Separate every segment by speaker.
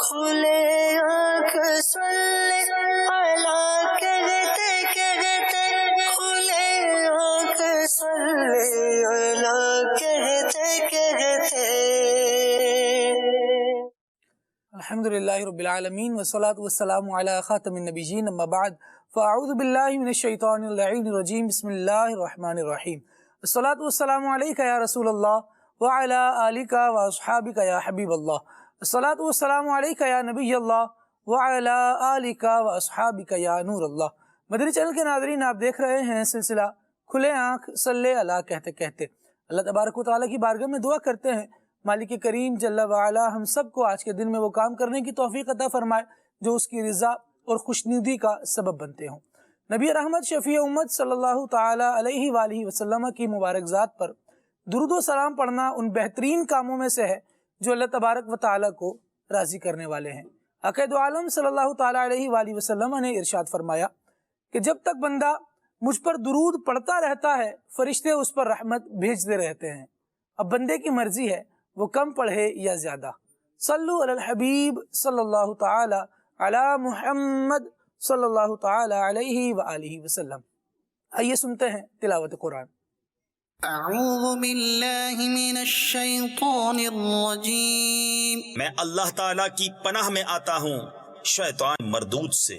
Speaker 1: کھلے آنکھ صلی اللہ کہتے کہتے، کھلے آنکھ صلی اللہ کہتے کہتے۔
Speaker 2: الحمدللہ رب العالمین والصلاة والسلام علی خاتم النبیین، اما بعد فاعوذ باللہ من الشیطان اللعین الرجیم، بسم اللہ الرحمن الرحیم۔ الصلاة والسلام علیک یا رسول اللہ وعلی آلک واصحابک یا حبیب اللہ۔ الصلاة والسلام علیک یا نبی اللہ وعلی آلک واصحابک یا نور اللہ۔ مدنی چینل کے ناظرین، آپ دیکھ رہے ہیں سلسلہ کھلے آنکھ صلی اللہ کہتے کہتے۔ اللہ تبارک و تعالیٰ کی بارگاہ میں دعا کرتے ہیں مالک کریم جل وعلا ہم سب کو آج کے دن میں وہ کام کرنے کی توفیق عطا فرمائے جو اس کی رضا اور خوشنودی کا سبب بنتے ہوں۔ نبی رحمت شفیع امت صلی اللہ تعالی علیہ وآلہ وسلم کی مبارک ذات پر درود و سلام پڑھنا ان بہترین کاموں میں سے ہے جو اللہ تبارک و تعالی کو راضی کرنے والے ہیں۔ آقا دو عالم صلی اللہ تعالی علیہ وآلہ وسلم نے ارشاد فرمایا کہ جب تک بندہ مجھ پر درود پڑھتا رہتا ہے فرشتے اس پر رحمت بھیجتے رہتے ہیں۔ اب بندے کی مرضی ہے وہ کم پڑھے یا زیادہ۔ صلو علی الحبیب صلی اللہ تعالی علی محمد صلی اللہ تعالی علیہ وآلہ وسلم۔ آئیے سنتے ہیں تلاوت قرآن۔
Speaker 1: اعوذ باللہ من الشیطان الرجیم،
Speaker 3: میں اللہ تعالیٰ کی پناہ میں آتا ہوں شیطان مردود سے۔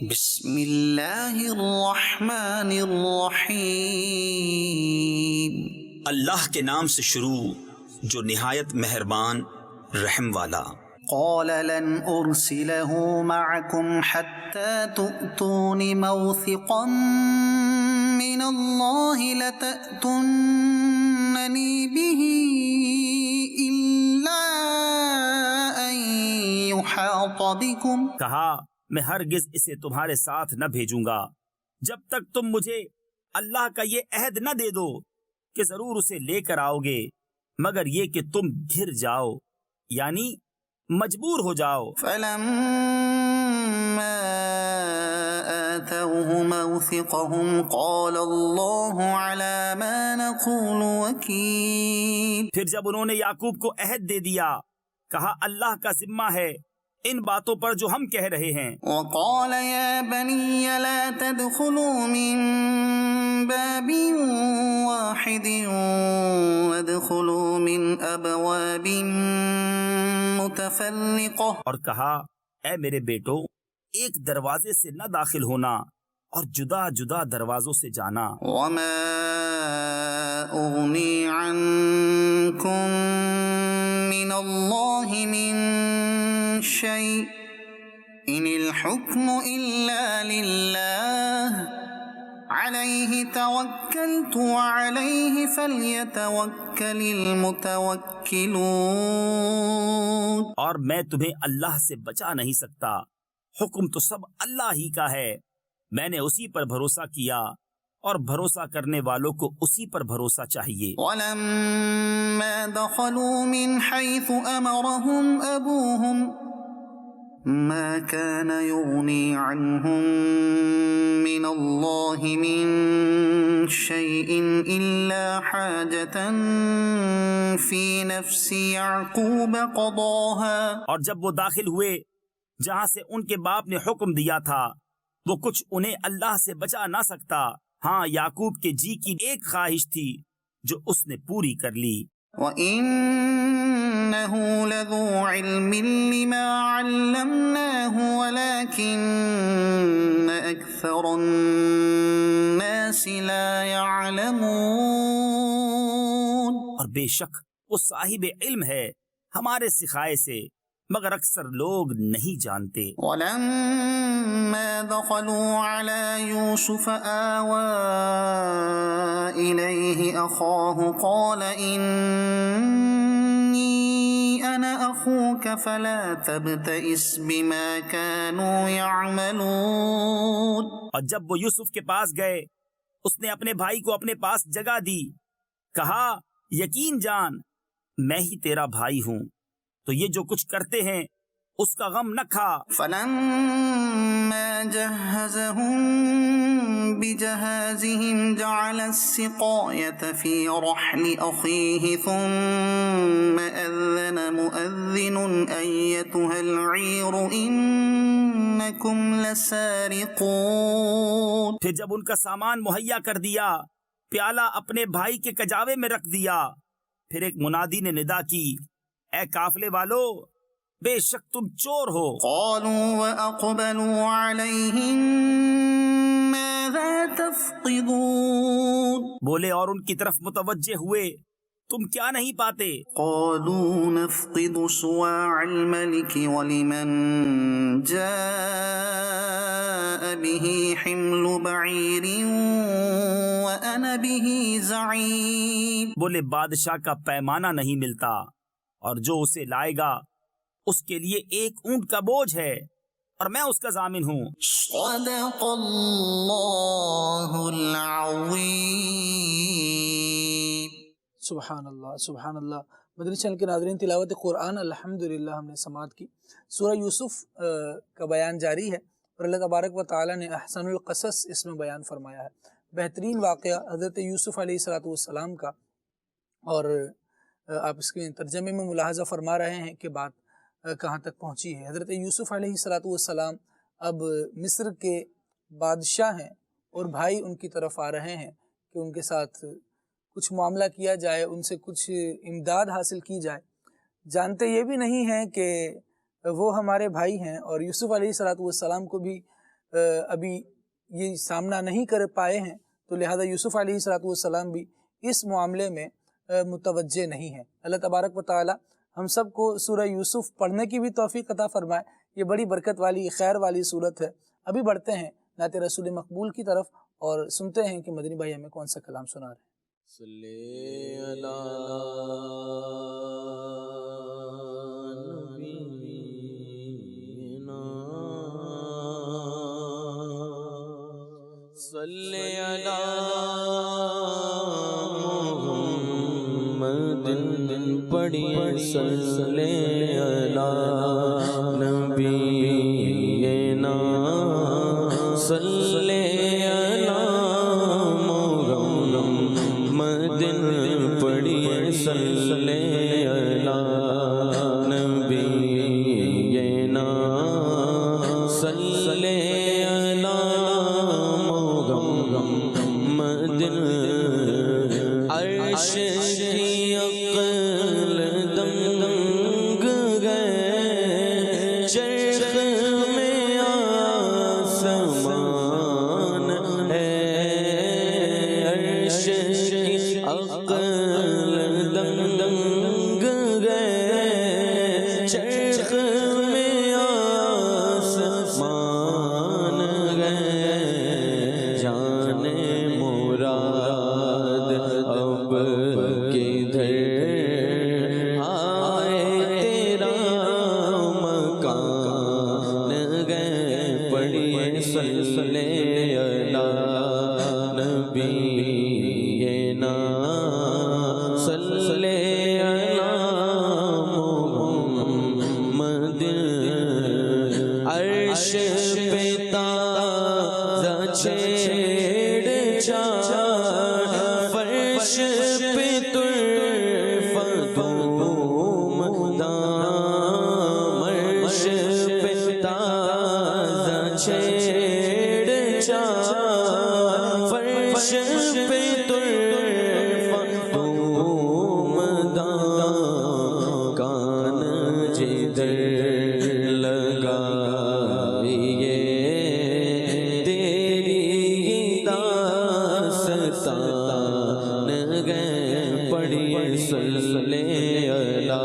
Speaker 1: بسم اللہ الرحمن الرحیم،
Speaker 3: اللہ کے نام سے شروع جو نہایت مہربان رحم والا۔
Speaker 1: قال لن ارسلہ معکم حتی تؤتون موثقا من اللہ لتأتوننی به الا ان یحاط بکم،
Speaker 3: کہا میں ہرگز اسے تمہارے ساتھ نہ بھیجوں گا جب تک تم مجھے اللہ کا یہ عہد نہ دے دو کہ ضرور اسے لے کر آؤ گے، مگر یہ کہ تم گھر جاؤ یعنی مجبور ہو جاؤ۔
Speaker 1: فلما آتوه موثقهم قال اللہ علی ما نقول وکیل،
Speaker 3: پھر جب انہوں نے یعقوب کو عہد دے دیا کہا اللہ کا ذمہ ہے ان باتوں پر جو ہم کہہ رہے ہیں۔
Speaker 1: وقال یا بنی لا تدخلوا من باب واحد وادخلوا من ابواب متفرقہ،
Speaker 3: اور کہا اے میرے بیٹو ایک دروازے سے نہ داخل ہونا اور جدا جدا دروازوں سے جانا۔
Speaker 1: وما اغنی عنکم من اللہ من شیء ان الحکم الا للہ علیہ توکلت وعلیہ فلیتوکل المتوکلون،
Speaker 3: اور میں تمہیں اللہ سے بچا نہیں سکتا، حکم تو سب اللہ ہی کا ہے، میں نے اسی پر بھروسہ کیا اور بھروسہ کرنے والوں کو اسی پر بھروسہ چاہیے۔
Speaker 1: ولما دخلوا من حيث أمرهم أبوهم ما كان يغني عنهم من الله من شيء إلا حاجة في نفس يعقوب قضاها،
Speaker 3: اور جب وہ داخل ہوئے جہاں سے ان کے باپ نے حکم دیا تھا وہ کچھ انہیں اللہ سے بچا نہ سکتا، ہاں یعقوب کے جی کی ایک خواہش تھی جو اس نے پوری کر لی۔
Speaker 1: وَإِنَّهُ لَذُو عِلْمٍ لِّمَا عَلَّمْنَاهُ وَلَكِنَّ أَكْثَرَ النَّاسِ لَا يَعْلَمُونَ،
Speaker 3: اور بے شک وہ صاحب علم ہے ہمارے سکھائے سے، مگر اکثر لوگ نہیں جانتے۔
Speaker 1: وَلَمَّا دَخَلُوا عَلَى يُوسُفَ آوَى إِلَيْهِ أَخَاهُ قَالَ إِنِّي أَنَا أَخُوكَ فَلَا تَبْتَئِسْ بِمَا كَانُوا يَعْمَلُونَ،
Speaker 3: اور جب وہ یوسف کے پاس گئے اس نے اپنے بھائی کو اپنے پاس جگہ دی، کہا یقین جان میں ہی تیرا بھائی ہوں، تو یہ جو کچھ کرتے ہیں اس کا غم نہ کھا۔
Speaker 1: فلما جهزهم بجهازهم جعل السقاية في رحل أخيه ثم أذن مؤذن أيتها العير إنكم لسارقون۔
Speaker 3: پھر جب ان کا سامان مہیا کر دیا، پیالہ اپنے بھائی کے کجاوے میں رکھ دیا، پھر ایک منادی نے ندا کی، اے قافلے والو، بے شک تم چور ہو۔
Speaker 1: قالوا وأقبلوا عليهم ماذا تفقدون،
Speaker 3: بولے اور ان کی طرف متوجہ ہوئے، تم کیا نہیں پاتے؟
Speaker 1: قالوا نفقد صواع الملك ولمن جاء به حمل بعير وأنا به زعيم،
Speaker 3: بولے بادشاہ کا پیمانہ نہیں ملتا، اور جو اسے لائے گا اس کے لیے ایک اونٹ کا بوجھ ہے، اور میں اس کا ضامن ہوں۔
Speaker 1: صدق اللہ العظیم۔
Speaker 2: سبحان اللہ، سبحان اللہ۔ مدنی چینل کے ناظرین، تلاوت قرآن الحمدللہ ہم نے سماعت کی۔ سورہ یوسف کا بیان جاری ہے، اور اللہ تبارک و تعالیٰ نے احسن القصص اس میں بیان فرمایا ہے۔ بہترین واقعہ حضرت یوسف علیہ السلام کا، اور آپ اس کے ترجمے میں ملاحظہ فرما رہے ہیں کہ بات کہاں تک پہنچی ہے۔ حضرت یوسف علیہ السلام اب مصر کے بادشاہ ہیں، اور بھائی ان کی طرف آ رہے ہیں کہ ان کے ساتھ کچھ معاملہ کیا جائے، ان سے کچھ امداد حاصل کی جائے۔ جانتے یہ بھی نہیں ہیں کہ وہ ہمارے بھائی ہیں، اور یوسف علیہ السلام کو بھی ابھی یہ سامنا نہیں کر پائے ہیں، تو لہذا یوسف علیہ السلام بھی اس معاملے میں متوجہ نہیں ہیں۔ اللہ تبارک و تعالی ہم سب کو سورہ یوسف پڑھنے کی بھی توفیق عطا فرمائے۔ یہ بڑی برکت والی، خیر والی صورت ہے۔ ابھی بڑھتے ہیں نعت رسول مقبول کی طرف، اور سنتے ہیں کہ مدنی بھائی ہمیں کون سا کلام سنا رہے ہیں۔
Speaker 4: صلی علی نبینا، صلی علی محمد، پڑھیے صلی علی نبینا، صلی علی محمد، پڑھیے صلی علی نبینا، صلی علی محمد۔ عرش کی عقل دنگ گئے، چرخ میں آسمان ہے، عرش کی عقل دنگ گئے، چرخ میں آسمان گئے، جانے مراد اب کدھر آئے، تیرا مکان گئے، پڑھیے صلی علی نبینا، صلی علی محمد۔ عرش پہ تازہ چھیڑ چھاڑ، فرش پہ طرف دوم دام، عرش پہ تازہ چھیڑ چھاڑ، فرش پہ طرف دوم دام، کان جدھر لگائیے تیری داستان گئے، پڑھیے صلی علی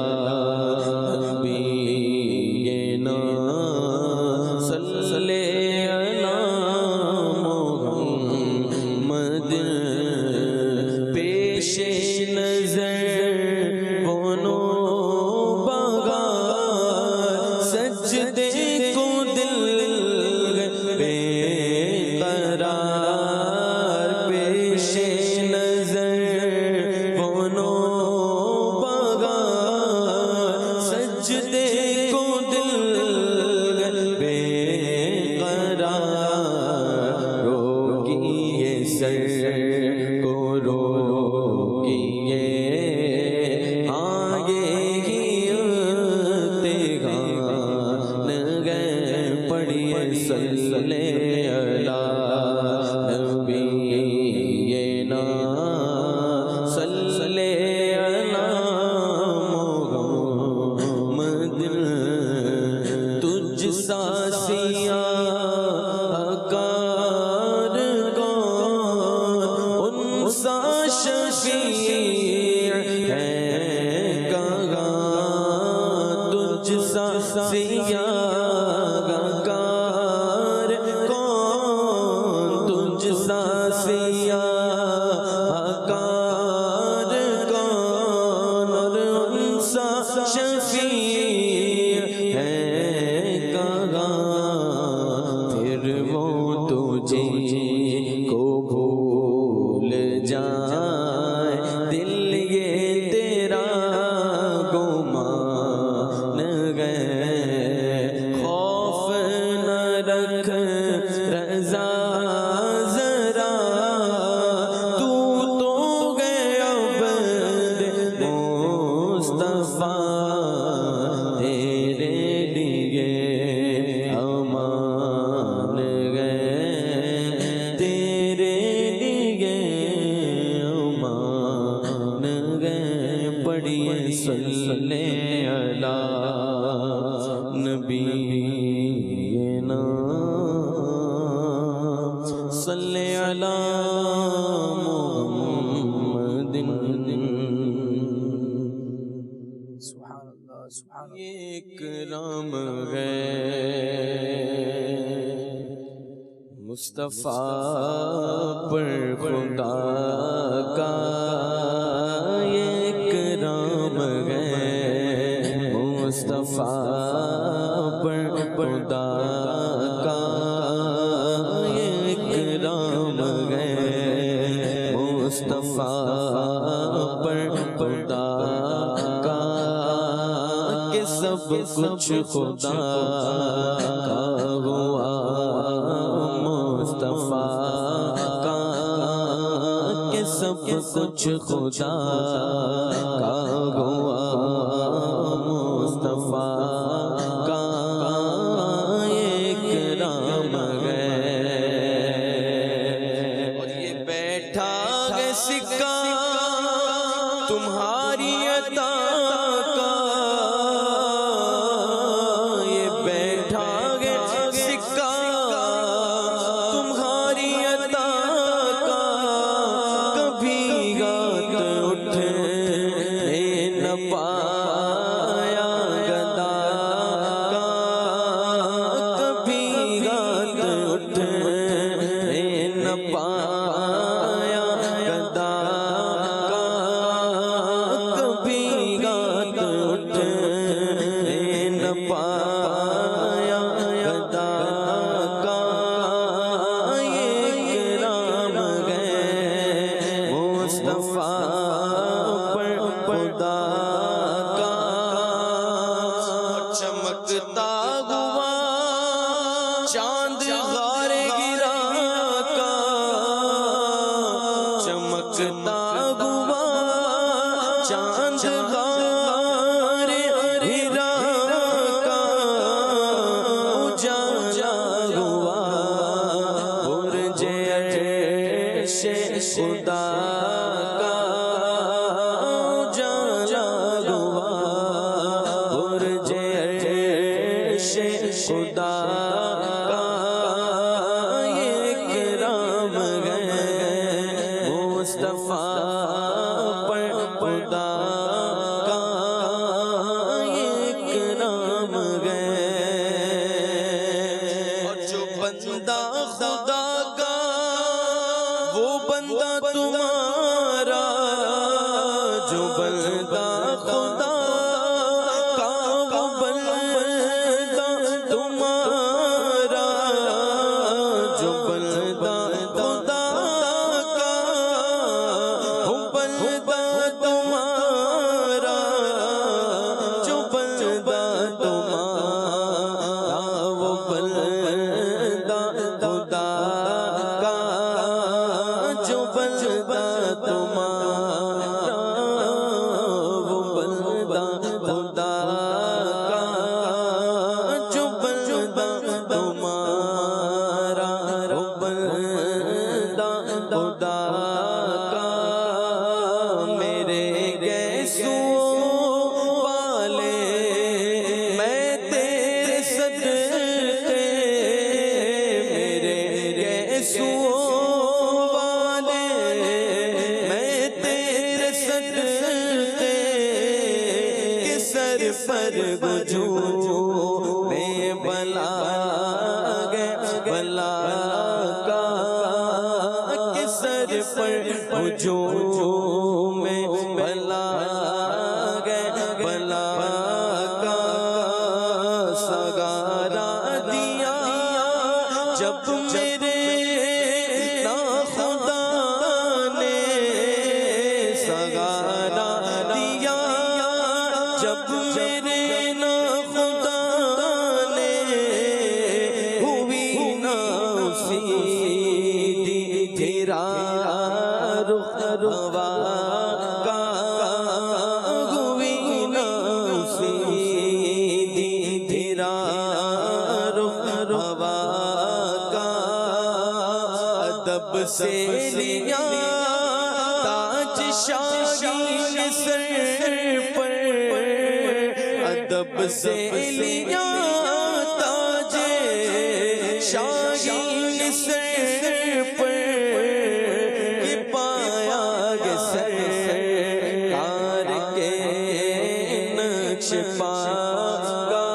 Speaker 4: نبینا، صلی علی محمد۔ پیش نظر وہ نوبہار، سجدے کو دل بے قرار، پیش نظر وہ نوبہار، سجدے کو دل صلی علی نبینا صلی علی محمد تجھ سا سیاکار کون ان سا شفیع ہے کہاں تجھ سا سیاکار کون تجھ سا سیاکار کون اور ان سا شفیع ہے کہاں پھر وہ تجھے کو بھول جائے دل یہ تیرا گمان گئے خوف نہ رکھ رضا ذرا تو گیا عبد مصطفیٰ تیرے لیے امان گئے تیرے لیے امان گئے پڑھیے صلی علی نبینا صلی علی محمد
Speaker 2: سبحان اللہ سبحان اللہ.
Speaker 4: یہ کرم ہے مصطفیٰ پر خدا کا یہ کرم ہے مصطفیٰ پر خدا کا یہ کرم ہے مصطفیٰ پر خدا کا کہ سب کچھ خدا کا ہوا مصطفیٰ کا کہ سب کچھ خدا کا ہوا مصطفیٰ کا یہ کرم ہے اور یہ بیٹھا ہے سکہ تمہاری عطا کا یہ بیٹھا ہے سکہ تمہاری عطا کا کبھی ہاتھ اٹھنے نہ پایا گدا کا کبھی ہاتھ اٹھنے نہ پایا گدا کا کبھی ہاتھ اٹھنے نہ پایا گدا کا یہ کرام گئے مصطفیٰ پر خدا کا چمکتا ہوا چاند غار گرا کا چمکتا ہوا چاند غار گرا کا اجالا ہوا برج عرش خدا کا اجالا ہوا برج عرش خدا کا یہ کرام گئے مصطفیٰ پر خدا کا یہ کرام گئے اور جو بندہ خدا کا وہ بندہ تمہارا جو بندہ خدا کا وہ بندہ تمہارا سگارا دیا جب میرے ناخدا نے سگارا دیا جب میرے ناخدا نے ہوئی نا سیدھی تیرا رخ روا کا ہوئی نا سیدھی تیرا رخ روا کا ادب سے لیا تاج شاہین سر پر ادب سے لیا تاج شاہین سر پر یہ پایا گے سرکار کے نقش پا کا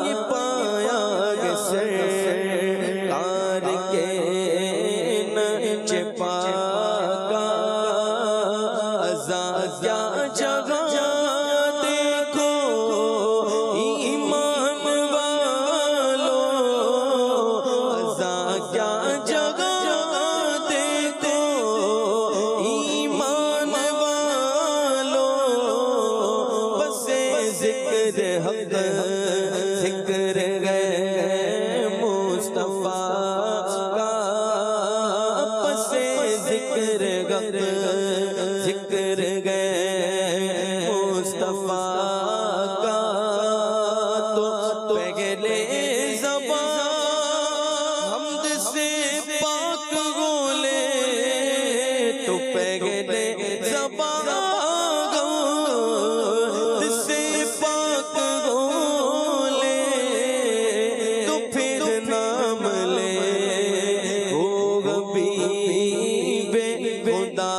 Speaker 4: یہ پایا گے سرکار کے نقش پا کا ازاں کیا جگہ دیکھو ایمان والو ازاں کیا جگہ دیکھو ایمان والو بس ذکر حق ذکر گئے مصطفیٰ کا بس ذکر حق ذکر گئے مصطفیٰ کا تو پہلے زبان حمد سے پاک گولے تو پہلے زبان حمد سے پاک گولے تو پھر نام لے ہوگا حبیب خدا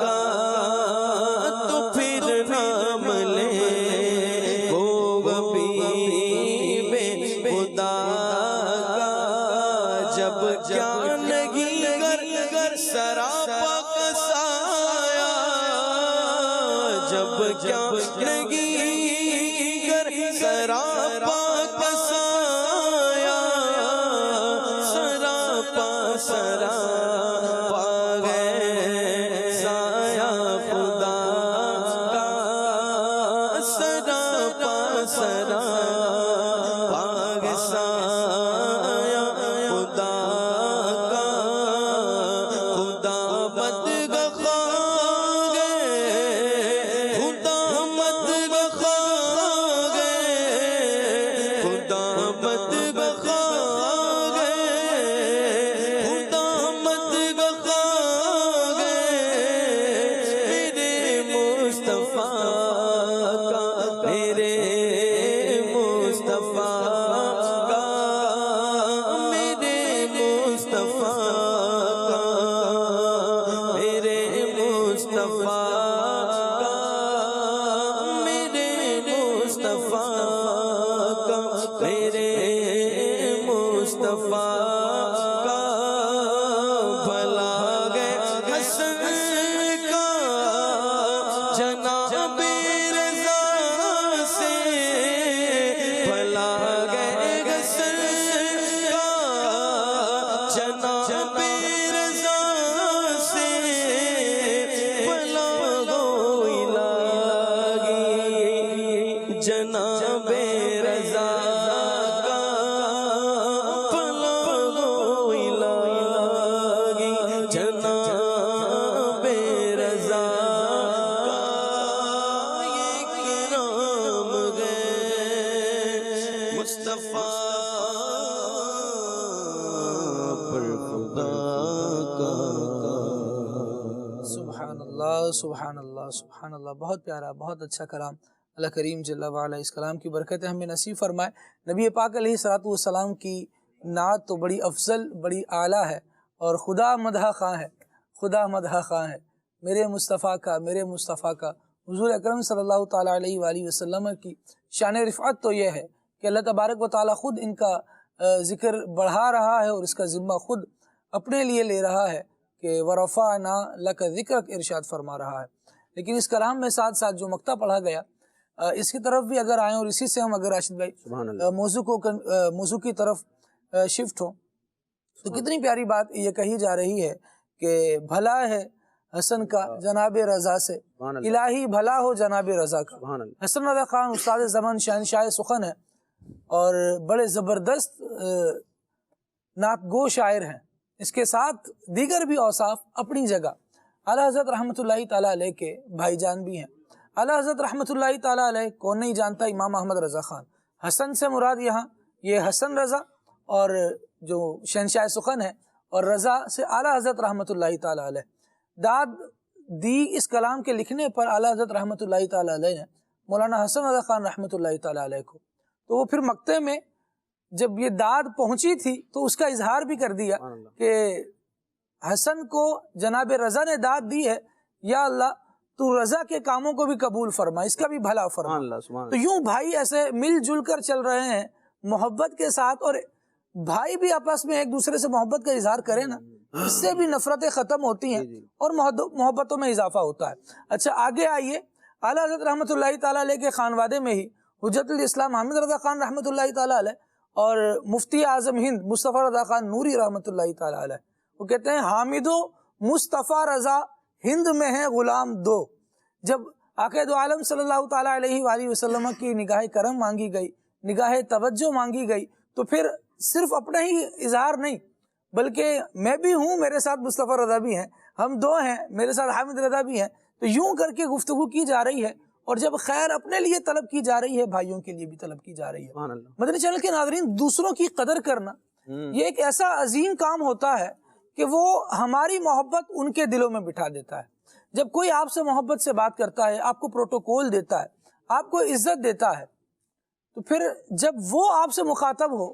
Speaker 4: کا تو پھر نام لے ہوگا حبیب خدا کا جب جانگی گر سراپا کسایا جب جانگی گر سراپا کسایا سراپا سراپا گئے سایہ خدا کا سراپا سراپا گئے سایہ خدا کا خدا مت گخا گئے خدا مت گخا گئے خدا مت گخا گئے خدا مت گخا گئے میرے مصطفیٰ کا میرے مصطفیٰ کا میرے مصطفیٰ کا میرے مصطفیٰ کا میرے مصطفیٰ کا میرے مصطفیٰ کا بھلا گئے حسن کا جناب رضا سے بھلا گئے حسن کا جناب رضا سے بھلا گو الہی جناب رضا کا بھلا گو الہی جناب رضا کا یہ کرام گئے مصطفیٰ پر خدا کا
Speaker 2: سبحان اللہ سبحان اللہ سبحان اللہ، بہت پیارا، بہت اچھا کلام۔ اللہ کریم جل وعلا اس کلام کی برکتیں ہمیں نصیب فرمائے۔ نبی پاک علیہ السلام کی نعت تو بڑی افضل، بڑی اعلیٰ ہے، اور خدا مدح خواں ہے، خدا مدح خواں ہے میرے مصطفیٰ کا، میرے مصطفیٰ کا۔ حضور اکرم صلی اللہ تعالیٰ علیہ وآلہ وسلم کی شان رفعت تو یہ ہے کہ اللہ تبارک و تعالیٰ خود ان کا ذکر بڑھا رہا ہے اور اس کا ذمہ خود اپنے لیے لے رہا ہے کہ وَرَفَعْنَا لَكَ ذِكْرَكَ ارشاد فرما رہا ہے۔ لیکن اس کلام میں ساتھ ساتھ جو مقطع پڑھا گیا اس کی طرف بھی اگر آئیں اور اسی سے ہم اگر راشد بھائی
Speaker 4: سبحان اللہ.
Speaker 2: موضوع کی طرف شفٹ ہوں تو کتنی پیاری بات یہ کہی جا رہی ہے کہ بھلا ہے حسن کا جناب رضا سے،
Speaker 4: سبحان اللہ.
Speaker 2: الہی بھلا ہو جناب رضا کا.
Speaker 4: سبحان اللہ.
Speaker 2: حسن رضا خان استاد زمن شہنشاہ سخن ہے اور بڑے زبردست نعت گو شاعر ہیں. اس کے ساتھ دیگر بھی اوصاف اپنی جگہ. اعلیٰ حضرت رحمۃ اللہ تعالیٰ علیہ کے بھائی جان بھی ہیں. اعلیٰ حضرت رحمۃ اللہ تعالیٰ علیہ کون نہیں جانتا امام احمد رضا خان. حسن سے مراد یہاں یہ حسن رضا اور جو شہنشاہ سخن ہے، اور رضا سے اعلیٰ حضرت رحمۃ اللہ تعالیٰ علیہ. داد دی اس کلام کے لکھنے پر اعلیٰ حضرت رحمۃ اللہ تعالیٰ علیہ نے مولانا حسن رضا خان رحمۃ اللہ تعالیٰ علیہ کو، تو وہ پھر مکتے میں جب یہ داد پہنچی تھی تو اس کا اظہار بھی کر دیا کہ حسن کو جناب رضا نے داد دی ہے، یا اللہ تو رضا کے کاموں کو بھی قبول فرما، اس کا بھی بھلا فرما. تو یوں بھائی ایسے مل جل کر چل رہے ہیں محبت کے ساتھ، اور بھائی بھی آپس میں ایک دوسرے سے محبت کا اظہار کریں نا، اس سے بھی نفرتیں ختم ہوتی ہیں اور محبتوں میں اضافہ ہوتا ہے. اچھا آگے آئیے. اعلیٰ حضرت رحمۃ اللہ تعالیٰ علیہ کے خانوادے میں ہی حجت الاسلام حامد رضا خان رحمۃ اللہ تعالیٰ علیہ اور مفتی اعظم ہند مصطفیٰ رضا خان نوری رحمۃ اللہ تعالیٰ علیہ، وہ کہتے ہیں حامد و مصطفیٰ رضا ہند میں ہے غلام دو. جب آقا دو عالم صلی اللہ تعالیٰ علیہ وآلہ وسلم کی نگاہ کرم مانگی گئی، نگاہ توجہ مانگی گئی، تو پھر صرف اپنا ہی اظہار نہیں بلکہ میں بھی ہوں، میرے ساتھ مصطفیٰ رضا بھی ہیں، ہم دو ہیں، میرے ساتھ حامد رضا بھی ہیں. تو یوں کر کے گفتگو کی جا رہی ہے، اور جب خیر اپنے لیے طلب کی جا رہی ہے بھائیوں کے لیے بھی طلب کی جا رہی ہے. مدنی چینل کے ناظرین، دوسروں کی قدر کرنا یہ ایک ایسا عظیم کام ہوتا ہے کہ وہ ہماری محبت ان کے دلوں میں بٹھا دیتا ہے. جب کوئی آپ سے محبت سے بات کرتا ہے، آپ کو پروٹوکول دیتا ہے، آپ کو عزت دیتا ہے، تو پھر جب وہ آپ سے مخاطب ہو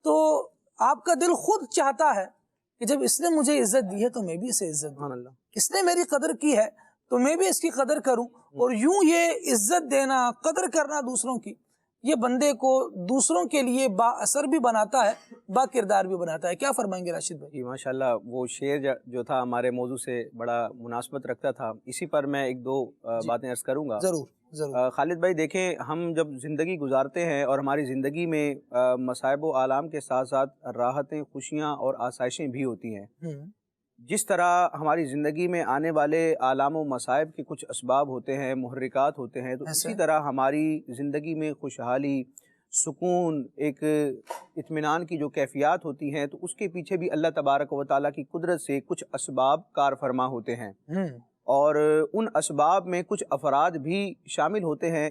Speaker 2: تو آپ کا دل خود چاہتا ہے کہ جب اس نے مجھے عزت دی ہے تو میں بھی اسے عزت دوں، اس نے میری قدر کی ہے تو میں بھی اس کی قدر کروں. اور یوں یہ عزت دینا، قدر کرنا دوسروں کی، یہ بندے کو دوسروں کے لیے با اثر بھی بناتا ہے، با کردار بھی بناتا ہے. کیا فرمائیں گے راشد بھائی؟
Speaker 5: جی ماشاءاللہ، وہ شعر جو تھا ہمارے موضوع سے بڑا مناسبت رکھتا تھا. اسی پر میں ایک دو باتیں عرض کروں گا.
Speaker 2: ضرور ضرور.
Speaker 5: خالد بھائی دیکھیں، ہم جب زندگی گزارتے ہیں اور ہماری زندگی میں مصائب و آلام کے ساتھ ساتھ راحتیں، خوشیاں اور آسائشیں بھی ہوتی ہیں. جس طرح ہماری زندگی میں آنے والے آلام و مصائب کے کچھ اسباب ہوتے ہیں، محرکات ہوتے ہیں، تو اسی طرح ہماری زندگی میں خوشحالی، سکون، ایک اطمینان کی جو کیفیات ہوتی ہیں، تو اس کے پیچھے بھی اللہ تبارک و تعالیٰ کی قدرت سے کچھ اسباب کار فرما ہوتے ہیں. اور ان اسباب میں کچھ افراد بھی شامل ہوتے ہیں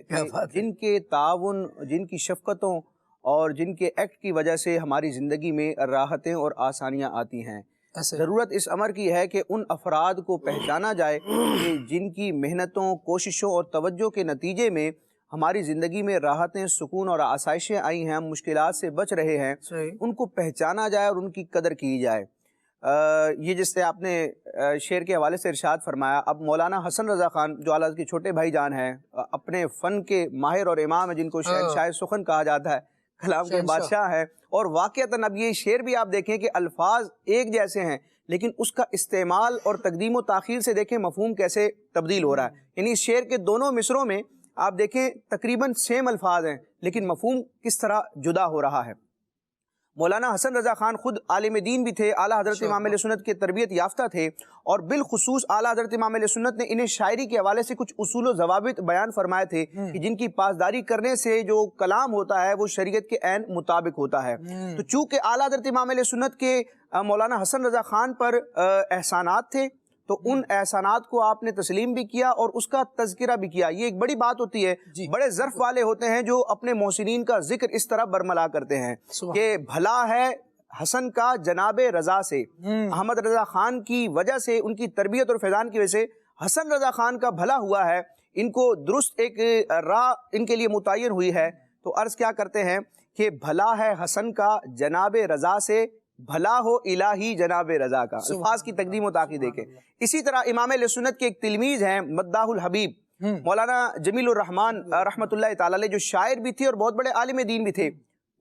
Speaker 5: جن کے تعاون، جن کی شفقتوں اور جن کے ایکٹ کی وجہ سے ہماری زندگی میں راحتیں اور آسانیاں آتی ہیں. ضرورت اس امر کی ہے کہ ان افراد کو پہچانا جائے کہ جن کی محنتوں، کوششوں اور توجہ کے نتیجے میں ہماری زندگی میں راحتیں، سکون اور آسائشیں آئی ہیں، ہم مشکلات سے بچ رہے ہیں، ان کو پہچانا جائے اور ان کی قدر کی جائے. یہ جس سے آپ نے شعر کے حوالے سے ارشاد فرمایا، اب مولانا حسن رضا خان جو اعلیٰ کے چھوٹے بھائی جان ہیں، اپنے فن کے ماہر اور امام ہیں، جن کو شہنشاہ سخن کہا جاتا ہے، کلام کے بادشاہ ہیں. اور واقعتاً اب یہ شعر بھی آپ دیکھیں کہ الفاظ ایک جیسے ہیں لیکن اس کا استعمال اور تقدیم و تاخیر سے دیکھیں مفہوم کیسے تبدیل ہو رہا ہے. یعنی اس شعر کے دونوں مصروں میں آپ دیکھیں تقریباً سیم الفاظ ہیں لیکن مفہوم کس طرح جدا ہو رہا ہے. مولانا حسن رضا خان خود عالم دین بھی تھے، اعلیٰ حضرت امام علیہ سنت کے تربیت یافتہ تھے، اور بالخصوص اعلیٰ حضرت امام علیہ سنت نے انہیں شاعری کے حوالے سے کچھ اصول و ضوابط بیان فرمائے تھے کہ جن کی پاسداری کرنے سے جو کلام ہوتا ہے وہ شریعت کے عین مطابق ہوتا ہے. تو چونکہ اعلیٰ حضرت امام علیہ سنت کے مولانا حسن رضا خان پر احسانات تھے، تو ان احسانات کو آپ نے تسلیم بھی کیا اور اس کا تذکرہ بھی کیا. یہ ایک بڑی بات ہوتی ہے. بڑے ظرف والے ہوتے ہیں جو اپنے محسنین کا ذکر اس طرح برملا کرتے ہیں کہ بھلا ہے حسن کا جناب رضا سے. احمد رضا خان کی وجہ سے، ان کی تربیت اور فیضان کی وجہ سے حسن رضا خان کا بھلا ہوا ہے، ان کو درست ایک راہ ان کے لیے متعین ہوئی ہے. تو عرض کیا کرتے ہیں کہ بھلا ہے حسن کا جناب رضا سے، بھلا ہو الہی جناب رضا کا. الفاظ کی تقدیم و تاخیر دیکھیں. اسی طرح امام علیہ سنت کے ایک تلمیذ ہیں مداح الحبیب مولانا جمیل الرحمن رحمۃ اللہ تعالی علیہ، جو شاعر بھی تھے اور بہت بڑے عالم دین بھی تھے،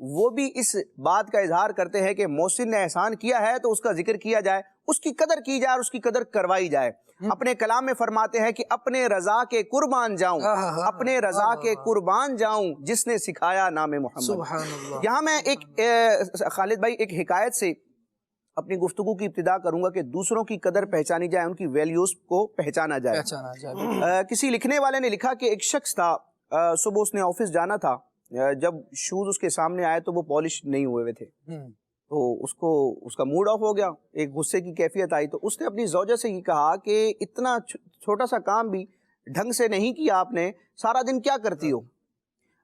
Speaker 5: وہ بھی اس بات کا اظہار کرتے ہیں کہ محسن نے احسان کیا ہے تو اس کا ذکر کیا جائے، اس کی قدر کی جائے اور اس کی قدر کروائی جائے. اپنے کلام میں فرماتے ہیں کہ اپنے رضا کے قربان جاؤں, اپنے رضا کے قربان جاؤں جس نے سکھایا نام محمد.
Speaker 2: سبحان اللہ.
Speaker 5: یہاں میں ایک خالد بھائی ایک حکایت سے اپنی گفتگو کی ابتدا کروں گا کہ دوسروں کی قدر پہچانی جائے, ان کی ویلیوز کو پہچانا جائے. کسی لکھنے والے نے لکھا کہ ایک شخص تھا, صبح اس نے آفس جانا تھا, جب شوز اس کے سامنے آئے تو وہ پالش نہیں ہوئے تھے, تو اس کا موڈ آف ہو گیا, ایک غصے کی کیفیت آئی. تو اس نے اپنی زوجہ سے یہ کہا کہ اتنا چھوٹا سا کام بھی ڈھنگ سے نہیں کیا آپ نے, سارا دن کیا کرتی ہو.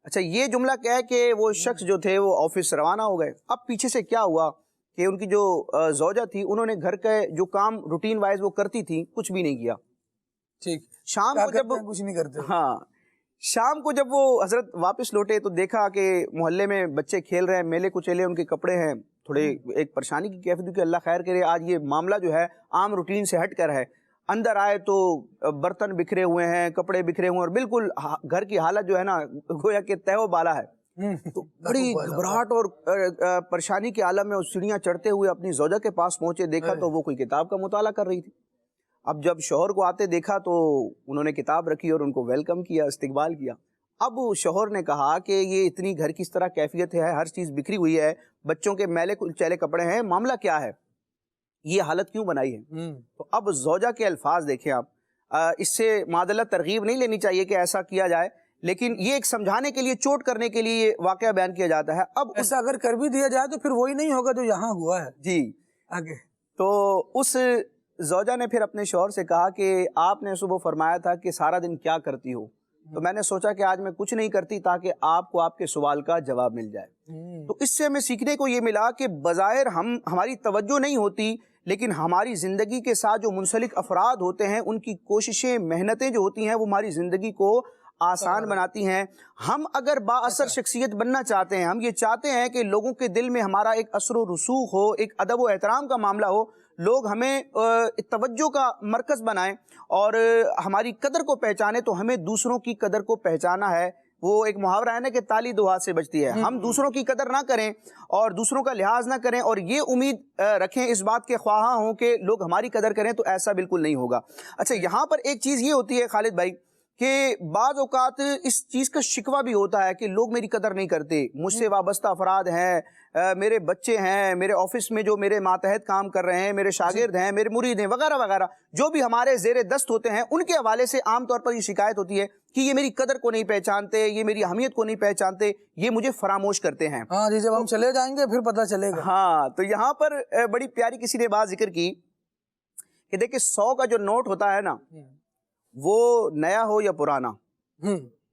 Speaker 5: اچھا, یہ جملہ کہہ کہ وہ شخص جو تھے وہ آفس روانہ ہو گئے. اب پیچھے سے کیا ہوا کہ ان کی جو زوجہ تھی انہوں نے گھر کے جو کام روٹین وائز وہ کرتی تھی کچھ بھی نہیں کیا.
Speaker 2: ٹھیک,
Speaker 5: شام کو جب
Speaker 2: کچھ نہیں کرتے,
Speaker 5: ہاں شام کو جب وہ حضرت واپس لوٹے تو دیکھا کہ محلے میں بچے کھیل رہے ہیں, میلے کچیلے ان کے کپڑے ہیں, تھوڑے ایک پریشانی کی کیفیت کہ اللہ خیر کرے آج یہ معاملہ جو ہے عام روٹین سے ہٹ کر ہے. اندر آئے تو برتن بکھرے ہوئے ہیں, کپڑے بکھرے ہوئے ہیں, اور بالکل گھر کی حالت جو ہے نا گویا کہ تہ و بالا ہے. تو بڑی گھبراہٹ اور پریشانی کے عالم میں سیڑھیاں چڑھتے ہوئے اپنی زوجہ کے پاس پہنچے, دیکھا تو وہ کوئی کتاب کا مطالعہ کر رہی تھی. اب جب شوہر کو آتے دیکھا تو انہوں نے کتاب رکھی اور ان کو ویلکم کیا, استقبال کیا. اب شوہر نے کہا کہ یہ اتنی گھر کی اس طرح کیفیت ہے, ہر چیز بکھری ہوئی ہے, بچوں کے میلے چیلے کپڑے ہیں, معاملہ کیا ہے, یہ حالت کیوں بنائی ہے. تو اب زوجہ کے الفاظ دیکھیں آپ, اس سے معذلت ترغیب نہیں لینی چاہیے کہ ایسا کیا جائے, لیکن یہ ایک سمجھانے کے لیے, چوٹ کرنے کے لیے واقعہ بیان کیا جاتا ہے. اب
Speaker 2: ایسا اگر کر بھی دیا جائے تو پھر وہی نہیں ہوگا جو یہاں ہوا ہے.
Speaker 5: جی
Speaker 2: آگے.
Speaker 5: تو اس زوجہ نے پھر اپنے شوہر سے کہا کہ آپ نے صبح فرمایا تھا کہ سارا دن کیا کرتی ہو, تو میں نے سوچا کہ آج میں کچھ نہیں کرتی تاکہ آپ کو آپ کے سوال کا جواب مل جائے. تو اس سے ہمیں سیکھنے کو یہ ملا کہ بظاہر ہماری توجہ نہیں ہوتی, لیکن ہماری زندگی کے ساتھ جو منسلک افراد ہوتے ہیں ان کی کوششیں, محنتیں جو ہوتی ہیں وہ ہماری زندگی کو آسان بناتی ہیں. ہم اگر با اثر شخصیت بننا چاہتے ہیں, ہم یہ چاہتے ہیں کہ لوگوں کے دل میں ہمارا ایک اثر و رسوخ ہو, ایک ادب و احترام کا معاملہ ہو, لوگ ہمیں توجہ کا مرکز بنائیں اور ہماری قدر کو پہچانے, تو ہمیں دوسروں کی قدر کو پہچانا ہے. وہ ایک محاورہ ہے نا کہ تالی دو ہاتھ سے بجتی ہے. ہم دوسروں کی قدر نہ کریں اور دوسروں کا لحاظ نہ کریں اور یہ امید رکھیں, اس بات کے خواہاں ہوں کہ لوگ ہماری قدر کریں, تو ایسا بالکل نہیں ہوگا. اچھا, یہاں پر ایک چیز یہ ہوتی ہے خالد بھائی کہ بعض اوقات اس چیز کا شکوہ بھی ہوتا ہے کہ لوگ میری قدر نہیں کرتے, مجھ سے وابستہ افراد ہیں, میرے بچے ہیں, میرے آفس میں جو میرے ماتحت کام کر رہے ہیں, میرے شاگرد ہیں, میرے مرید ہیں, وغیرہ وغیرہ, جو بھی ہمارے زیر دست ہوتے ہیں, ان کے حوالے سے عام طور پر یہ شکایت ہوتی ہے کہ یہ میری قدر کو نہیں پہچانتے, یہ میری اہمیت کو نہیں پہچانتے, یہ مجھے فراموش کرتے ہیں.
Speaker 2: ہاں جی, جب ہم چلے جائیں گے پھر پتہ چلے گا.
Speaker 5: ہاں, تو یہاں پر بڑی پیاری کسی نے بات ذکر کی کہ دیکھیں 100 کا جو نوٹ ہوتا ہے نا, وہ نیا ہو یا پرانا,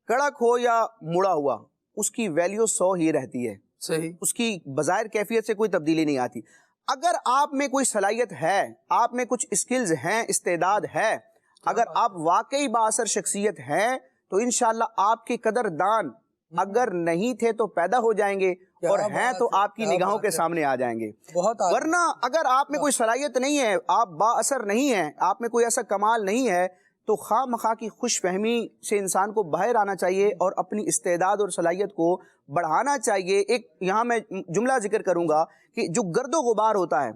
Speaker 5: کڑک ہو یا مڑا ہوا, اس کی ویلیو 100 ہی رہتی ہے.
Speaker 2: صحیح,
Speaker 5: اس کی بظاہر کیفیت سے کوئی تبدیلی نہیں آتی. اگر آپ میں کوئی صلاحیت ہے, آپ میں کچھ اسکلز ہیں, استعداد ہے, اگر آپ واقعی بااثر شخصیت ہیں, تو انشاءاللہ آپ کے قدردان اگر نہیں تھے تو پیدا ہو جائیں گے, اور ہیں تو آپ کی نگاہوں کے سامنے آ جائیں گے. ورنہ اگر آپ میں کوئی صلاحیت نہیں ہے, آپ با اثر نہیں ہیں, آپ میں کوئی ایسا کمال نہیں ہے, تو خواہ مخواہ کی خوش فہمی سے انسان کو باہر آنا چاہیے اور اپنی استعداد اور صلاحیت کو بڑھانا چاہیے. ایک یہاں میں جملہ ذکر کروں گا کہ جو گرد و غبار ہوتا ہے,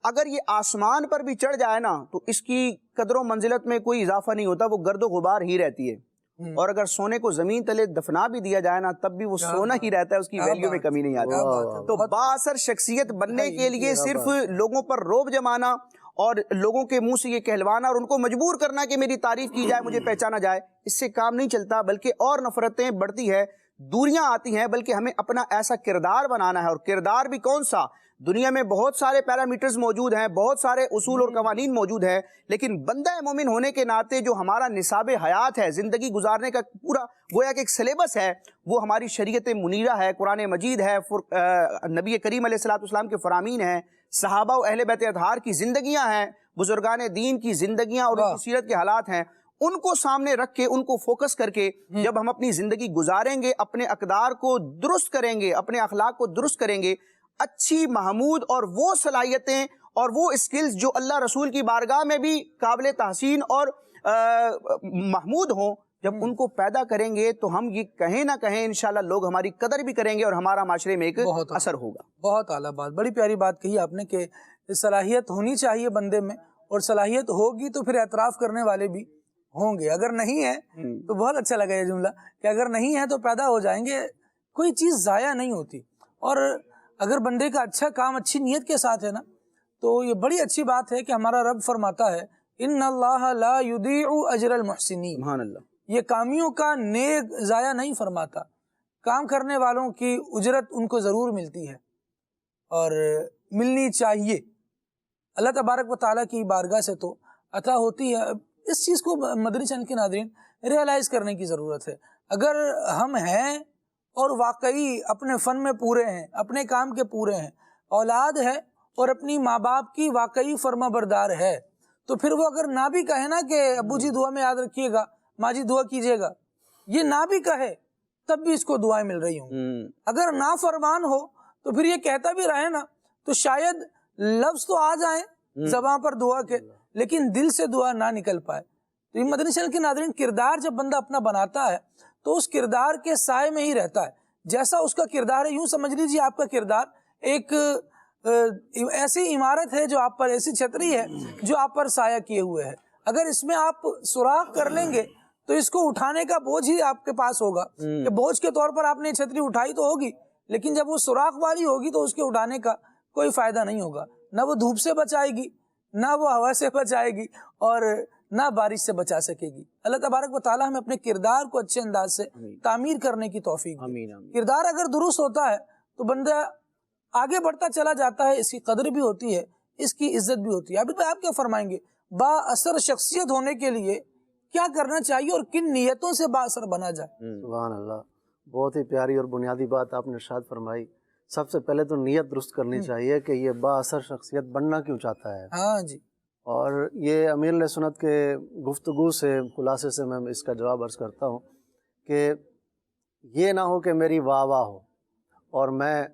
Speaker 5: اگر یہ آسمان پر بھی چڑھ جائے نا تو اس کی قدر و منزلت میں کوئی اضافہ نہیں ہوتا, وہ گرد و غبار ہی رہتی ہے. اور اگر سونے کو زمین تلے دفنا بھی دیا جائے نا, تب بھی وہ سونا ہی رہتا ہے, اس کی ویلیو میں کمی نہیں آتی. تو بااثر شخصیت بننے کے لیے صرف لوگوں پر روب جمانا اور لوگوں کے منہ سے یہ کہلوانا اور ان کو مجبور کرنا کہ میری تعریف کی جائے, مجھے پہچانا جائے, اس سے کام نہیں چلتا, بلکہ اور نفرتیں بڑھتی ہے, دوریاں آتی ہیں. بلکہ ہمیں اپنا ایسا کردار بنانا ہے, اور کردار بھی کون سا, دنیا میں بہت سارے پیرامیٹرز موجود ہیں, بہت سارے اصول اور قوانین موجود ہیں, لیکن بندہ مومن ہونے کے ناطے جو ہمارا نصاب حیات ہے, زندگی گزارنے کا پورا گویا کہ ایک سلیبس ہے, وہ ہماری شریعت منیرہ ہے, قرآن مجید ہے, نبی کریم علیہ السلام کے فرامین ہیں, صحابہ و اہل بیت اطہار کی زندگیاں ہیں, بزرگان دین کی زندگیاں اور ان کی سیرت کے حالات ہیں. ان کو سامنے رکھ کے, ان کو فوکس کر کے جب ہم اپنی زندگی گزاریں گے, اپنے اقدار کو درست کریں گے, اپنے اخلاق کو درست کریں گے, اچھی محمود اور وہ صلاحیتیں اور وہ اسکلز جو اللہ رسول کی بارگاہ میں بھی قابل تحسین اور محمود ہوں, جب ان کو پیدا کریں گے تو ہم یہ کہیں نہ کہیں انشاءاللہ لوگ ہماری قدر بھی کریں گے اور ہمارا معاشرے میں ایک اثر ہوگا.
Speaker 2: بہت اعلیٰ بات, بڑی پیاری بات کہی آپ نے کہ صلاحیت ہونی چاہیے بندے میں، اور صلاحیت ہوگی تو پھر اعتراف کرنے والے بھی ہوں گے. اگر نہیں ہے تو بہت اچھا لگا یہ جملہ کہ اگر نہیں ہے تو پیدا ہو جائیں گے. کوئی چیز ضائع نہیں ہوتی، اور اگر بندے کا اچھا کام اچھی نیت کے ساتھ ہے نا تو یہ بڑی اچھی بات ہے کہ ہمارا رب فرماتا ہے ان اللہ لا یضیع اجر المحسنین.
Speaker 5: سبحان اللہ.
Speaker 2: یہ کامیوں کا نیک ضائع نہیں فرماتا. کام کرنے والوں کی اجرت ان کو ضرور ملتی ہے اور ملنی چاہیے. اللہ تبارک و تعالیٰ کی بارگاہ سے تو عطا ہوتی ہے. اس چیز کو مدنی چینل کے ناظرین ریئلائز کرنے کی ضرورت ہے. اگر ہم ہیں اور واقعی اپنے فن میں پورے ہیں، اپنے کام کے پورے ہیں، اولاد ہے اور اپنی ماں باپ کی واقعی فرما بردار ہے، تو پھر وہ اگر نہ بھی کہے نا کہ ابو جی دعا میں یاد رکھیے گا، ماں جی دعا کیجیے گا، یہ نہ بھی کہے تب بھی اس کو دعائیں مل رہی ہوں. اگر نافرمان ہو تو پھر یہ کہتا بھی رہے نا تو شاید لفظ تو آ جائیں زبان پر دعا کے، لیکن دل سے دعا نہ نکل پائے. تو یہ مدنی چینل کے ناظرین کردار جب بندہ اپنا بناتا ہے تو اس کردار کے سائے میں ہی رہتا ہے. جیسا اس کا کردار ہے یوں سمجھ لیجیے آپ کا کردار ایک ایسی عمارت ہے جو آپ پر، ایسی چھتری ہے جو آپ پر سایہ کیے ہوئے ہے. اگر اس میں آپ سوراخ کر لیں گے تو اس کو اٹھانے کا بوجھ ہی آپ کے پاس ہوگا کہ بوجھ کے طور پر آپ نے چھتری اٹھائی تو ہوگی، لیکن جب وہ سوراخ والی ہوگی تو اس کے اٹھانے کا کوئی فائدہ نہیں ہوگا. نہ وہ دھوپ سے بچائے گی، نہ وہ ہوا سے بچائے گی، اور نہ بارش سے بچا سکے گی. اللہ تبارک و تعالیٰ ہمیں اپنے کردار کو اچھے انداز سے تعمیر کرنے کی توفیق دے. کردار اگر درست ہوتا ہے تو بندہ آگے بڑھتا چلا جاتا ہے، اس کی قدر بھی ہوتی ہے، اس کی عزت بھی ہوتی ہے. ابھی آپ کیا فرمائیں گے با اثر شخصیت ہونے کے لیے کیا کرنا چاہیے اور کن نیتوں سے با اثر بنا جائے؟
Speaker 6: سبحان اللہ، بہت ہی پیاری اور بنیادی بات آپ نے ارشاد فرمائی. سب سے پہلے تو نیت درست کرنی چاہیے کہ یہ با اثر شخصیت بننا کیوں چاہتا ہے.
Speaker 2: ہاں جی.
Speaker 6: اور یہ امیر علیہ سنت کے گفتگو سے خلاصے سے میں اس کا جواب عرض کرتا ہوں کہ یہ نہ ہو کہ میری واہ واہ ہو اور میں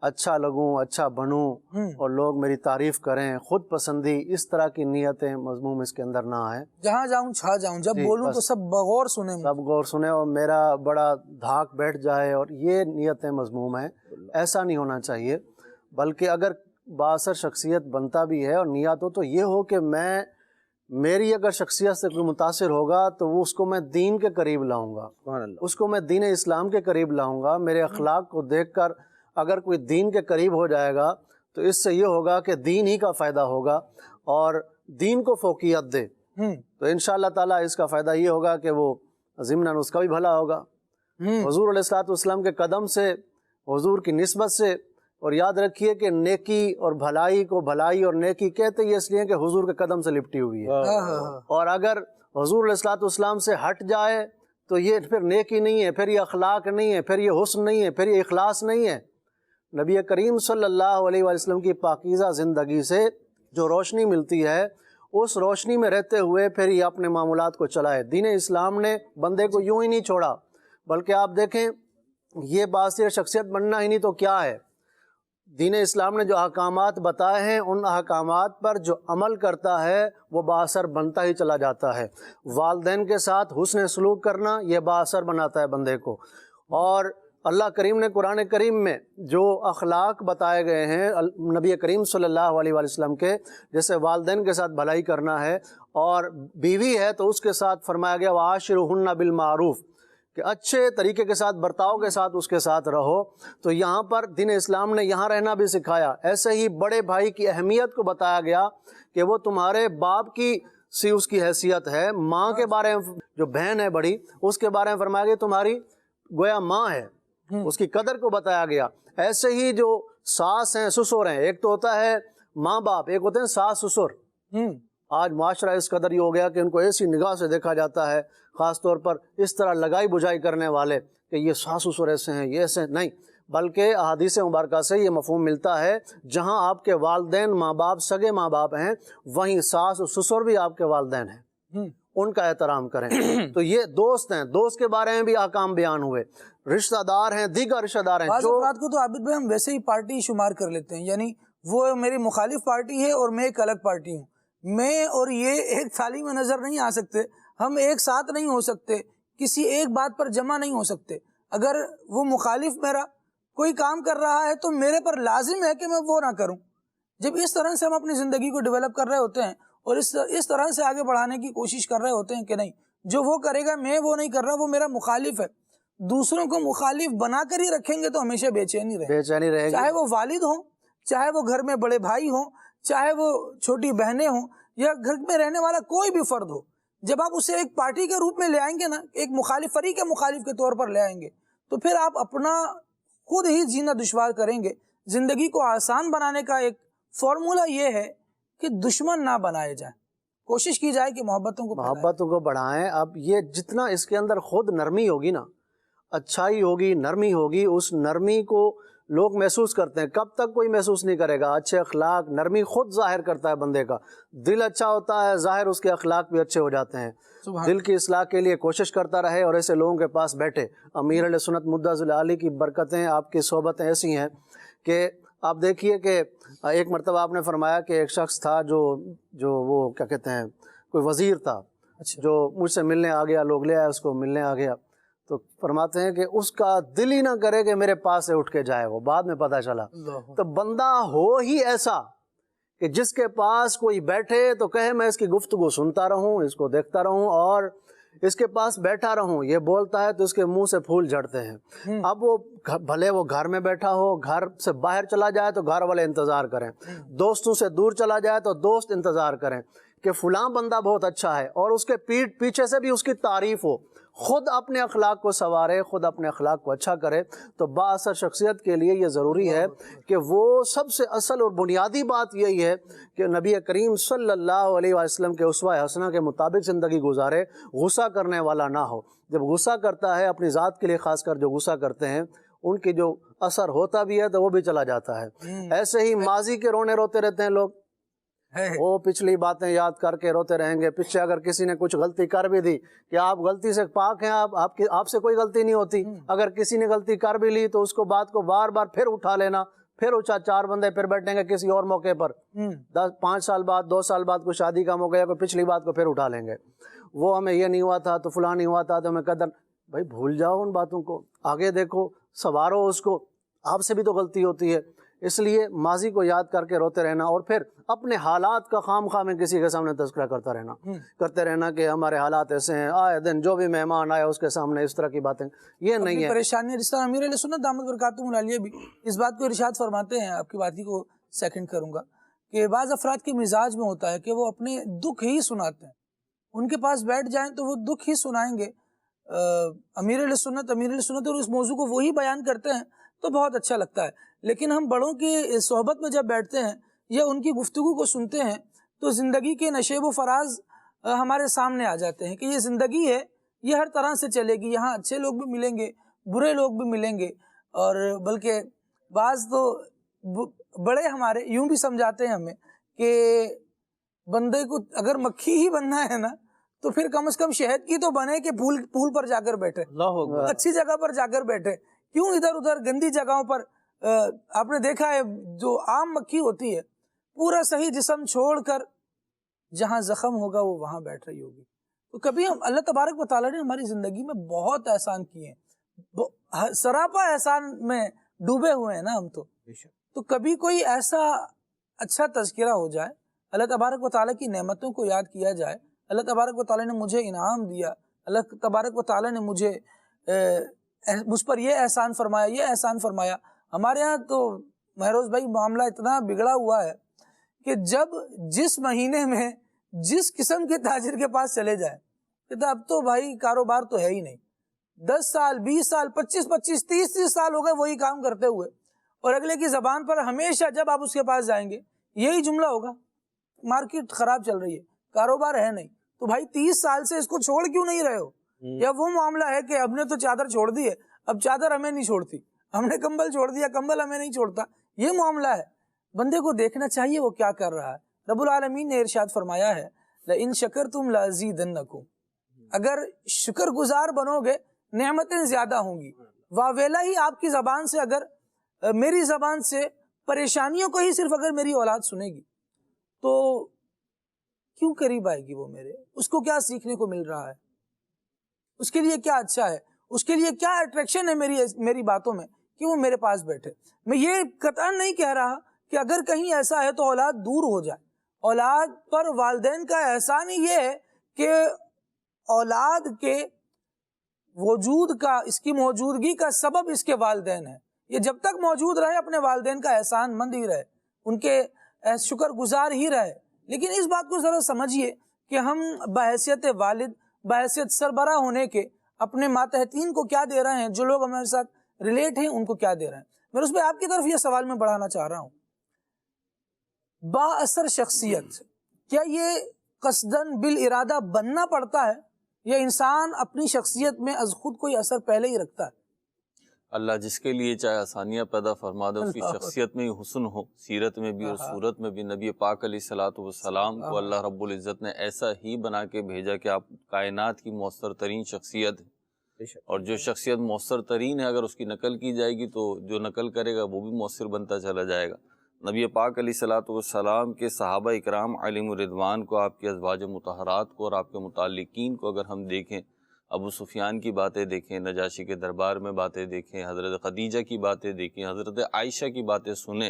Speaker 6: اچھا لگوں، اچھا بنوں اور لوگ میری تعریف کریں. خود پسندی اس طرح کی نیتیں مضموم اس کے اندر نہ آئیں.
Speaker 2: جہاں جاؤں چھا جاؤں، جب بولوں تو سب بغور سنیں،
Speaker 6: سب غور سنیں اور میرا بڑا دھاک بیٹھ جائے، اور یہ نیتیں مضموم ہیں. ایسا نہیں ہونا چاہیے. بلکہ اگر بااثر شخصیت بنتا بھی ہے اور نیت ہو تو یہ ہو کہ میری اگر شخصیت سے کوئی متاثر ہوگا تو وہ اس کو میں دین کے قریب لاؤں گا، اس کو میں دین اسلام کے قریب لاؤں گا. میرے اخلاق کو دیکھ کر اگر کوئی دین کے قریب ہو جائے گا تو اس سے یہ ہوگا کہ دین ہی کا فائدہ ہوگا اور دین کو فوقیت دے. تو انشاءاللہ تعالیٰ اس کا فائدہ یہ ہوگا کہ وہ ضمناً اس کا بھی بھلا ہوگا. حضور علیہ الصلوۃ والسلام کے قدم سے، حضور کی نسبت سے. اور یاد رکھیے کہ نیکی اور بھلائی کو بھلائی اور نیکی کہتے ہیں اس لیے کہ حضور کے قدم سے لپٹی ہوئی ہے. اور اگر حضور علیہ الصلوۃ والسلام سے ہٹ جائے تو یہ پھر نیکی نہیں ہے، پھر یہ اخلاق نہیں ہے، پھر یہ حسن نہیں ہے، پھر یہ اخلاص نہیں ہے. نبی کریم صلی اللہ علیہ وسلم کی پاکیزہ زندگی سے جو روشنی ملتی ہے اس روشنی میں رہتے ہوئے پھر یہ اپنے معاملات کو چلائے. دین اسلام نے بندے کو یوں ہی نہیں چھوڑا، بلکہ آپ دیکھیں یہ بااثر شخصیت بننا ہی نہیں تو کیا ہے. دین اسلام نے جو احکامات بتائے ہیں ان احکامات پر جو عمل کرتا ہے وہ بااثر بنتا ہی چلا جاتا ہے. والدین کے ساتھ حسن سلوک کرنا یہ بااثر بناتا ہے بندے کو. اور اللہ کریم نے قرآن کریم میں جو اخلاق بتائے گئے ہیں نبی کریم صلی اللہ علیہ وسلم کے، جیسے والدین کے ساتھ بھلائی کرنا ہے، اور بیوی ہے تو اس کے ساتھ فرمایا گیا وَعَاشِرُهُنَّ بِالْمَعْرُوفِ کہ اچھے طریقے کے ساتھ، برتاؤ کے ساتھ اس کے ساتھ رہو. تو یہاں پر دین اسلام نے یہاں رہنا بھی سکھایا. ایسے ہی بڑے بھائی کی اہمیت کو بتایا گیا کہ وہ تمہارے باپ کی سی اس کی حیثیت ہے. ماں کے بارے میں، جو بہن ہے بڑی، اس کے بارے میں فرمایا گیا تمہاری گویا ماں ہے، اس کی قدر کو بتایا گیا. ایسے ہی جو ساس ہیں، سسر ہیں، ایک تو ہوتا ہے ماں باپ، ایک ہوتے ہیں ساس سسر. آج معاشرہ اس قدر ہی ہو گیا کہ ان کو ایسی نگاہ سے دیکھا جاتا ہے، خاص طور پر اس طرح لگائی بجائی کرنے والے کہ یہ ساس سسر ایسے ہیں، یہ ایسے نہیں. بلکہ احادیث مبارکہ سے یہ مفہوم ملتا ہے جہاں آپ کے والدین ماں باپ سگے ماں باپ ہیں وہیں ساس سسر بھی آپ کے والدین ہیں، ان کا احترام کریں. تو یہ دوست ہیں، دوست کے بارے میں بھی احکام بیان ہوئے. رشتہ دار ہیں، دیگر رشتہ دار ہیں.
Speaker 2: بعض افراد کو تو عابد بھائی ہم ویسے ہی پارٹی شمار کر لیتے ہیں، یعنی وہ میری مخالف پارٹی ہے اور میں ایک الگ پارٹی ہوں. میں اور یہ ایک تھالی میں نظر نہیں آ سکتے، ہم ایک ساتھ نہیں ہو سکتے، کسی ایک بات پر جمع نہیں ہو سکتے. اگر وہ مخالف میرا کوئی کام کر رہا ہے تو میرے پر لازم ہے کہ میں وہ نہ کروں. جب اس طرح سے ہم اپنی زندگی کو ڈیولپ کر رہے ہوتے ہیں اور اس طرح سے آگے بڑھانے کی کوشش کر رہے ہوتے ہیں کہ نہیں جو وہ کرے گا میں وہ نہیں کر رہا، وہ میرا مخالف ہے، دوسروں کو مخالف بنا کر ہی رکھیں گے تو ہمیشہ بے چینی رہے گی، چاہے وہ والد ہوں، چاہے وہ گھر میں بڑے بھائی ہوں، چاہے وہ چھوٹی بہنیں ہوں، یا گھر میں رہنے والا کوئی بھی فرد ہو، جب آپ اسے ایک پارٹی کے روپ میں لے آئیں گے نا، ایک مخالف فریق کے مخالف کے طور پر لے آئیں گے، تو پھر آپ اپنا خود ہی جینا دشوار کریں گے۔ زندگی کو آسان بنانے کا ایک فارمولہ یہ ہے کہ دشمن نہ بنائے جائیں، کوشش کی جائے کہ محبتوں کو
Speaker 6: بڑھائیں۔ اب یہ جتنا اس کے اندر خود نرمی ہوگی نا، اچھائی ہوگی، نرمی ہوگی، اس نرمی کو لوگ محسوس کرتے ہیں۔ کب تک کوئی محسوس نہیں کرے گا؟ اچھے اخلاق، نرمی خود ظاہر کرتا ہے بندے کا، دل اچھا ہوتا ہے، ظاہر اس کے اخلاق بھی اچھے ہو جاتے ہیں۔ دل کی اصلاح کے لیے کوشش کرتا رہے اور ایسے لوگوں کے پاس بیٹھے۔ امیر علیہ سنت مدعز العالی کی برکتیں، آپ کی صحبتیں ایسی ہیں کہ آپ دیکھیے کہ ایک مرتبہ آپ نے فرمایا کہ ایک شخص تھا جو وہ کیا کہتے ہیں، کوئی وزیر تھا، جو مجھ سے ملنے آ گیا، لوگ لے آئے اس کو، ملنے آ گیا، تو فرماتے ہیں کہ اس کا دل ہی نہ کرے کہ میرے پاس سے اٹھ کے جائے، وہ بعد میں پتہ چلا۔ تو بندہ ہو ہی ایسا کہ جس کے پاس کوئی بیٹھے تو کہے میں اس کی گفتگو سنتا رہوں، اس کو دیکھتا رہوں اور اس کے پاس بیٹھا رہوں، یہ بولتا ہے تو اس کے منہ سے پھول جھڑتے ہیں۔ اب وہ بھلے وہ گھر میں بیٹھا ہو، گھر سے باہر چلا جائے تو گھر والے انتظار کریں، دوستوں سے دور چلا جائے تو دوست انتظار کریں کہ فلاں بندہ بہت اچھا ہے، اور اس کے پیٹھ پیچھے سے بھی اس کی تعریف ہو۔ خود اپنے اخلاق کو سنوارے، خود اپنے اخلاق کو اچھا کرے، تو بااثر شخصیت کے لیے یہ ضروری ہے کہ وہ سب سے اصل اور بنیادی بات یہی ہے کہ نبی کریم صلی اللہ علیہ وسلم کے اسوہ حسنہ کے مطابق زندگی گزارے، غصہ کرنے والا نہ ہو۔ جب غصہ کرتا ہے، اپنی ذات کے لیے خاص کر جو غصہ کرتے ہیں، ان کی جو اثر ہوتا بھی ہے تو وہ بھی چلا جاتا ہے۔ ایسے ہی ماضی کے رونے روتے رہتے ہیں لوگ، وہ پچھلی باتیں یاد کر کے روتے رہیں گے۔ پیچھے اگر کسی نے کچھ غلطی کر بھی دی کہ آپ غلطی سے پاک ہیں، آپ سے کوئی غلطی نہیں ہوتی، اگر کسی نے غلطی کر بھی لی تو اس کو بات کو بار بار پھر اٹھا لینا، پھر چار بندے پھر بیٹھیں گے کسی اور موقع پر، 5 سال بعد، 2 سال بعد کوئی شادی کا موقع ہے، کوئی پچھلی بات کو پھر اٹھا لیں گے۔ وہ ہمیں یہ نہیں ہوا تھا تو فلاں نہیں ہوا تھا تو ہمیں قدر، بھائی بھول جاؤ ان باتوں کو، آگے دیکھو، سنوارو اس کو، آپ سے بھی تو غلطی ہوتی ہے۔ اس لیے ماضی کو یاد کر کے روتے رہنا، اور پھر اپنے حالات کا خام خواہ میں کسی کے سامنے تذکرہ کرتے رہنا کہ ہمارے حالات ایسے ہیں، آئے دن جو بھی مہمان آیا اس کے سامنے اس طرح کی باتیں، یہ نہیں ہے
Speaker 2: پریشانی۔ جس طرح امیر علیہ سنت دامت برکاتہ العالیہ بھی اس بات کو ارشاد فرماتے ہیں، آپ کی بات ہی کو سیکنڈ کروں گا، کہ بعض افراد کے مزاج میں ہوتا ہے کہ وہ اپنے دکھ ہی سناتے ہیں، ان کے پاس بیٹھ جائیں تو وہ دکھ ہی سنائیں گے۔ امیر علیہ سنت اور اس موضوع کو وہی بیان کرتے ہیں تو بہت اچھا لگتا ہے، لیکن ہم بڑوں کی صحبت میں جب بیٹھتے ہیں یا ان کی گفتگو کو سنتے ہیں تو زندگی کے نشیب و فراز ہمارے سامنے آ جاتے ہیں کہ یہ زندگی ہے، یہ ہر طرح سے چلے گی، یہاں اچھے لوگ بھی ملیں گے، برے لوگ بھی ملیں گے، اور بلکہ بعض تو بڑے ہمارے یوں بھی سمجھاتے ہیں ہمیں کہ بندے کو اگر مکھی ہی بننا ہے نا تو پھر کم از کم شہد کی تو بنے کہ پھول پر جا کر بیٹھے، اچھی جگہ پر جا کر بیٹھے، کیوں ادھر ادھر گندی جگہوں پر۔ آپ نے دیکھا ہے جو عام مکھی ہوتی ہے پورا صحیح جسم چھوڑ کر جہاں زخم ہوگا وہ وہاں بیٹھ رہی ہوگی۔ تو کبھی ہم اللہ تبارک و تعالیٰ نے ہماری زندگی میں بہت احسان کیے ہیں، سراپا احسان میں ڈوبے ہوئے ہیں نا ہم تو کبھی کوئی ایسا اچھا تذکرہ ہو جائے، اللہ تبارک و تعالیٰ کی نعمتوں کو یاد کیا جائے، اللہ تبارک و تعالیٰ نے مجھے انعام دیا، اللہ تبارک و تعالیٰ نے مجھ پر یہ احسان فرمایا، یہ احسان فرمایا۔ ہمارے ہاں تو مہروز بھائی معاملہ اتنا بگڑا ہوا ہے کہ جب جس مہینے میں جس قسم کے تاجر کے پاس چلے جائیں کہ اب تو بھائی کاروبار تو ہے ہی نہیں، 10 سال 20 سال 25 30 سال ہو گئے وہی کام کرتے ہوئے، اور اگلے کی زبان پر ہمیشہ جب آپ اس کے پاس جائیں گے یہی جملہ ہوگا، مارکیٹ خراب چل رہی ہے، کاروبار ہے نہیں۔ تو بھائی 30 سال سے اس کو چھوڑ کیوں نہیں رہے ہو؟ یا وہ معاملہ ہے کہ ہم نے تو چادر چھوڑ دی ہے، اب چادر ہمیں نہیں چھوڑتی، ہم نے کمبل چھوڑ دیا، کمبل ہمیں نہیں چھوڑتا، یہ معاملہ ہے۔ بندے کو دیکھنا چاہیے وہ کیا کر رہا ہے۔ رب العالمین نے ارشاد فرمایا ہے لَإِن شَكَرْتُمْ لَأَزِيدَنَّكُمْ، اگر شکر گزار بنو گے نعمتیں زیادہ ہوں گی۔ واویلا ہی آپ کی زبان سے، اگر میری زبان سے پریشانیوں کو ہی صرف اگر میری اولاد سنے گی تو کیوں قریب آئے گی وہ میرے؟ اس کو کیا سیکھنے کو مل رہا ہے؟ اس کے لیے کیا اچھا ہے؟ اس کے لیے کیا اٹریکشن ہے میری باتوں میں کہ وہ میرے پاس بیٹھے؟ میں یہ قطعاً نہیں کہہ رہا کہ اگر کہیں ایسا ہے تو اولاد دور ہو جائے. اولاد پر والدین کا احسان ہی یہ ہے کہ اولاد کے وجود کا، اس کی موجودگی کا سبب اس کے والدین ہیں. یہ جب تک موجود رہے اپنے والدین کا احسان مند ہی رہے، ان کے شکر گزار ہی رہے. لیکن اس بات کو ذرا سمجھیے کہ ہم بحیثیت والد، بحیثیت سربراہ ہونے کے اپنے ماتحتین کو کیا دے رہے ہیں، جو لوگ ہمارے ساتھ ریلیٹ ہیں ان کو کیا دے رہے ہیں. میں اس پہ آپ کی طرف یہ سوال میں بڑھانا چاہ رہا ہوں. با اثر شخصیت، کیا یہ قصداً بالارادہ بننا پڑتا ہے یا انسان اپنی شخصیت میں از خود کوئی اثر پہلے ہی رکھتا ہے؟
Speaker 7: اللہ جس کے لیے چاہے آسانیاں پیدا فرما دے، اس کی شخصیت میں ہی حسن ہو، سیرت میں بھی اور صورت میں بھی. نبی پاک علیہ الصلوۃ والسلام کو اللہ رب العزت نے ایسا ہی بنا کے بھیجا کہ آپ کائنات کی مؤثر ترین شخصیت ہیں، اور جو شخصیت مؤثر ترین ہے اگر اس کی نقل کی جائے گی تو جو نقل کرے گا وہ بھی مؤثر بنتا چلا جائے گا. نبی پاک علیہ الصلوۃ والسلام کے صحابہ اکرام علیہم الرضوان کو، آپ کے ازواج مطہرات کو اور آپ کے متعلقین کو اگر ہم دیکھیں، ابو سفیان کی باتیں دیکھیں، نجاشی کے دربار میں باتیں دیکھیں، حضرت خدیجہ کی باتیں دیکھیں، حضرت عائشہ کی باتیں سنیں،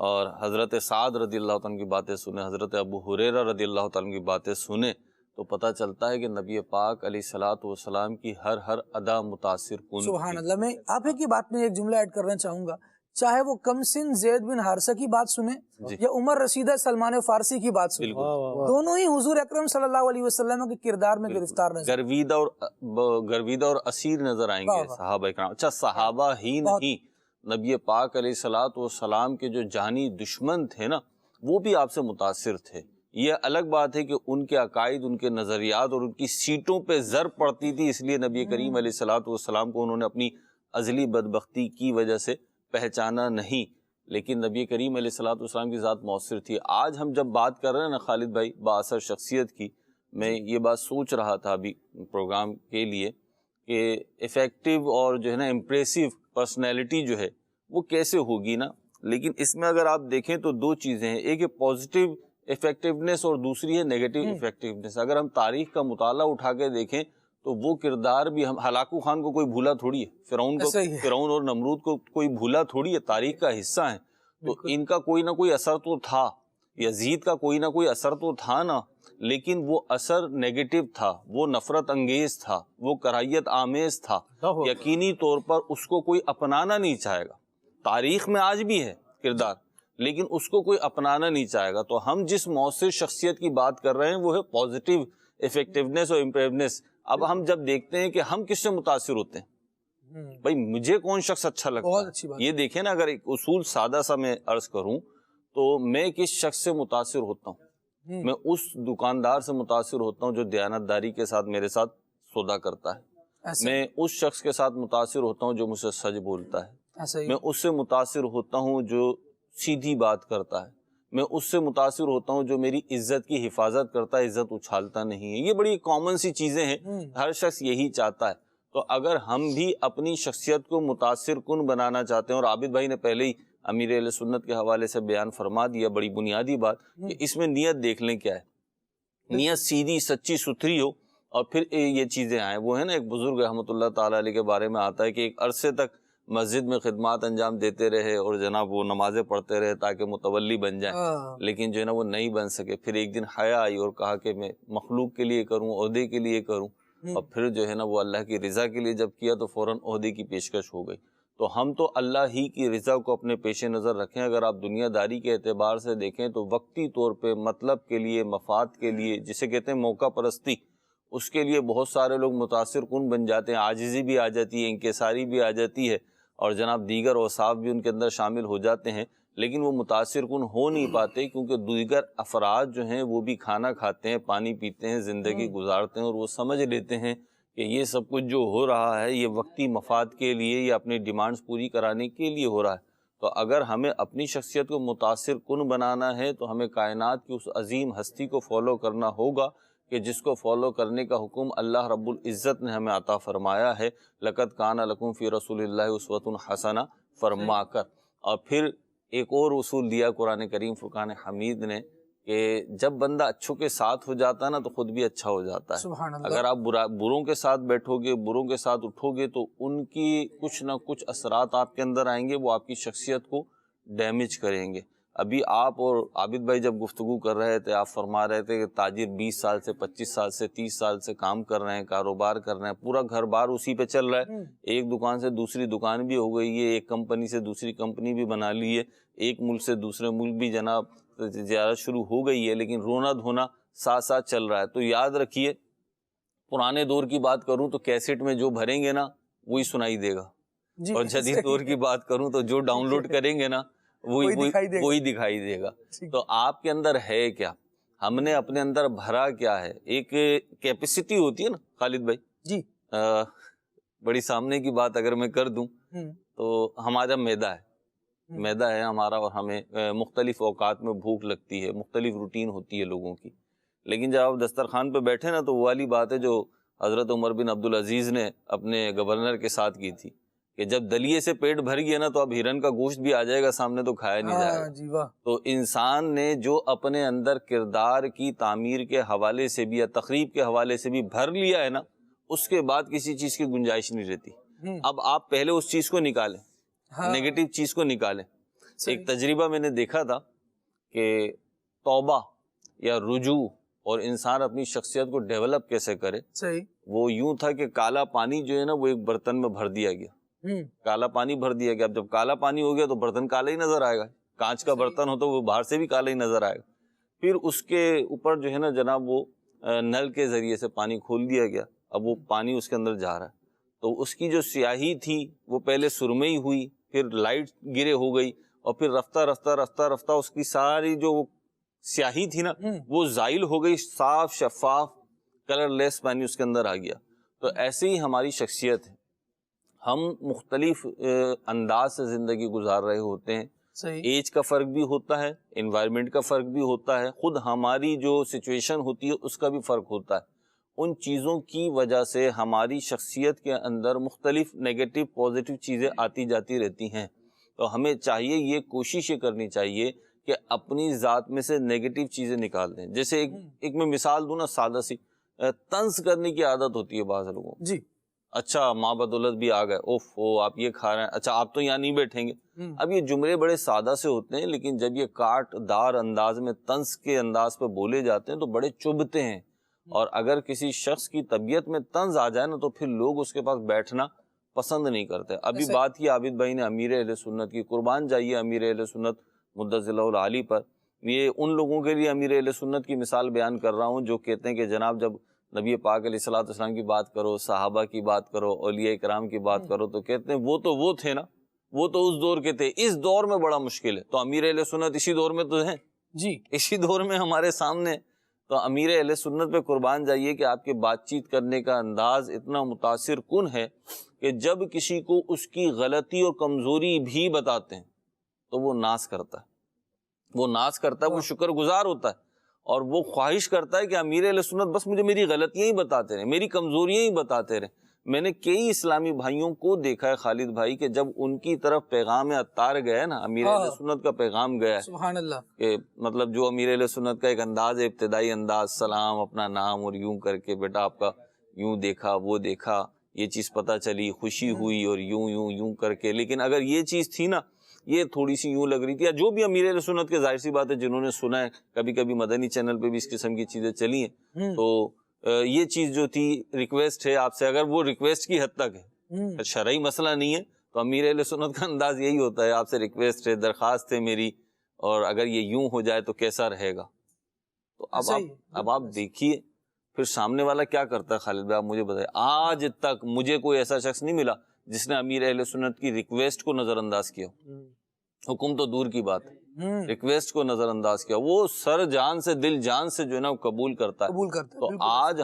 Speaker 7: اور حضرت سعد رضی اللہ تعالیٰ کی باتیں سنیں، حضرت ابو ہریرہ رضی اللہ تعالیٰ کی باتیں سنیں، تو پتہ چلتا ہے کہ نبی پاک علیہ الصلوۃ والسلام کی ہر ادا متاثر کن.
Speaker 2: سبحان اللہ. میں آپ ہی کی بات میں ایک جملہ ایڈ کرنا چاہوں گا، چاہے وہ کم سن زید بن حارثہ کی بات سنیں یا عمر رشیدہ سلمان فارسی کی بات سنیں، دونوں ہی حضور اکرم صلی اللہ علیہ وسلم کے کردار میں گرفتار نظر،
Speaker 7: گرویدہ اور اسیر نظر آئیں گے صحابہ اکرام. اچھا صحابہ ہی نہیں، نبی پاک علیہ الصلوۃ والسلام کے جو جانی دشمن تھے نا، وہ بھی آپ سے متاثر تھے. یہ الگ بات ہے کہ ان کے عقائد، ان کے نظریات اور ان کی سیٹوں پہ زر پڑتی تھی، اس لیے نبی کریم علیہ الصلوۃ والسلام کو انہوں نے اپنی ازلی بدبختی کی وجہ سے پہچانا نہیں. لیکن نبی کریم علیہ الصلوۃ والسلام کی ذات مؤثر تھی. آج ہم جب بات کر رہے ہیں نا خالد بھائی بااثر شخصیت کی، میں یہ بات سوچ رہا تھا ابھی پروگرام کے لیے کہ افیکٹو اور جو ہے نا امپریسو پرسنالٹی جو ہے وہ کیسے ہوگی نا. لیکن اس میں اگر آپ دیکھیں تو دو چیزیں ہیں، ایک ہے پازیٹیو افیکٹونیس اور دوسری ہے نیگیٹو افیکٹونیس. اگر ہم تاریخ کا مطالعہ اٹھا کے دیکھیں تو وہ کردار بھی، ہم ہلاکو خان کو کوئی بھولا تھوڑی ہے، فرعون اور نمرود کو کوئی بھولا تھوڑی ہے، تاریخ کا حصہ ہیں. تو ان کا کوئی نہ کوئی اثر تو تھا، یزید کا کوئی نہ کوئی اثر تو تھا نا، لیکن وہ اثر نیگیٹو تھا، وہ نفرت انگیز تھا، وہ کراہیت آمیز تھا. یقینی طور پر اس کو کوئی اپنانا نہیں چاہے گا. تاریخ میں آج بھی ہے کردار، لیکن اس کو کوئی اپنانا نہیں چاہے گا. تو ہم جس مؤثر شخصیت کی بات کر رہے ہیں وہ ہے پازیٹیو افیکٹونیس اور امپریونیس. اب ہم جب دیکھتے ہیں کہ ہم کس سے متاثر ہوتے ہیں، بھائی مجھے کون شخص اچھا لگتا ہے، یہ دیکھیں نا. اگر ایک اصول سادہ سا میں عرض کروں تو میں کس شخص سے متاثر ہوتا ہوں، میں اس دکاندار سے متاثر ہوتا ہوں جو دیانتداری کے ساتھ میرے ساتھ سودا کرتا ہے. میں اس شخص کے ساتھ متاثر ہوتا ہوں جو مجھ سے سچ بولتا ہے. میں اس سے متاثر ہوتا ہوں جو سیدھی بات کرتا ہے. میں اس سے متاثر ہوتا ہوں جو میری عزت کی حفاظت کرتا ہے، عزت اچھالتا نہیں ہے. یہ بڑی کامن سی چیزیں ہیں، ہر شخص یہی چاہتا ہے. تو اگر ہم بھی اپنی شخصیت کو متاثر کن بنانا چاہتے ہیں، اور عابد بھائی نے پہلے ہی امیر اہل سنت کے حوالے سے بیان فرما دیا بڑی بنیادی بات کہ اس میں نیت دیکھ لیں کیا ہے. نیت سیدھی سچی ستھری ہو اور پھر یہ چیزیں آئیں. وہ ہے نا ایک بزرگ رحمۃ اللہ تعالیٰ علیہ کے بارے میں آتا ہے کہ ایک عرصے تک مسجد میں خدمات انجام دیتے رہے اور جناب وہ نمازیں پڑھتے رہے تاکہ متولی بن جائیں، لیکن جو ہے نا وہ نہیں بن سکے. پھر ایک دن حیا آئی اور کہا کہ میں مخلوق کے لیے کروں، عہدے کے لیے کروں، اور پھر جو ہے نا وہ اللہ کی رضا کے لیے جب کیا تو فوراً عہدے کی پیشکش ہو گئی. تو ہم تو اللہ ہی کی رضا کو اپنے پیش نظر رکھیں. اگر آپ دنیا داری کے اعتبار سے دیکھیں تو وقتی طور پہ مطلب کے لیے، مفاد کے لیے، جسے کہتے ہیں موقع پرستی، اس کے لیے بہت سارے لوگ متاثر کن بن جاتے ہیں. عاجزی بھی آ جاتی ہے، انکساری بھی آ جاتی ہے، اور جناب دیگر اوصاف بھی ان کے اندر شامل ہو جاتے ہیں، لیکن وہ متاثر کن ہو نہیں پاتے کیونکہ دیگر افراد جو ہیں وہ بھی کھانا کھاتے ہیں، پانی پیتے ہیں، زندگی گزارتے ہیں، اور وہ سمجھ لیتے ہیں کہ یہ سب کچھ جو ہو رہا ہے یہ وقتی مفاد کے لیے یا اپنی ڈیمانڈز پوری کرانے کے لیے ہو رہا ہے. تو اگر ہمیں اپنی شخصیت کو متاثر کن بنانا ہے تو ہمیں کائنات کی اس عظیم ہستی کو فالو کرنا ہوگا کہ جس کو فالو کرنے کا حکم اللہ رب العزت نے ہمیں عطا فرمایا ہے. لقد کان لکم فی رسول اللہ اسوۃ حسنہ فرما کر. اور پھر ایک اور اصول دیا قرآن کریم فرقان حمید نے کہ جب بندہ اچھوں کے ساتھ ہو جاتا ہے نا تو خود بھی اچھا ہو جاتا ہے.
Speaker 2: سبحان اللہ.
Speaker 7: اگر آپ بروں کے ساتھ بیٹھو گے، بروں کے ساتھ اٹھو گے تو ان کی کچھ نہ کچھ اثرات آپ کے اندر آئیں گے، وہ آپ کی شخصیت کو ڈیمیج کریں گے. ابھی آپ اور عابد بھائی جب گفتگو کر رہے تھے آپ فرما رہے تھے کہ تاجر 20 سال سے 25 سال سے 30 سال سے کام کر رہے ہیں, کاروبار کر رہے ہیں, پورا گھر بار اسی پہ چل رہا ہے. ایک دکان سے دوسری دکان بھی ہو گئی ہے, ایک کمپنی سے دوسری کمپنی بھی بنا لی ہے, ایک ملک سے دوسرے ملک بھی جناب تجارت شروع ہو گئی ہے, لیکن رونا دھونا ساتھ ساتھ چل رہا ہے. تو یاد رکھیے, پرانے دور کی بات کروں تو کیسٹ میں جو بھریں گے نا وہی سنائی دے گا, اور جدید دور کی بات کروں تو جو ڈاؤن لوڈ کریں گے نا وہی دکھائی دے گا. تو آپ کے اندر ہے کیا, ہم نے اپنے اندر بھرا کیا ہے. ایک کیپیسٹی ہوتی ہے نا خالد بھائی جی, بڑی سامنے کی بات اگر میں کر دوں تو ہمارا معدہ ہے ہمارا, اور ہمیں مختلف اوقات میں بھوک لگتی ہے, مختلف روٹین ہوتی ہے لوگوں کی. لیکن جب آپ دسترخوان پہ بیٹھے نا تو وہ والی بات ہے جو حضرت عمر بن عبدالعزیز نے اپنے گورنر کے ساتھ کی تھی کہ جب دلیے سے پیٹ بھر گیا نا تو اب ہرن کا گوشت بھی آ جائے گا سامنے تو کھایا نہیں جائے گا. تو انسان نے جو اپنے اندر کردار کی تعمیر کے حوالے سے بھی یا تقریب کے حوالے سے بھی بھر لیا ہے نا, اس کے بعد کسی چیز کی گنجائش نہیں رہتی. اب آپ پہلے اس چیز کو نکالیں, نیگیٹو چیز کو نکالیں. ایک تجربہ میں نے دیکھا تھا کہ توبہ یا رجوع اور انسان اپنی شخصیت کو ڈیولپ کیسے کرے, وہ یوں تھا کہ کالا پانی جو ہے نا وہ ایک برتن میں بھر دیا گیا, کالا پانی بھر دیا گیا. اب جب کالا پانی ہو گیا تو برتن کالا ہی نظر آئے گا, کانچ کا برتن ہو تو وہ باہر سے بھی کالا ہی نظر آئے گا. پھر اس کے اوپر جو ہے نا جناب وہ نل کے ذریعے سے پانی کھول دیا گیا, اب وہ پانی اس کے اندر جا رہا ہے. تو اس کی جو سیاہی تھی وہ پہلے سرمئی ہوئی, پھر لائٹ گرے ہو گئی, اور پھر رفتہ رفتہ رفتہ رفتہ اس کی ساری جو سیاہی تھی نا وہ زائل ہو گئی, صاف شفاف کلر لیس پانی اس کے اندر آ گیا. تو ایسے ہی ہماری شخصیت ہے, ہم مختلف انداز سے زندگی گزار رہے ہوتے ہیں. ایج کا فرق بھی ہوتا ہے, انوائرمنٹ کا فرق بھی ہوتا ہے, خود ہماری جو سچویشن ہوتی ہے اس کا بھی فرق ہوتا ہے. ان چیزوں کی وجہ سے ہماری شخصیت کے اندر مختلف نیگیٹو پازیٹیو چیزیں آتی جاتی رہتی ہیں. تو ہمیں چاہیے, یہ کوشش یہ کرنی چاہیے کہ اپنی ذات میں سے نیگیٹو چیزیں نکال دیں. جیسے ایک میں مثال دوں نا سادہ سی, طنز کرنے کی عادت ہوتی ہے بعض لوگوں کو. جی اچھا ماں بدولت بھی آ گئے, اوف آپ یہ کھا رہے ہیں, اچھا آپ تو یہاں نہیں بیٹھیں گے. اب یہ جملے بڑے سادہ سے ہوتے ہیں, لیکن جب یہ کاٹ دار انداز میں طنز کے انداز پہ بولے جاتے ہیں تو بڑے چبھتے ہیں. اور اگر کسی شخص کی طبیعت میں طنز آ جائے نا تو پھر لوگ اس کے پاس بیٹھنا پسند نہیں کرتے. ابھی بات کی عابد بھائی نے امیر اہل سنت کی, قربان جائیے امیر اہل سنت مدثر اللہ العالی پر. یہ ان لوگوں کے لیے امیر اہل سنت کی مثال بیان کر رہا ہوں جو کہتے ہیں کہ جناب جب نبی پاک علیہ الصلوۃ والسلام کی بات کرو, صحابہ کی بات کرو, اولیاء کرام کی بات کرو, تو کہتے ہیں وہ تھے نا, وہ تو اس دور کے تھے, اس دور میں بڑا مشکل ہے. تو امیر اہل سنت اسی دور میں تو ہیں جی, اسی دور میں ہمارے سامنے. تو امیر اہل سنت پہ قربان جائیے کہ آپ کے بات چیت کرنے کا انداز اتنا متاثر کن ہے کہ جب کسی کو اس کی غلطی اور کمزوری بھی بتاتے ہیں تو وہ ناز کرتا ہے, وہ شکر گزار ہوتا ہے, اور وہ خواہش کرتا ہے کہ امیر اہل سنت بس مجھے میری غلطیاں ہی بتاتے رہیں, میری کمزوریاں ہی بتاتے رہیں. میں نے کئی اسلامی بھائیوں کو دیکھا ہے خالد بھائی کہ جب ان کی طرف پیغام عطار گیا نا, امیر اہل سنت کا پیغام گیا ہے, سبحان اللہ, کہ مطلب جو امیر اہل سنت کا ایک انداز ہے, ابتدائی انداز, سلام, اپنا نام, اور یوں کر کے بیٹا آپ کا یوں دیکھا, وہ دیکھا, یہ چیز پتہ چلی, خوشی ہوئی, اور یوں یوں یوں کر کے. لیکن اگر یہ چیز تھی نا, یہ تھوڑی سی یوں لگ رہی تھی, یا جو بھی امیر اہل سنت کے ظاہر سی بات ہے جنہوں نے سنا ہے, کبھی کبھی مدنی چینل پہ بھی اس قسم کی چیزیں چلی ہیں, تو یہ چیز جو تھی ریکویسٹ ہے آپ سے, اگر وہ ریکویسٹ کی حد تک ہے, شرعی مسئلہ نہیں ہے, تو امیر اہل سنت کا انداز یہی ہوتا ہے, آپ سے ریکویسٹ ہے, درخواست ہے میری, اور اگر یہ یوں ہو جائے تو کیسا رہے گا. تو اب آپ دیکھیے پھر سامنے والا کیا کرتا ہے. خالد بھائی آپ مجھے بتائیں, آج تک مجھے کوئی ایسا شخص نہیں ملا جس نے امیر اہل سنت کی ریکویسٹ کو نظر انداز کیا. حکم تو دور کی بات ہے, ریکویسٹ کو نظر انداز کیا, وہ سر جان سے دل جان سے جو ہے نا قبول کرتا ہے. تو آج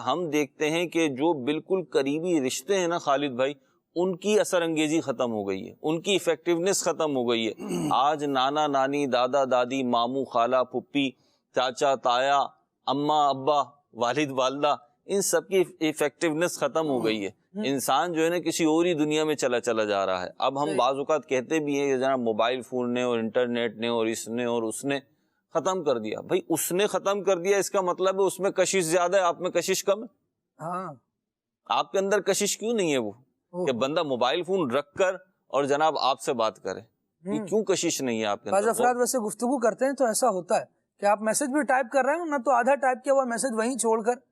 Speaker 7: ہم دیکھتے ہیں کہ جو بالکل قریبی رشتے ہیں نا خالد بھائی, ان کی اثر انگیزی ختم ہو گئی ہے, ان کی ایفیکٹونیس ختم ہو گئی ہے. آج نانا نانی, دادا دادی, ماموں خالہ پھپھی, چاچا تایا, اماں ابا, والد والدہ, ان سب کی ایفیکٹونیس ختم ہو گئی ہے. انسان جو ہے نا کسی اور ہی دنیا میں چلا جا رہا ہے. اب ہم بعض اوقات کہتے بھی ہیں کہ جناب موبائل فون نے اور انٹرنیٹ نے اور اس نے اور اس نے ختم کر دیا. بھائی اس نے ختم کر دیا, اس کا مطلب ہے اس میں کشش زیادہ ہے, آپ میں کشش کم ہے. آپ کے اندر کشش کیوں نہیں ہے وہ کہ بندہ موبائل فون رکھ کر اور جناب آپ سے بات کرے. یہ کیوں کشش نہیں ہے آپ کے
Speaker 2: بعض
Speaker 7: اندر؟
Speaker 2: افراد ویسے گفتگو کرتے ہیں تو ایسا ہوتا ہے کہ آپ میسج بھی ٹائپ کر رہے ہیں نہ تو آدھا ٹائپ کیا ہوا میسج وہیں چھوڑ کر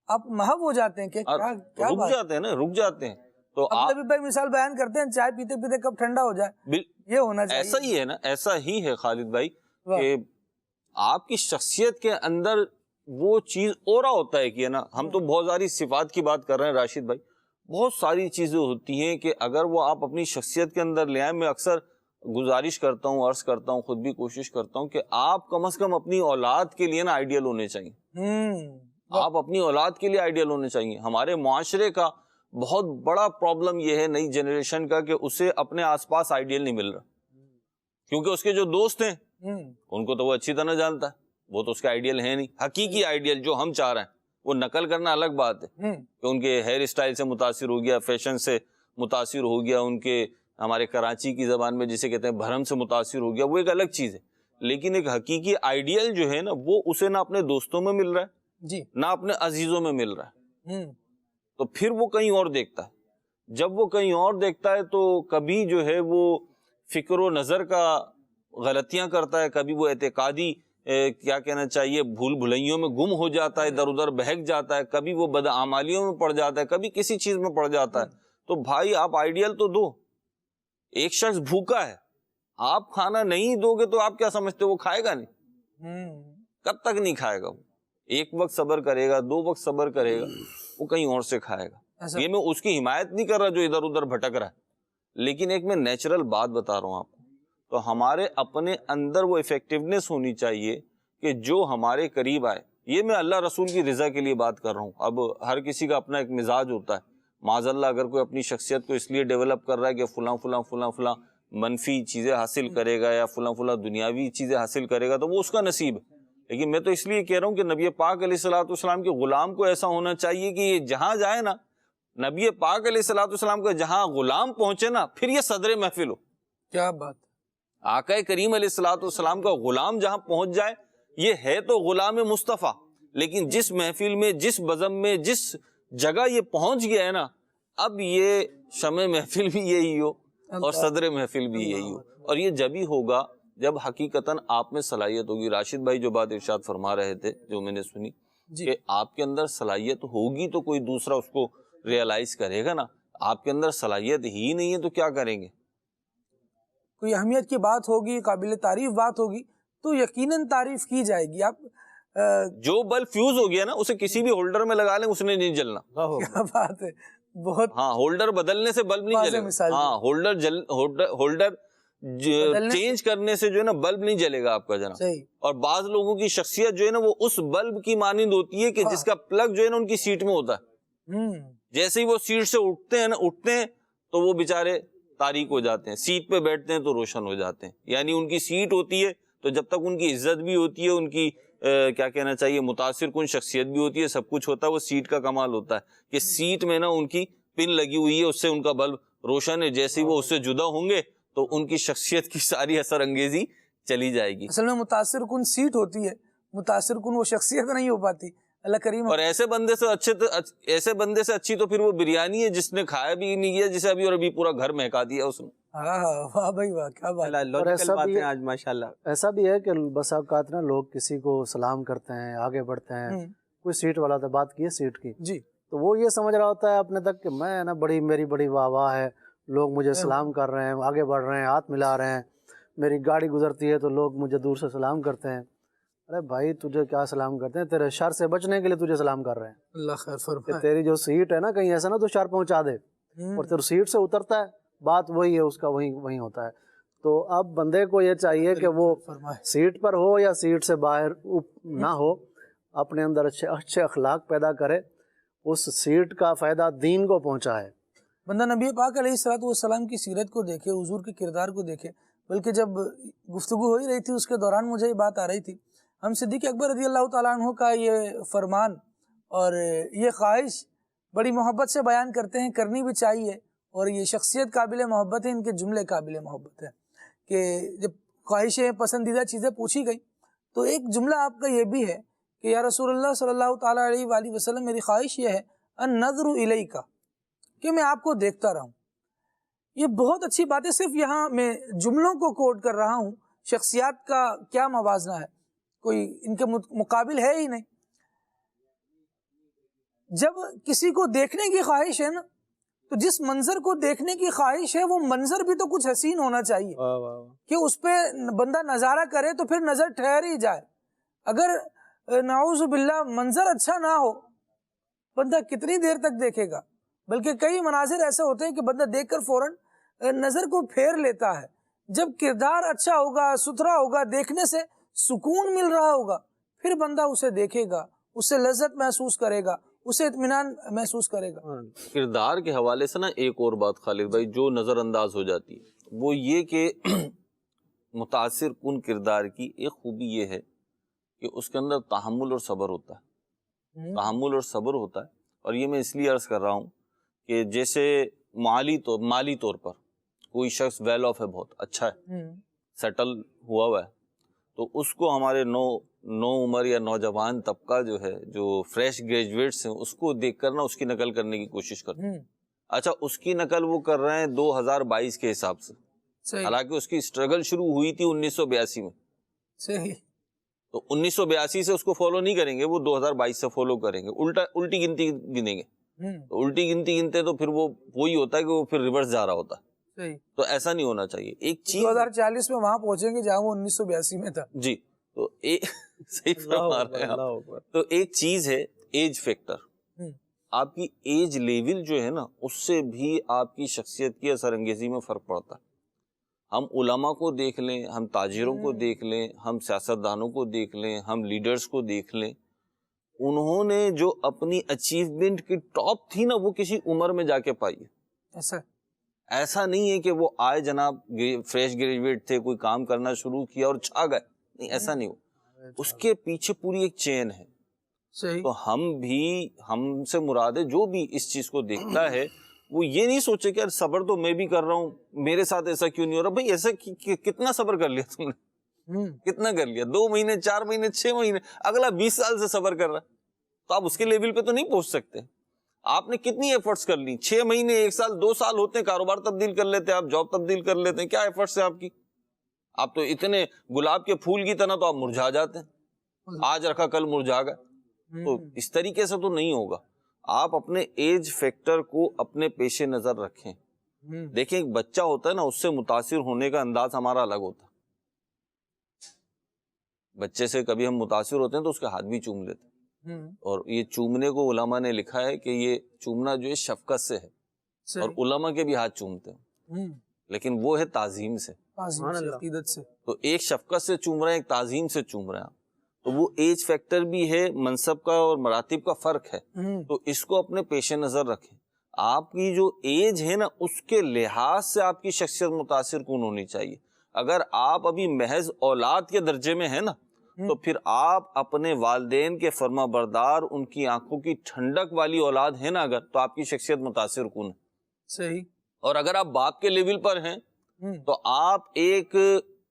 Speaker 2: آپ محو ہو جاتے ہیں کہ کیا
Speaker 7: رک جاتے ہیں نا، رک جاتے ہیں. تو
Speaker 2: نبی بھائی مثال بیان کرتے ہیں چائے پیتے پیتے کب ٹھنڈا ہو جائے، یہ ہونا چاہیے.
Speaker 7: ایسا ہی ہے نا، ایسا ہی ہے خالد بھائی کہ آپ کی شخصیت کے اندر وہ چیز اورا ہوتا ہے کہ نا، ہم تو بہت ساری صفات کی بات کر رہے ہیں راشد بھائی، بہت ساری چیزیں ہوتی ہیں کہ اگر وہ آپ اپنی شخصیت کے اندر لے آئیں. میں اکثر گزارش کرتا ہوں، عرض کرتا ہوں، خود بھی کوشش کرتا ہوں کہ آپ کم از کم اپنی اولاد کے لیے نا آئیڈیل ہونے چاہیے. آپ اپنی اولاد کے لیے آئیڈیل ہونے چاہیے. ہمارے معاشرے کا بہت بڑا پرابلم یہ ہے نئی جنریشن کا کہ اسے اپنے آس پاس آئیڈیل نہیں مل رہا، کیونکہ اس کے جو دوست ہیں ان کو تو وہ اچھی طرح جانتا ہے، وہ تو اس کا آئیڈیل ہے نہیں. حقیقی آئیڈیل جو ہم چاہ رہے ہیں وہ نقل کرنا الگ بات ہے کہ ان کے ہیئر اسٹائل سے متاثر ہو گیا، فیشن سے متاثر ہو گیا، ان کے ہمارے کراچی کی زبان میں جسے کہتے ہیں بھرم سے متاثر ہو گیا، وہ ایک الگ چیز ہے. لیکن ایک حقیقی آئیڈیل جو ہے نا وہ اسے نہ اپنے دوستوں میں مل رہا ہے
Speaker 2: جی
Speaker 7: نہ اپنے عزیزوں میں مل رہا ہے، تو پھر وہ کہیں اور دیکھتا ہے. جب وہ کہیں اور دیکھتا ہے تو کبھی جو ہے وہ فکر و نظر کا غلطیاں کرتا ہے، کبھی وہ اعتقادی کیا کہنا چاہیے بھول بھلائیوں میں گم ہو جاتا ہے، ادھر ادھر بہک جاتا ہے، کبھی وہ بدعمالیوں میں پڑ جاتا ہے، کبھی کسی چیز میں پڑ جاتا ہے. تو بھائی آپ آئیڈیل تو دو. ایک شخص بھوکا ہے، آپ کھانا نہیں دو گے تو آپ کیا سمجھتے وہ کھائے گا نہیں؟ کب تک نہیں کھائے گا؟ وہ ایک وقت صبر کرے گا، 2 وقت صبر کرے گا، وہ کہیں اور سے کھائے گا. یہ میں اس کی حمایت نہیں کر رہا جو ادھر ادھر بھٹک رہا ہے، لیکن ایک میں نیچرل بات بتا رہا ہوں آپ کو. تو ہمارے اپنے اندر وہ افیکٹونیس ہونی چاہیے کہ جو ہمارے قریب آئے. یہ میں اللہ رسول کی رضا کے لیے بات کر رہا ہوں. اب ہر کسی کا اپنا ایک مزاج ہوتا ہے. معاذ اللہ اگر کوئی اپنی شخصیت کو اس لیے ڈیولپ کر رہا ہے کہ فلاں فلاں فلاں فلاں منفی چیزیں حاصل کرے گا یا فلاں فلاں دنیاوی چیزیں حاصل کرے گا تو وہ اس کا نصیب ہے. لیکن میں تو اس لیے کہہ رہا ہوں کہ نبی پاک علیہ الصلوۃ والسلام کے غلام کو ایسا ہونا چاہیے کہ یہ جہاں جائے نا، نبی پاک علیہ الصلوۃ والسلام کا جہاں غلام پہنچے نا پھر یہ صدر محفل ہو.
Speaker 2: کیا بات.
Speaker 7: آقا کریم علیہ الصلوۃ والسلام کا غلام جہاں پہنچ جائے، یہ ہے تو غلام مصطفیٰ، لیکن جس محفل میں، جس بزم میں، جس جگہ یہ پہنچ گیا ہے نا، اب یہ شمع محفل بھی یہی ہو اور صدر محفل بھی یہی ہو. اور یہ جب ہی ہوگا جب حقیقتاً آپ میں صلاحیت ہوگی. راشد بھائی جو بات ارشاد فرما رہے تھے جو میں نے سنی کہ آپ کے اندر صلاحیت ہوگی تو کوئی دوسرا اس کو ریئلائز کرے گا نا. آپ کے اندر صلاحیت ہی نہیں ہے تو کیا کریں گے؟
Speaker 2: کوئی اہمیت کی بات ہوگی، قابل تعریف بات ہوگی تو یقیناً تعریف کی جائے گی. آپ
Speaker 7: جو بلب فیوز ہو گیا نا اسے کسی بھی ہولڈر میں لگا لیں اس نے نہیں جلنا.
Speaker 2: کیا بات ہے. بہت
Speaker 7: ہاں، ہولڈر بدلنے سے بلب نہیں جلے گا. ہاں، ہولڈر چینج کرنے سے جو ہے نا بلب نہیں جلے گا آپ کا جناب. اور بعض لوگوں کی شخصیت جو ہے نا وہ اس بلب کی مانند ہوتی ہے کہ جس کا پلگ جو ہے نا ان کی سیٹ میں ہوتا ہے. جیسے ہی وہ سیٹ سے اٹھتے ہیں تو وہ بےچارے تاریک ہو جاتے ہیں، سیٹ پہ بیٹھتے ہیں تو روشن ہو جاتے ہیں. یعنی ان کی سیٹ ہوتی ہے تو جب تک ان کی عزت بھی ہوتی ہے، ان کی کیا کہنا چاہیے متاثر کن شخصیت بھی ہوتی ہے، سب کچھ ہوتا ہے، وہ سیٹ کا کمال ہوتا ہے کہ سیٹ میں نا ان کی پن لگی ہوئی ہے، اس سے ان کا بلب روشن ہے. جیسے ہی وہ اس سے جدا ہوں گے تو ان کی شخصیت کی ساری اثر انگیزی چلی جائے گی.
Speaker 2: اصل میں متاثر کن سیٹ ہوتی ہے، متاثر کن وہ شخصیت نہیں ہو پاتی. اللہ کریم.
Speaker 7: اور ایسے بندے سے اچھی تو پھر وہ بریانی ہے جس نے کھایا بھی نہیں گیا، جسے ابھی پورا گھر مہکا دیا اس نے.
Speaker 2: واہ بھائی واہ، کیا بات.
Speaker 5: آج ماشاءاللہ
Speaker 6: ایسا بھی ہے کہ بس اوقات نا لوگ کسی کو سلام کرتے ہیں، آگے بڑھتے ہیں، کوئی سیٹ والا تھا، بات کی ہے سیٹ کی
Speaker 2: جی،
Speaker 6: تو وہ یہ سمجھ رہا ہوتا ہے اپنے تک کہ میں نا میری بڑی واہ واہ ہے، لوگ مجھے سلام کر رہے ہیں، آگے بڑھ رہے ہیں، ہاتھ ملا رہے ہیں، میری گاڑی گزرتی ہے تو لوگ مجھے دور سے سلام کرتے ہیں. ارے بھائی تجھے کیا سلام کرتے ہیں؟ تیرے شر سے بچنے کے لیے تجھے سلام کر رہے ہیں.
Speaker 2: اللہ خیر فرمائے.
Speaker 6: کہ تیری جو سیٹ ہے نا کہیں ایسا نا تو شر پہنچا دے، اور تیرے سیٹ سے اترتا ہے، بات وہی ہے، اس کا وہی ہوتا ہے. تو اب بندے کو یہ چاہیے کہ وہ سیٹ پر ہو یا سیٹ سے باہر نہ ہو، اپنے اندر اچھے اخلاق پیدا کرے، اس سیٹ کا فائدہ دین کو پہنچائے.
Speaker 2: بندہ نبی پاک علیہ الصلوۃ والسلام کی سیرت کو دیکھے، حضور کے کردار کو دیکھے. بلکہ جب گفتگو ہو ہی رہی تھی اس کے دوران مجھے یہ بات آ رہی تھی، ہم صدیق اکبر رضی اللہ تعالیٰ عنہ کا یہ فرمان اور یہ خواہش بڑی محبت سے بیان کرتے ہیں، کرنی بھی چاہیے. اور یہ شخصیت قابل محبت ہے، ان کے جملے قابل محبت ہے کہ جب خواہشیں پسندیدہ چیزیں پوچھی گئی تو ایک جملہ آپ کا یہ بھی ہے کہ یا رسول اللہ صلی اللہ تعالیٰ علیہ وآلہ وسلم، میری خواہش یہ ہے النظر الیک، کہ میں آپ کو دیکھتا رہوں. یہ بہت اچھی بات ہے. صرف یہاں میں جملوں کو کوٹ کر رہا ہوں، شخصیات کا کیا موازنہ ہے، کوئی ان کے مقابل ہے ہی نہیں. جب کسی کو دیکھنے کی خواہش ہے نا، تو جس منظر کو دیکھنے کی خواہش ہے وہ منظر بھی تو کچھ حسین ہونا چاہیے کہ اس پہ بندہ نظارہ کرے تو پھر نظر ٹھہر ہی جائے. اگر نعوذ باللہ منظر اچھا نہ ہو، بندہ کتنی دیر تک دیکھے گا؟ بلکہ کئی مناظر ایسے ہوتے ہیں کہ بندہ دیکھ کر فوراً نظر کو پھیر لیتا ہے. جب کردار اچھا ہوگا، ستھرا ہوگا، دیکھنے سے سکون مل رہا ہوگا، پھر بندہ اسے دیکھے گا، اسے لذت محسوس کرے گا، اسے اطمینان محسوس کرے گا.
Speaker 7: کردار کے حوالے سے نا ایک اور بات خالد بھائی جو نظر انداز ہو جاتی ہے، وہ یہ کہ متاثر کن کردار کی ایک خوبی یہ ہے کہ اس کے اندر تحمل اور صبر ہوتا ہے. تحمل اور صبر ہوتا ہے. اور یہ میں اس لیے عرض کر رہا ہوں کہ جیسے مالی طور پر کوئی شخص ویل آف ہے، بہت اچھا ہے، سیٹل ہوا ہے، تو اس کو ہمارے نو عمر یا نوجوان طبقہ جو ہے، جو فریش گریجویٹس ہیں، اس کو دیکھ کر نا اس کی نقل کرنے کی کوشش کرتے ہیں. اچھا، اس کی نقل وہ کر رہے ہیں 2022 کے حساب سے، حالانکہ اس کی اسٹرگل شروع ہوئی تھی 1982 میں.
Speaker 2: صحیح.
Speaker 7: تو 1982 سے اس کو فالو نہیں کریں گے، وہ 2022 سے فالو کریں گے، الٹی گنتی گنیں گے. تو الٹی گنتی گنتے تو پھر وہ وہی ہوتا ہے کہ وہ پھر ریورس جا رہا ہوتا ہے. تو ایسا نہیں ہونا چاہیے. ایک چیز
Speaker 2: 2040 میں وہاں پہنچیں گے جہاں وہ 1982 میں تھا.
Speaker 7: جی. تو صحیح فرما رہے ہیں آپ. تو ایک چیز ہے ایج فیکٹر. آپ کی ایج لیول جو ہے نا، اس سے بھی آپ کی شخصیت کی اثر انگیزی میں فرق پڑتا ہے. ہم علماء کو دیکھ لیں، ہم تاجروں کو دیکھ لیں، ہم سیاستدانوں کو دیکھ لیں، ہم لیڈرز کو دیکھ لیں، انہوں نے جو اپنی اچیومنٹ کی ٹاپ تھی نا، وہ کسی عمر میں جا کے پائی ہے. ایسا نہیں ہے کہ وہ آئے جناب فریش گریجویٹ تھے، کوئی کام کرنا شروع کیا اور چھا گئے. نہیں، ایسا نہیں ہو. اس کے پیچھے پوری ایک چین ہے. تو ہم سے مراد ہے جو بھی اس چیز کو دیکھتا ہے وہ یہ نہیں سوچے کہ صبر تو میں بھی کر رہا ہوں، میرے ساتھ ایسا کیوں نہیں ہو رہا. بھائی ایسا کتنا صبر کر لیا تم نے؟ کتنا کر لیا؟ 2 مہینے، 4 مہینے، 6 مہینے، اگلا 20 سال سے صبر کر رہا ہے. تو آپ اس کے لیول پہ تو نہیں پہنچ سکتے. آپ نے کتنی ایفرٹس کر لی؟ 6 مہینے، 1 سال، 2 سال ہوتے ہیں، کاروبار تبدیل کر لیتے ہیں آپ، جاب تبدیل کر لیتے ہیں. کیا ایفرٹس ہیں آپ کی؟ آپ تو اتنے گلاب کے پھول کی طرح تو آپ مرجھا جاتے ہیں. آج رکھا کل مرجھا گئے. تو اس طریقے سے تو نہیں ہوگا. آپ اپنے ایج فیکٹر کو اپنے پیش نظر رکھیں. دیکھیں، ایک بچہ ہوتا ہے نا، اس سے متاثر ہونے کا انداز ہمارا الگ ہوتا ہے. بچے سے کبھی ہم متاثر ہوتے ہیں تو اس کے ہاتھ بھی چوم لیتے ہیں. اور یہ چومنے کو علماء نے لکھا ہے کہ یہ چومنا جو ہے شفقت سے ہے. اور علماء کے بھی ہاتھ چومتے ہیں، لیکن وہ ہے تعظیم سے،
Speaker 2: عقیدت سے.
Speaker 7: تو ایک شفقت سے چوم رہے ہیں، ایک تعظیم سے چوم رہے ہیں. تو وہ ایج فیکٹر بھی ہے، منصب کا اور مراتب کا فرق ہے. تو اس کو اپنے پیش نظر رکھیں. آپ کی جو ایج ہے نا، اس کے لحاظ سے آپ کی شخصیت متاثر کن ہونی چاہیے. اگر آپ ابھی محض اولاد کے درجے میں ہیں نا، تو پھر آپ اپنے والدین کے فرما بردار، ان کی آنکھوں کی ٹھنڈک والی اولاد ہے نا اگر، تو آپ کی شخصیت متاثر کن ہے.
Speaker 2: صحیح.
Speaker 7: اور اگر آپ باپ کے لیول پر ہیں تو آپ ایک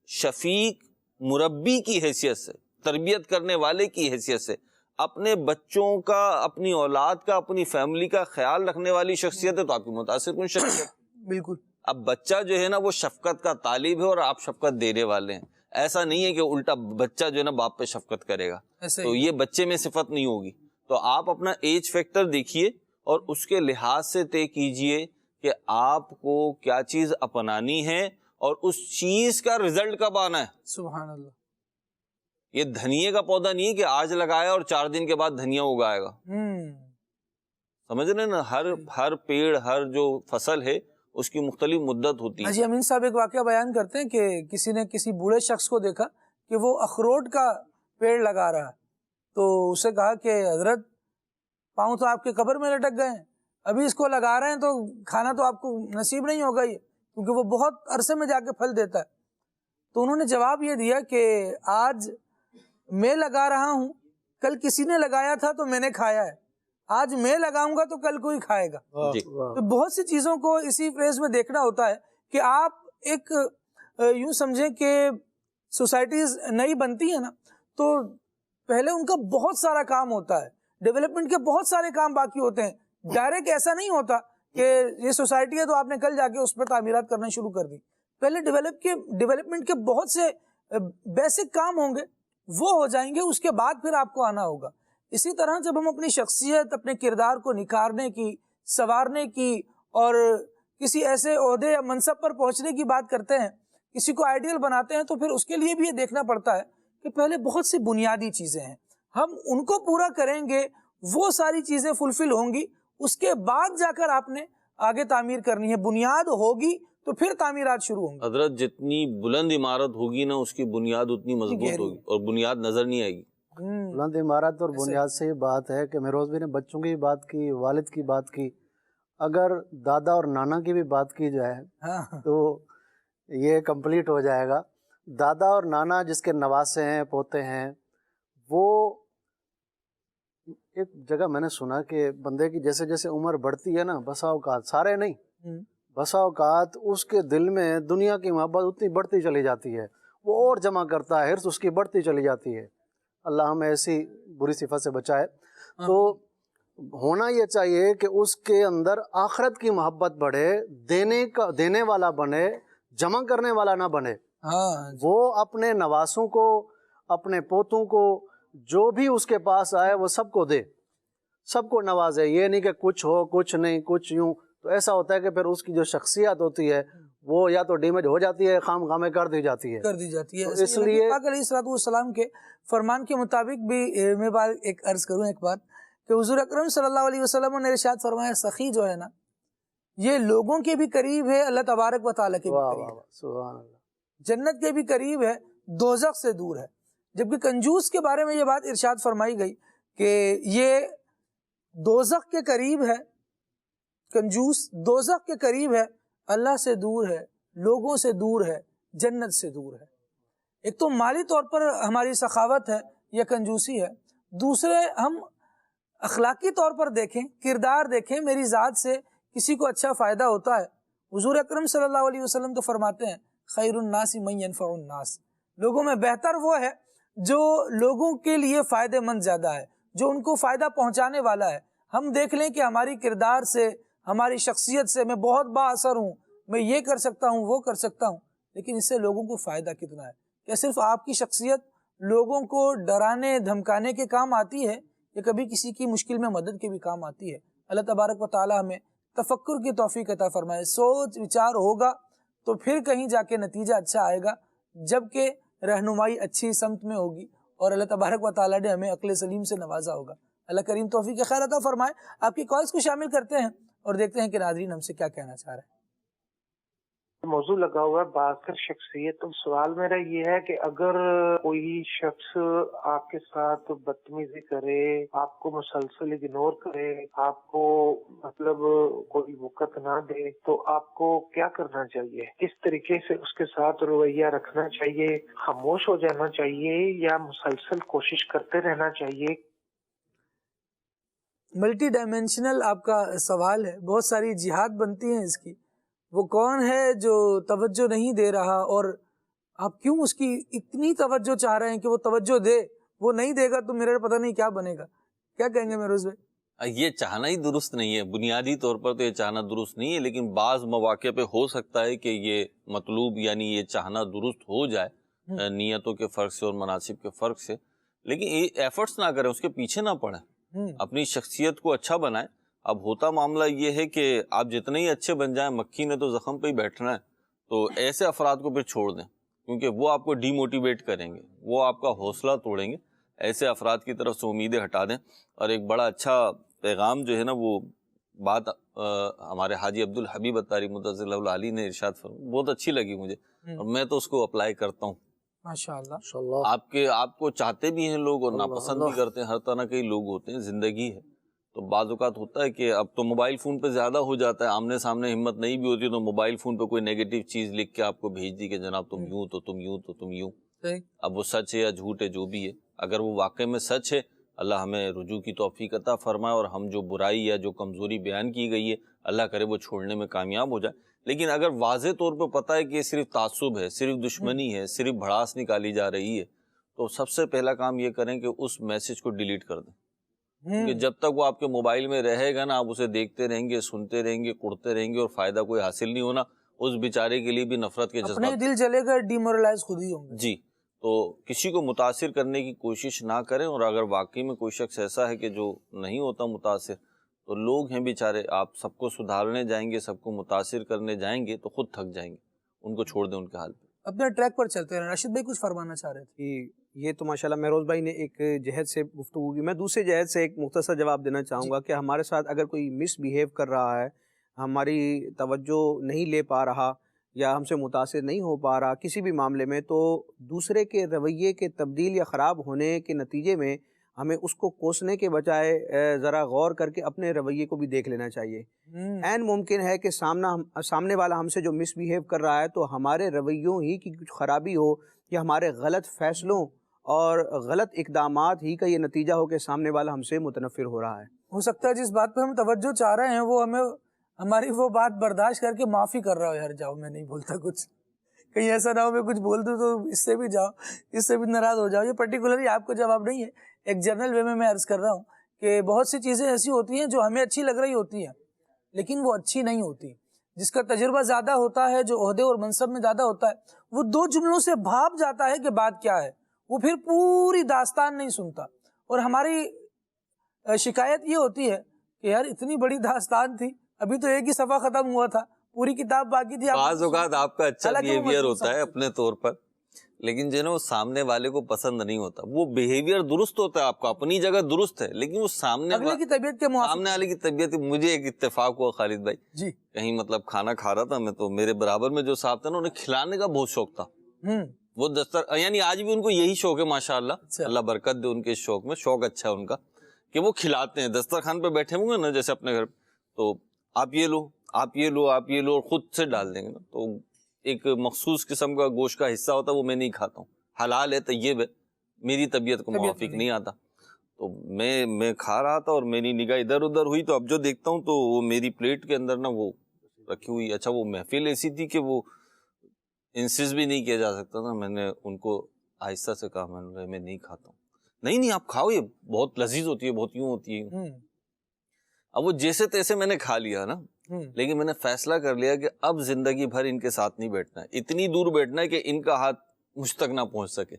Speaker 7: شفیق مربی کی حیثیت سے، تربیت کرنے والے کی حیثیت سے، اپنے بچوں کا، اپنی اولاد کا، اپنی فیملی کا خیال رکھنے والی شخصیت ہے، تو آپ کی متاثر کن شخصیت.
Speaker 2: بالکل.
Speaker 7: اب بچہ جو ہے نا وہ شفقت کا طالب ہے اور آپ شفقت دینے والے ہیں. ایسا نہیں ہے کہ الٹا بچہ جو ہے نا باپ پہ شفقت کرے گا، تو یہ بچے میں صفت نہیں ہوگی. تو آپ اپنا ایج فیکٹر دیکھیے اور اس کے لحاظ سے طے کیجئے کہ آپ کو کیا چیز اپنانی ہے اور اس چیز کا رزلٹ کب آنا ہے.
Speaker 2: سبحان اللہ.
Speaker 7: یہ دھنیے کا پودا نہیں ہے کہ آج لگایا اور 4 دن کے بعد دھنیا اگائے گا. سمجھ رہے نا، ہر پیڑ، ہر جو فصل ہے اس کی مختلف مدت ہوتی ہے.
Speaker 2: جی امین صاحب ایک واقعہ بیان کرتے ہیں کہ کسی نے کسی بوڑھے شخص کو دیکھا کہ وہ اخروٹ کا پیڑ لگا رہا ہے. تو اسے کہا کہ حضرت، پاؤں تو آپ کے قبر میں لٹک گئے ہیں، ابھی اس کو لگا رہے ہیں تو کھانا تو آپ کو نصیب نہیں ہوگا یہ، کیونکہ وہ بہت عرصے میں جا کے پھل دیتا ہے. تو انہوں نے جواب یہ دیا کہ آج میں لگا رہا ہوں، کل کسی نے لگایا تھا تو میں نے کھایا ہے، آج میں لگاؤں گا تو کل کوئی کھائے گا. تو بہت سی چیزوں کو اسی فریز میں دیکھنا ہوتا ہے کہ آپ ایک یوں سمجھیں کہ سوسائٹیز نئی بنتی ہیں نا، تو پہلے ان کا بہت سارا کام ہوتا ہے، ڈیولپمنٹ کے بہت سارے کام باقی ہوتے ہیں. ڈائریکٹ ایسا نہیں ہوتا کہ یہ سوسائٹی ہے تو آپ نے کل جا کے اس پہ تعمیرات کرنا شروع کر دی. پہلے ڈیولپمنٹ کے بہت سے بیسک کام ہوں گے، وہ ہو جائیں گے، اس کے بعد پھر آپ کو آنا ہوگا. اسی طرح جب ہم اپنی شخصیت، اپنے کردار کو نکھارنے کی، سنوارنے کی اور کسی ایسے عہدے یا منصب پر پہنچنے کی بات کرتے ہیں، کسی کو آئیڈیل بناتے ہیں، تو پھر اس کے لیے بھی یہ دیکھنا پڑتا ہے کہ پہلے بہت سی بنیادی چیزیں ہیں، ہم ان کو پورا کریں گے، وہ ساری چیزیں فلفل ہوں گی، اس کے بعد جا کر آپ نے آگے تعمیر کرنی ہے. بنیاد ہوگی تو پھر تعمیرات شروع ہوں گی.
Speaker 7: حضرت جتنی بلند عمارت ہوگی نا اس کی بنیاد اتنی مضبوط ہوگی اور بنیاد نظر نہیں آئے گی.
Speaker 6: بلند عمارت اور بنیاد سے یہ بات ہے کہ میروز بھی نے بچوں کی بات کی، والد کی بات کی، اگر دادا اور نانا کی بھی بات کی جائے تو یہ کمپلیٹ ہو جائے گا. دادا اور نانا جس کے نواسے ہیں، پوتے ہیں، وہ ایک جگہ میں نے سنا کہ بندے کی جیسے جیسے عمر بڑھتی ہے نا، بسا اوقات، سارے نہیں، بسا اوقات اس کے دل میں دنیا کی محبت اتنی بڑھتی چلی جاتی ہے، وہ اور جمع کرتا ہے، حرص اس کی بڑھتی چلی جاتی ہے. اللہ ہمیں ایسی بری صفت سے بچائے. تو ہونا یہ چاہیے کہ اس کے اندر آخرت کی محبت بڑھے، دینے والا بنے، جمع کرنے والا نہ بنے. وہ اپنے نواسوں کو، اپنے پوتوں کو، جو بھی اس کے پاس آئے وہ سب کو دے، سب کو نوازے. یہ نہیں کہ کچھ ہو، کچھ نہیں، کچھ یوں. تو ایسا ہوتا ہے کہ پھر اس کی جو شخصیت ہوتی ہے وہ یا تو ڈیمیج ہو جاتی ہے، خام خامے کر دی جاتی ہے. اس لیے
Speaker 2: پاک علیہ السلام کے فرمان کے مطابق بھی میں ایک عرض کروں ایک بات کہ حضور اکرم صلی اللہ علیہ وسلم نے ارشاد فرمایا، سخی جو ہے نا یہ لوگوں کے بھی قریب ہے، اللہ تبارک و تعالیٰ کے بھی قریب ہے،
Speaker 6: سبحان اللہ،
Speaker 2: جنت کے بھی قریب ہے، دوزخ سے دور ہے. جبکہ کنجوس کے بارے میں یہ بات ارشاد فرمائی گئی کہ یہ دوزخ کے قریب ہے، کنجوس دوزخ کے قریب ہے، اللہ سے دور ہے، لوگوں سے دور ہے، جنت سے دور ہے. ایک تو مالی طور پر ہماری سخاوت ہے یا کنجوسی ہے، دوسرے ہم اخلاقی طور پر دیکھیں، کردار دیکھیں، میری ذات سے کسی کو اچھا فائدہ ہوتا ہے. حضور اکرم صلی اللہ علیہ وسلم تو فرماتے ہیں، خیر الناس من ينفع الناس، لوگوں میں بہتر وہ ہے جو لوگوں کے لیے فائدہ مند زیادہ ہے، جو ان کو فائدہ پہنچانے والا ہے. ہم دیکھ لیں کہ ہماری کردار سے، ہماری شخصیت سے میں بہت با اثر ہوں، میں یہ کر سکتا ہوں، وہ کر سکتا ہوں، لیکن اس سے لوگوں کو فائدہ کتنا ہے؟ کیا صرف آپ کی شخصیت لوگوں کو ڈرانے دھمکانے کے کام آتی ہے یا کبھی کسی کی مشکل میں مدد کے بھی کام آتی ہے؟ اللہ تبارک و تعالی ہمیں تفکر کی توفیق عطا فرمائے. سوچ وچار ہوگا تو پھر کہیں جا کے نتیجہ اچھا آئے گا، جبکہ رہنمائی اچھی سمت میں ہوگی اور اللہ تبارک و تعالی نے ہمیں عقل سلیم سے نوازا ہوگا. اللہ کریم توفیق خیر عطا فرمائے. آپ کی کالز کو شامل کرتے ہیں اور دیکھتے ہیں کہ ناظرین ہم سے کیا کہنا چاہ رہے ہیں.
Speaker 8: موضوع لگا ہوا ہے بااثر شخصیت. تو سوال میرا یہ ہے کہ اگر کوئی شخص آپ کے ساتھ بدتمیزی کرے، آپ کو مسلسل اگنور کرے، آپ کو مطلب کوئی وقت نہ دے، تو آپ کو کیا کرنا چاہیے؟ کس طریقے سے اس کے ساتھ رویہ رکھنا چاہیے؟ خاموش ہو جانا چاہیے یا مسلسل کوشش کرتے رہنا چاہیے؟
Speaker 2: ملٹی ڈائمینشنل آپ کا سوال ہے، بہت ساری جہات بنتی ہیں اس کی. وہ کون ہے جو توجہ نہیں دے رہا اور آپ کیوں اس کی اتنی توجہ چاہ رہے ہیں کہ وہ توجہ دے؟ وہ نہیں دے گا تو میرے پتہ نہیں کیا بنے گا. کیا کہیں گے میروز بھائی؟
Speaker 7: یہ چاہنا ہی درست نہیں ہے، بنیادی طور پر تو یہ چاہنا درست نہیں ہے، لیکن بعض مواقع پہ ہو سکتا ہے کہ یہ مطلوب یعنی یہ چاہنا درست ہو جائے نیتوں کے فرق سے اور مناسب کے فرق سے، لیکن یہ ایفرٹس نہ کریں، اس کے پیچھے نہ پڑیں، اپنی شخصیت کو اچھا بنائیں. اب ہوتا معاملہ یہ ہے کہ آپ جتنے ہی اچھے بن جائیں، مکھی نے تو زخم پہ ہی بیٹھنا ہے، تو ایسے افراد کو پھر چھوڑ دیں، کیونکہ وہ آپ کو ڈی موٹیویٹ کریں گے، وہ آپ کا حوصلہ توڑیں گے. ایسے افراد کی طرف سے امیدیں ہٹا دیں. اور ایک بڑا اچھا پیغام جو ہے نا، وہ بات ہمارے حاجی عبدالحبیب اتاری متضل علی نے ارشاد فرمائی، بہت اچھی لگی مجھے اور میں تو اس کو اپلائی کرتا ہوں.
Speaker 2: ماشاءاللہ.
Speaker 7: آپ کو چاہتے بھی ہیں لوگ اور ناپسند بھی کرتے ہیں، ہر طرح کے لوگ ہوتے ہیں، زندگی ہے. تو بعض اوقات ہوتا ہے کہ اب تو موبائل فون پہ زیادہ ہو جاتا ہے، آمنے سامنے ہمت نہیں بھی ہوتی تو موبائل فون پہ کوئی نیگیٹو چیز لکھ کے آپ کو بھیج دی کہ جناب تم یوں تو تم یوں تو تم یوں. اب وہ سچ ہے یا جھوٹ ہے جو بھی ہے، اگر وہ واقع میں سچ ہے، اللہ ہمیں رجوع کی توفیق عطا فرمائے اور ہم جو برائی یا جو کمزوری بیان کی گئی ہے اللہ کرے وہ چھوڑنے میں کامیاب ہو جائے. لیکن اگر واضح طور پہ پتہ ہے کہ یہ صرف تعصب ہے، صرف دشمنی ہے، صرف بھڑاس نکالی جا رہی ہے، تو سب سے پہلا کام یہ کریں کہ اس میسج کو ڈیلیٹ کر دیں. کہ جب تک وہ آپ کے موبائل میں رہے گا نا، آپ اسے دیکھتے رہیں گے، سنتے رہیں گے، کڑتے رہیں گے اور فائدہ کوئی حاصل نہیں ہونا. اس بیچارے کے لیے بھی نفرت کے جذبات،
Speaker 2: اپنے دل جلے گا، ڈیمورلائز خود ہی ہوں گے.
Speaker 7: جی. تو کسی کو متاثر کرنے کی کوشش نہ کریں، اور اگر واقعی میں کوئی شخص ایسا ہے کہ جو نہیں ہوتا متاثر، تو لوگ ہیں بیچارے، آپ سب کو سدھارنے جائیں گے، سب کو متاثر کرنے جائیں گے تو خود تھک جائیں گے. ان کو چھوڑ دیں ان کے حال پہ.
Speaker 2: اپنے ٹریک پر چلتے ہیں. راشد بھائی کچھ فرمانا چاہ رہے تھے.
Speaker 5: یہ تو ماشاءاللہ مہروز بھائی نے ایک جہد سے گفتگو کی. میں دوسرے جہد سے ایک مختصر جواب دینا چاہوں گا کہ ہمارے ساتھ اگر کوئی مس بیہیو کر رہا ہے، ہماری توجہ نہیں لے پا رہا یا ہم سے متاثر نہیں ہو پا رہا کسی بھی معاملے میں، تو دوسرے کے رویے کے تبدیل یا خراب ہونے کے نتیجے میں ہمیں اس کو کوسنے کے بجائے ذرا غور کر کے اپنے رویے کو بھی دیکھ لینا چاہیے. عین ممکن ہے کہ سامنے والا ہم سے جو مس بیہیو کر رہا ہے تو ہمارے رویوں ہی کی کچھ خرابی ہو، یا ہمارے غلط فیصلوں اور غلط اقدامات ہی کا یہ نتیجہ ہو کہ سامنے والا ہم سے متنفر ہو رہا ہے.
Speaker 2: ہو سکتا ہے جس بات پہ ہم توجہ چاہ رہے ہیں وہ ہمیں ہماری وہ بات برداشت کر کے معافی کر رہا ہو. یار جاؤ، میں نہیں بولتا کچھ، کہیں ایسا نہ ہو میں کچھ بول دوں تو اس سے بھی جاؤ، اس سے بھی ناراض ہو جاؤ. یہ پرٹیکولرلی آپ کو جواب نہیں ہے، ایک جنرل وے میں عرض کر رہا ہوں کہ بہت سی چیزیں ایسی ہوتی ہیں جو ہمیں اچھی لگ رہی ہوتی ہیں لیکن وہ اچھی نہیں ہوتی. جس کا تجربہ زیادہ ہوتا ہے، جو عہدے اور منصب میں زیادہ ہوتا ہے، وہ دو جملوں سے بھاپ جاتا ہے کہ بات کیا ہے، وہ پھر پوری داستان نہیں سنتا. اور ہماری شکایت یہ ہوتی ہے کہ یار اتنی بڑی داستان تھی، ابھی تو ایک ہی صفحہ ختم ہوا تھا، پوری کتاب باقی تھی.
Speaker 7: بعض اوقات آپ کا اچھا بیہیویئر ہوتا ہے اپنے طور پر، لیکن جو ہے نا وہ سامنے والے کو پسند نہیں ہوتا. وہ بیہیویئر درست ہوتا ہے آپ کا، اپنی جگہ درست ہے، لیکن وہ سامنے
Speaker 2: کی طبیعت کے
Speaker 7: سامنے والے کی طبیعت. مجھے ایک اتفاق ہوا خالد بھائی،
Speaker 2: جی
Speaker 7: کہیں مطلب کھانا کھا رہا تھا میں، تو میرے برابر میں جو صاحب تھا نا، انہیں کھلانے کا بہت شوق تھا. وہ یعنی آج بھی ان کو یہی شوق ہے ماشاءاللہ، اللہ برکت دے ان کے شوق میں. شوق اچھا ہے ان کا کہ وہ کھلاتے ہیں. دسترخوان پہ بیٹھے ہوں گے نا جیسے اپنے گھر، تو آپ یہ لو، آپ یہ لو، آپ یہ لو، اور خود سے ڈال دیں گے نا. تو ایک مخصوص قسم کا گوشت کا حصہ ہوتا ہے، وہ میں نہیں کھاتا ہوں. حلال ہے، طیب ہے، میری طبیعت کو موافق نہیں آتا. تو میں کھا رہا تھا اور میری نگاہ ادھر ادھر ہوئی، تو اب جو دیکھتا ہوں تو وہ میری پلیٹ کے اندر نا وہ رکھی ہوئی. اچھا وہ محفل ایسی تھی کہ وہ انسس بھی نہیں کیا جا سکتا تھا. میں نے ان کو آہستہ سے کہا، میں نہیں کھاتا ہوں. نہیں آپ کھاؤ، یہ بہت لذیذ ہوتی ہے، بہت یوں ہوتی ہے. اب وہ جیسے تیسے میں نے کھا لیا نا، لیکن میں نے فیصلہ کر لیا کہ اب زندگی بھر ان کے ساتھ نہیں بیٹھنا ہے. اتنی دور بیٹھنا ہے کہ ان کا ہاتھ مجھ تک نہ پہنچ سکے.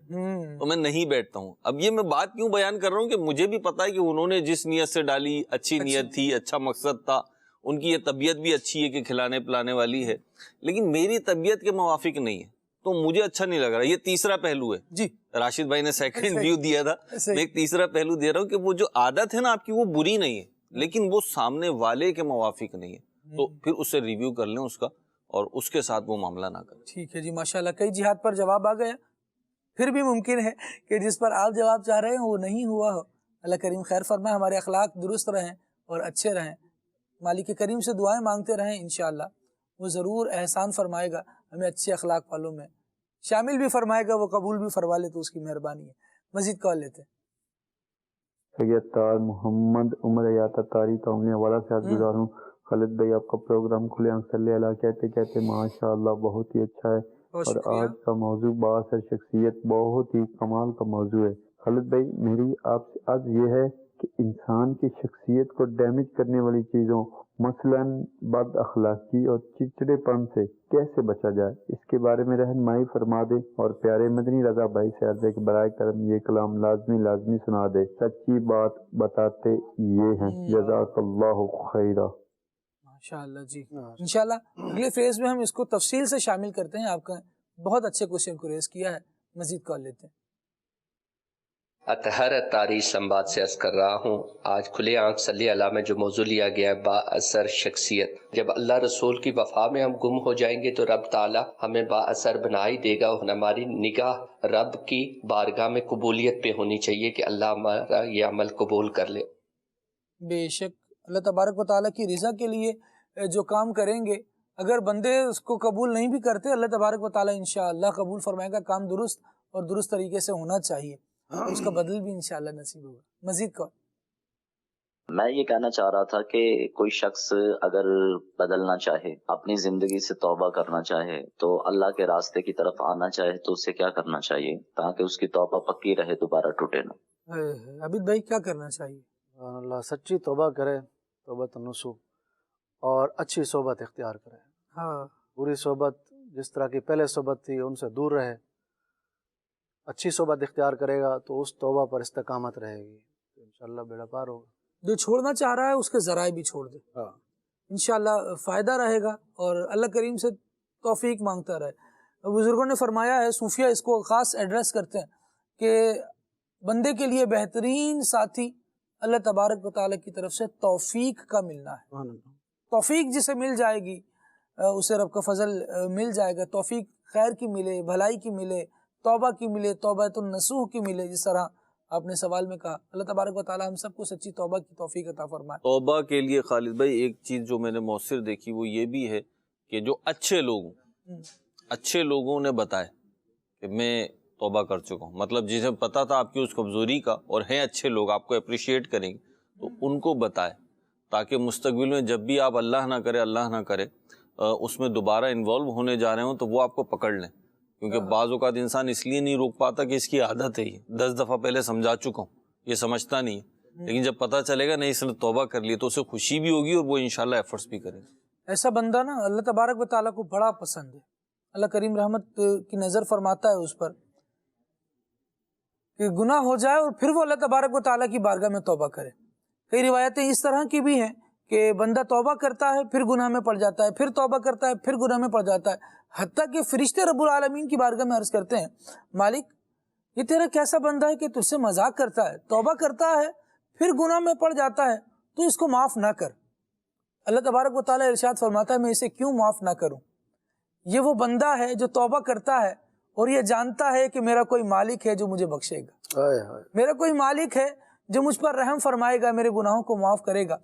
Speaker 7: تو میں نہیں بیٹھتا ہوں. اب یہ میں بات کیوں بیان کر رہا ہوں کہ مجھے بھی پتا ہے کہ انہوں نے جس نیت سے ڈالی، اچھی نیت تھی، اچھا مقصد تھا، ان کی یہ طبیعت بھی اچھی ہے کہ کھلانے پلانے والی ہے، لیکن میری طبیعت کے موافق نہیں ہے، تو مجھے اچھا نہیں لگ رہا. یہ تیسرا پہلو ہے. جی راشد بھائی نے سیکنڈ ویو دیا تھا، میں ایک تیسرا پہلو دے رہا ہوں کہ وہ جو عادت ہے نا آپ کی، وہ بری نہیں ہے، لیکن وہ سامنے والے کے موافق نہیں ہے. تو پھر اسے ریویو کر لیں اس کا، اور اس کے ساتھ وہ معاملہ نہ کریں.
Speaker 2: ٹھیک ہے جی، ماشاءاللہ کئی جہات پر جواب آ گیا. پھر بھی ممکن ہے کہ جس پر آپ جواب چاہ رہے ہیں وہ نہیں ہوا ہو. اللہ کریم خیر فرمائے، ہمارے اخلاق درست رہیں اور اچھے رہیں. مالک کریم سے دعائیں مانگتے رہیں، انشاءاللہ وہ ضرور احسان فرمائے گا، ہمیں اچھے اخلاق والوں میں شامل بھی فرمائے گا، وہ قبول بھی فرما لے تو اس کی مہربانی ہے. مزید کال لیتے ہیں.
Speaker 9: سید تار محمد عمر یاتا تاری تومنے والا سے آج گزار ہوں. خالد بھائی آپ کا پروگرام کھلے صلی اللہ کہتے کہتے ماشاءاللہ بہت ہی اچھا ہے، اور آج کا موضوع بااثر شخصیت بہت ہی کمال کا موضوع ہے. خالد بھائی میری آپ سے آج یہ ہے کہ انسان کی شخصیت کو ڈیمیج کرنے والی چیزوں مثلاً بد اخلاقی اور چڑچڑے پن سے کیسے بچا جائے، اس کے بارے میں رہنمائی فرما دے. اور پیارے مدنی رضا بھائی سے عرض ہے کہ برائے کرم یہ کلام لازمی سنا دے. سچی بات بتاتے یہ ہیں. جزاک اللہ خیرہ.
Speaker 2: ماشاءاللہ جی، انشاءاللہ اگلے فیز میں ہم اس کو تفصیل سے شامل کرتے ہیں. آپ کا بہت اچھے کوشچن کو ریز کیا ہے. مزید کال لیتے ہیں.
Speaker 10: اطہر تاری سمباد سے عرض کر رہا ہوں. آج کھلے آنکھ صلی اللہ میں جو موضوع لیا گیا ہے با اثر شخصیت. جب اللہ رسول کی وفا میں ہم گم ہو جائیں گے تو رب تعالی ہمیں با اثر بنا ہی دے گا، اور ہماری نگاہ رب کی بارگاہ میں قبولیت پہ ہونی چاہیے کہ اللہ ہمارا یہ عمل قبول کر لے.
Speaker 2: بے شک اللہ تبارک و تعالیٰ کی رضا کے لیے جو کام کریں گے، اگر بندے اس کو قبول نہیں بھی کرتے، اللہ تبارک و تعالیٰ انشاءاللہ قبول فرمائے گا. کام درست اور درست طریقے سے ہونا چاہیے، اس کا بدل بھی انشاءاللہ نصیب ہوگا. مزید کون؟
Speaker 11: میں یہ کہنا چاہ رہا تھا کہ کوئی شخص اگر بدلنا چاہے، اپنی زندگی سے توبہ کرنا چاہے، تو اللہ کے راستے کی طرف آنا چاہے، تو اسے کیا کرنا چاہیے تاکہ اس کی توبہ پکی رہے، دوبارہ ٹوٹے نہ؟
Speaker 2: عابد بھائی کیا کرنا چاہیے؟
Speaker 6: سبحان اللہ، سچی توبہ کرے، توبۃ النصوح، اور اچھی صحبت اختیار کرے.
Speaker 2: ہاں،
Speaker 6: پوری صحبت جس طرح کی پہلے صحبت تھی ان سے دور رہے. اچھی صحبت اختیار کرے گا تو اس توبہ پر استقامت رہے گی، انشاءاللہ بیڑا پار ہوگا.
Speaker 2: جو چھوڑنا چاہ رہا ہے اس کے ذرائع بھی چھوڑ دے، انشاءاللہ فائدہ رہے گا اور اللہ کریم سے توفیق مانگتا رہے. بزرگوں نے فرمایا ہے، صوفیہ اس کو خاص ایڈریس کرتے ہیں کہ بندے کے لیے بہترین ساتھی اللہ تبارک و تعالیٰ کی طرف سے توفیق کا ملنا ہے. توفیق جسے مل جائے گی اسے رب کا فضل مل جائے گا. توفیق خیر کی ملے، بھلائی کی ملے، توبہ کی ملے، توبۃ النصوح کی ملے. جس طرح آپ نے سوال میں کہا، اللہ تبارک و تعالیٰ ہم سب کو سچی توبہ کی توفیق عطا فرمائے.
Speaker 7: توبہ کے لیے خالد بھائی ایک چیز جو میں نے مؤثر دیکھی وہ یہ بھی ہے کہ جو اچھے لوگوں نے بتائے کہ میں توبہ کر چکا ہوں، مطلب جسے پتا تھا آپ کی اس کمزوری کا اور ہیں اچھے لوگ آپ کو اپریشیٹ کریں گے تو ان کو بتائے، تاکہ مستقبل میں جب بھی آپ اللہ نہ کرے اس میں دوبارہ انوالو ہونے جا رہے ہوں تو وہ آپ کو پکڑ لیں. کیونکہ بعض اوقات انسان اس لیے نہیں روک پاتا کہ اس کی عادت ہے، 10 دفعہ پہلے سمجھا چکا ہوں، یہ سمجھتا نہیں ہے. لیکن جب پتہ چلے گا نہیں اس نے توبہ کر لی تو اسے خوشی بھی ہوگی اور وہ انشاءاللہ ایفرٹس بھی کرے گا.
Speaker 2: ایسا بندہ نا اللہ تبارک و تعالیٰ کو بڑا پسند ہے. اللہ کریم رحمت کی نظر فرماتا ہے اس پر کہ گناہ ہو جائے اور پھر وہ اللہ تبارک و تعالیٰ کی بارگاہ میں توبہ کرے. کئی روایتیں اس طرح کی بھی ہیں کہ بندہ توبہ کرتا ہے پھر گناہ میں پڑ جاتا ہے، پھر توبہ کرتا ہے پھر گناہ میں پڑ جاتا ہے، حتیٰ کہ فرشتے رب العالمین کی بارگاہ میں عرض کرتے ہیں مالک یہ تیرا کیسا بندہ ہے کہ تجھ سے مذاق کرتا ہے، توبہ کرتا ہے پھر گناہ میں پڑ جاتا ہے، تو اس کو معاف نہ کر. اللہ تبارک و تعالیٰ ارشاد فرماتا ہے میں اسے کیوں معاف نہ کروں؟ یہ وہ بندہ ہے جو توبہ کرتا ہے اور یہ جانتا ہے کہ میرا کوئی مالک ہے جو مجھے بخشے گا، میرا کوئی مالک ہے جو مجھ پر رحم فرمائے گا، میرے گناہوں کو معاف کرے گا.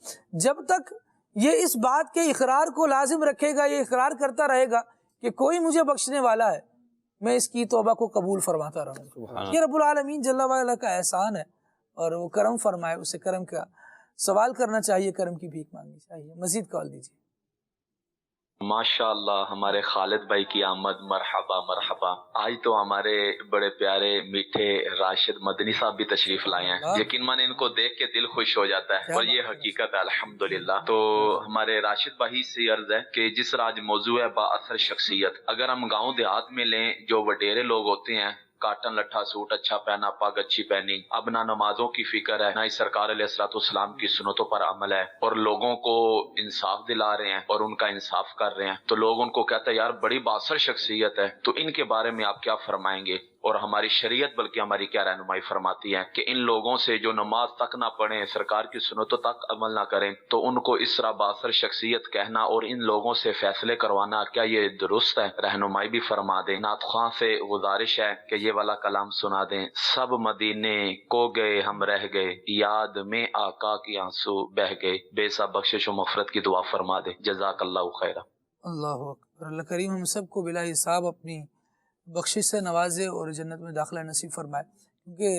Speaker 2: جب تک یہ اس بات کے اقرار کو لازم رکھے گا، یہ اقرار کرتا رہے گا کہ کوئی مجھے بخشنے والا ہے، میں اس کی توبہ کو قبول فرماتا رہوں گا. یہ رب العالمین جل وعلا کا احسان ہے اور وہ کرم فرمائے، اسے کرم کا سوال کرنا چاہیے، کرم کی بھیک مانگنی چاہیے. مزید کال دیجیے.
Speaker 12: ماشاءاللہ ہمارے خالد بھائی کی آمد، مرحبا مرحبا. آج تو ہمارے بڑے پیارے میٹھے راشد مدنی صاحب بھی تشریف لائے ہیں. یقین مانے ان کو دیکھ کے دل خوش ہو جاتا ہے اور یہ حقیقت ہے الحمدللہ. تو ہمارے راشد بھائی سے عرض ہے کہ جس طرح آج موضوع ہے با اثر شخصیت، اگر ہم گاؤں دیہات میں لیں جو وڈیرے لوگ ہوتے ہیں، کاٹن لٹھا سوٹ اچھا پہنا، پگ اچھی پہنی، اب نہ نمازوں کی فکر ہے نہ ہی سرکار علیہ الصلوۃ والسلام کی سنتوں پر عمل ہے، اور لوگوں کو انصاف دلا رہے ہیں اور ان کا انصاف کر رہے ہیں، تو لوگ ان کو کہتے ہیں یار بڑی بااثر شخصیت ہے. تو ان کے بارے میں آپ کیا فرمائیں گے؟ اور ہماری شریعت بلکہ ہماری کیا رہنمائی فرماتی ہے کہ ان لوگوں سے جو نماز تک نہ پڑھیں، سرکار کی سنتوں تک عمل نہ کریں، تو ان کو اس طرح بااثر شخصیت کہنا اور ان لوگوں سے فیصلے کروانا کیا یہ درست ہے؟ رہنمائی بھی فرما دیں. نعت خواں سے گزارش ہے کہ یہ والا کلام سنا دیں. سب مدینے کو گئے ہم رہ گئے، یاد میں آقا کی آنسو بہ گئے. بے سا بخشش و مغفرت کی دعا فرما دیں. جزاک اللہ خیرہ.
Speaker 2: اللہ اکبر. اللہ کریم ہم سب کو بلا حساب اپنی بخشش سے نوازے اور جنت میں داخلہ نصیب فرمائے. کیونکہ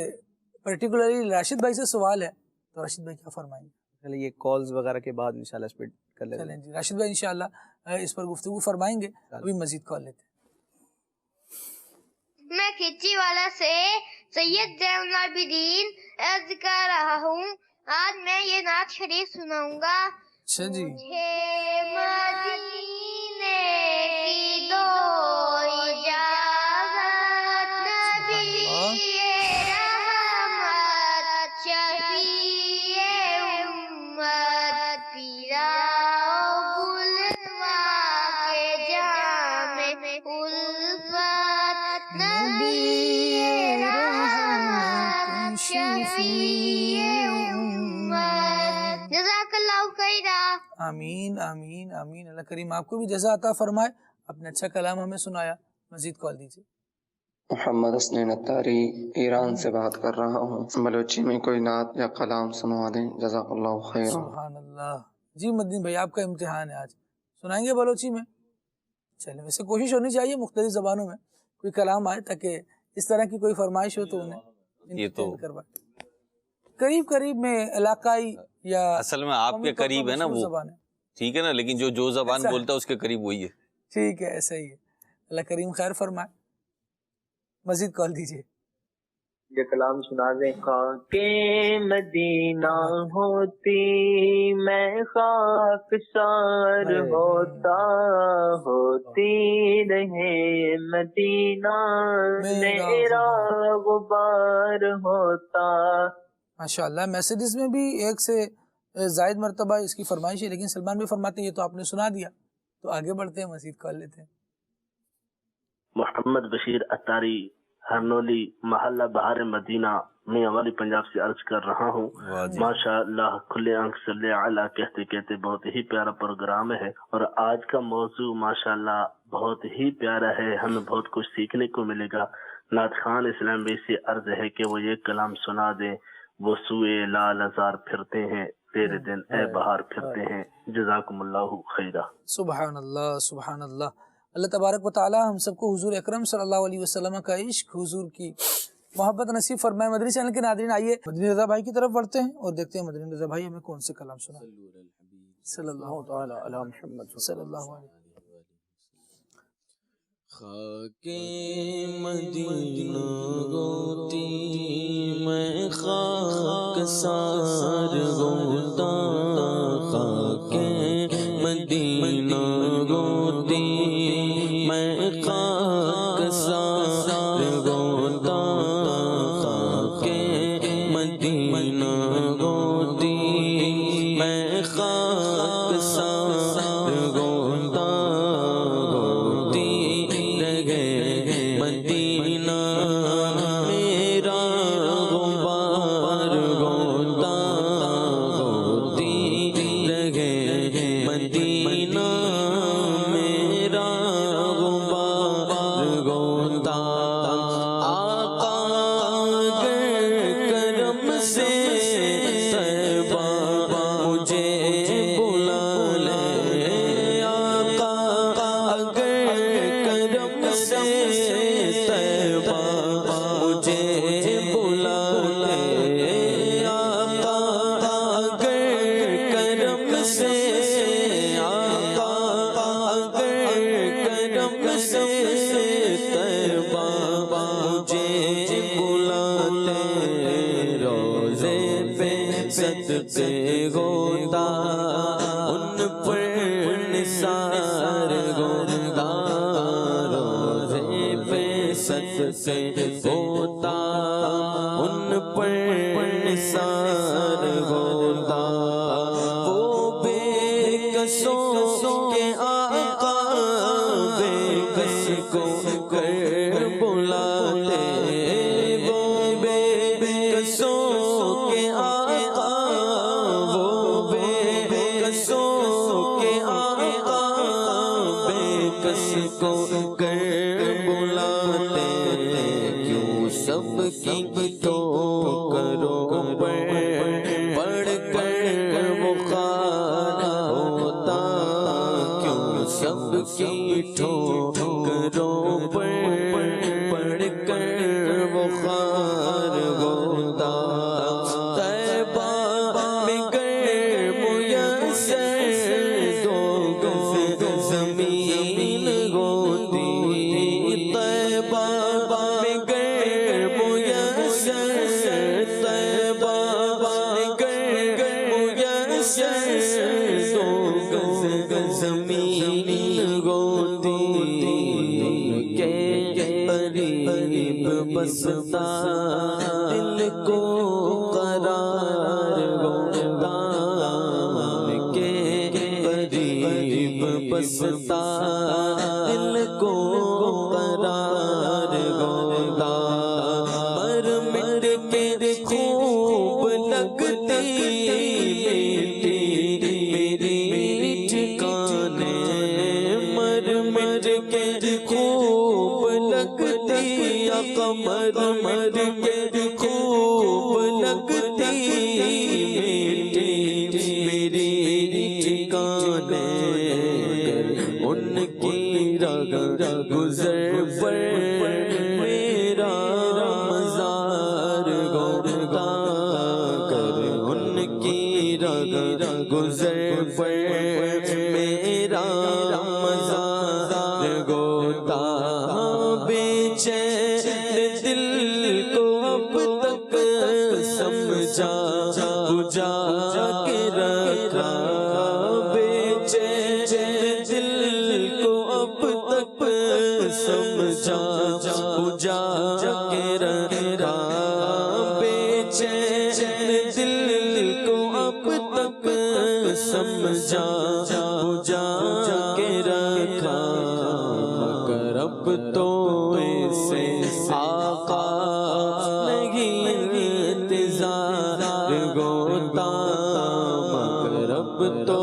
Speaker 2: پرٹیکولرلی راشد بھائی سے سوال ہے تو راشد بھائی کیا فرمائیں گے؟
Speaker 5: چلیں یہ کالز وغیرہ کے بعد انشاءاللہ اس پہ کر لیں.
Speaker 2: چلیں جی، راشد بھائی انشاءاللہ اس پر گفتگو فرمائیں گے. ابھی مزید کال لیتے ہیں.
Speaker 13: میں کھچی والا سے سید زین العابدین عرض کر رہا ہوں. آج میں یہ نعت شریف سناؤں گا.
Speaker 2: اچھا جی.
Speaker 13: مدینے کی دو اجازت، نبی رحمت شفیع امت، پیرا بلوا کے جام الفت، نبی رحمت شفیع امت. جزاک اللہ خیرہ.
Speaker 2: آمین آمین آمین. اللہ کریم آپ کو بھی جزا عطا فرمائے. آپ نے اچھا کلام ہمیں سنایا. مزید کال دیجیے.
Speaker 14: محمد حسنین اتاری ایران سے بات کر رہا ہوں. بلوچی میں کوئی نعت یا کلام سنوا دیں. جزاک اللہ خیر.
Speaker 2: سبحان اللہ. جی مدین بھائی آپ کا امتحان ہے، آج سنائیں گے بلوچی میں؟ چلیں، ویسے کوشش ہونی چاہیے مختلف زبانوں میں کوئی کلام آئے تاکہ اس طرح کی کوئی فرمائش ہو تو انہیں
Speaker 7: یہ تو
Speaker 2: قریب قریب میں علاقائی یا
Speaker 7: اصل میں آپ کے قریب ہے نا وہ، ٹھیک ہے نا، لیکن جو زبان بولتا ہے اس کے قریب وہی ہے.
Speaker 2: ٹھیک ہے، ایسا ہی ہے. اللہ کریم خیر فرمائے. مزید کال دیجیے.
Speaker 8: یہ کلام سنا دیں.
Speaker 15: کہ مدینہ ہوتی میں خاک سار ہوتا، ہوتی رہے مدینہ میرا غبار ہوتا.
Speaker 2: ماشاءاللہ. میسیجز میں بھی ایک سے زائد مرتبہ اس کی فرمائش ہے، لیکن سلمان بھی فرماتے ہیں یہ تو آپ نے سنا دیا، تو آگے بڑھتے ہیں، مزید کال لیتے ہیں.
Speaker 16: محمد بشیر اتاری، ہرنولی، محلہ بہار مدینہ، میں والی پنجاب سے عرض کر رہا ہوں. ماشاء اللہ کھلے آنکھ صلی اللہ کہتے کہتے بہت ہی پیارا پروگرام ہے، اور آج کا موضوع ماشاء اللہ بہت ہی پیارا ہے، ہمیں بہت کچھ سیکھنے کو ملے گا. نعت خان اسلام بھائی سے عرض ہے کہ وہ یہ کلام سنا دیں. وہ سوئے لال ازار پھرتے ہیں، تیرے دن اے بہار پھرتے ہیں. جزاکم اللہ خیرہ.
Speaker 2: سبحان اللہ سبحان اللہ. اللہ تبارک و تعالی ہم سب کو حضور اکرم صلی اللہ علیہ وسلم کا عشق، حضور کی محبت نصیب فرمائے. مدنی چینل کے ناظرین، آئیے مدنی رضا بھائی کی طرف بڑھتے ہیں اور دیکھتے ہیں مدنی رضا بھائی ہمیں کون سے کلام سنا. صلی اللہ تعالی علی محمد صلی اللہ علیہ وسلم.
Speaker 4: خاک مدینہ ہوتی میں خاک سار ہوتا، خاک مدینہ ہوتی میں خاک سار ہوتا، خاک مدینہ ہوتی میں خاک سار ہوتا، مدینہ میرا غبار ہوتا، ہوتی رہے مدینہ میرا غبار ہوتا. آقا اگر کرم سے طیبہ مجھے بلا لے، آقا اگر کرم سے طیبہ مجھے بلا لے، آقا اگر کرم سے، آقا اگر کرم سے طیبہ مجھے بلا لے، روزے پہ صدقے ہوتا ان پر نثار ہوتا، روزے پہ صدقے ہوتا ان پر نثار ہوتا. وہ بے کسوں کے آقا بے کس کو کر بلاتے، وہ بے کسوں کے آقا، وہ بے کسوں کے آقا بے کس کو کر بلاتے. کیوں سب کی تو کرو پڑھ کر وہ خار ہوتا، کیوں سب کی ٹھوکروں پر پڑھ کر وہ خار ہوتا. طیبہ میں گر میسر دو گز زمین ہوتی، طیبہ میں گر میسر، طیبہ میں گر میسر دو گز زمین ہوتی. کے قریب بستا دل کو قرار ہوتا، کے قریب بستا دل کو قرار ہوتا. مر مٹ کے خوب لگتی میٹھی میری ٹھکانے، مر مٹ کے خوب لگتی، مر مر کے خوب لگتی میٹھی میری ٹھکانے. ان کی رگ گزر پر میرا مزار ہوتا، کر ان کی رگ گزر پر میرا مزار ہوتا. بے چین دل کو اب کے رکھا بے چین دل کو اب تک سمجھا بجھا کے رکھا مگر اب تو اسے آقا نہیں انتظار ہوتا مگر اب تو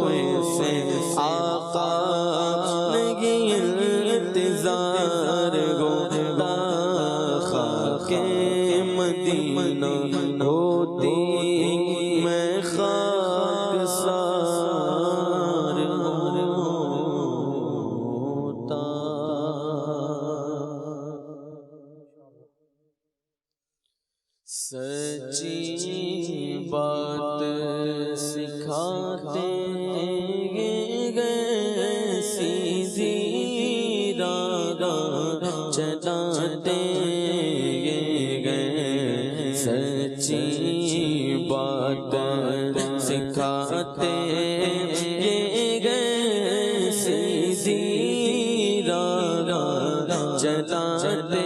Speaker 4: اسے آقا نہیں انتظار ہوتا خاک مدینہ ہوتی میں خاک سار ہوتا سچی بات سکھاتے گئے سیدھی راہ چلاتے گئے سچی بات سکھاتے گئے سیدھی راہ چلاتے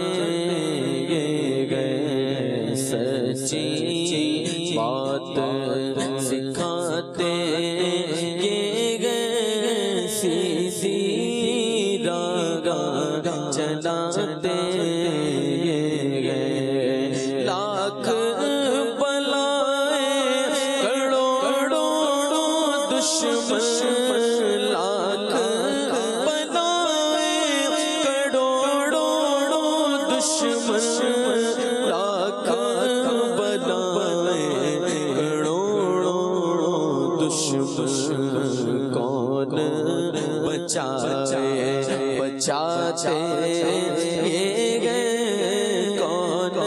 Speaker 4: گئے سچی بات سکھاتے گئے سیدھی راہ چلاتے گئے لاکھ بلائیں کروڑوں دشمن لاکھ بلائیں کروڑوں دشمن لاکھ بلائیں کروڑوں دشمن کون بچائے بچاتے گئے کون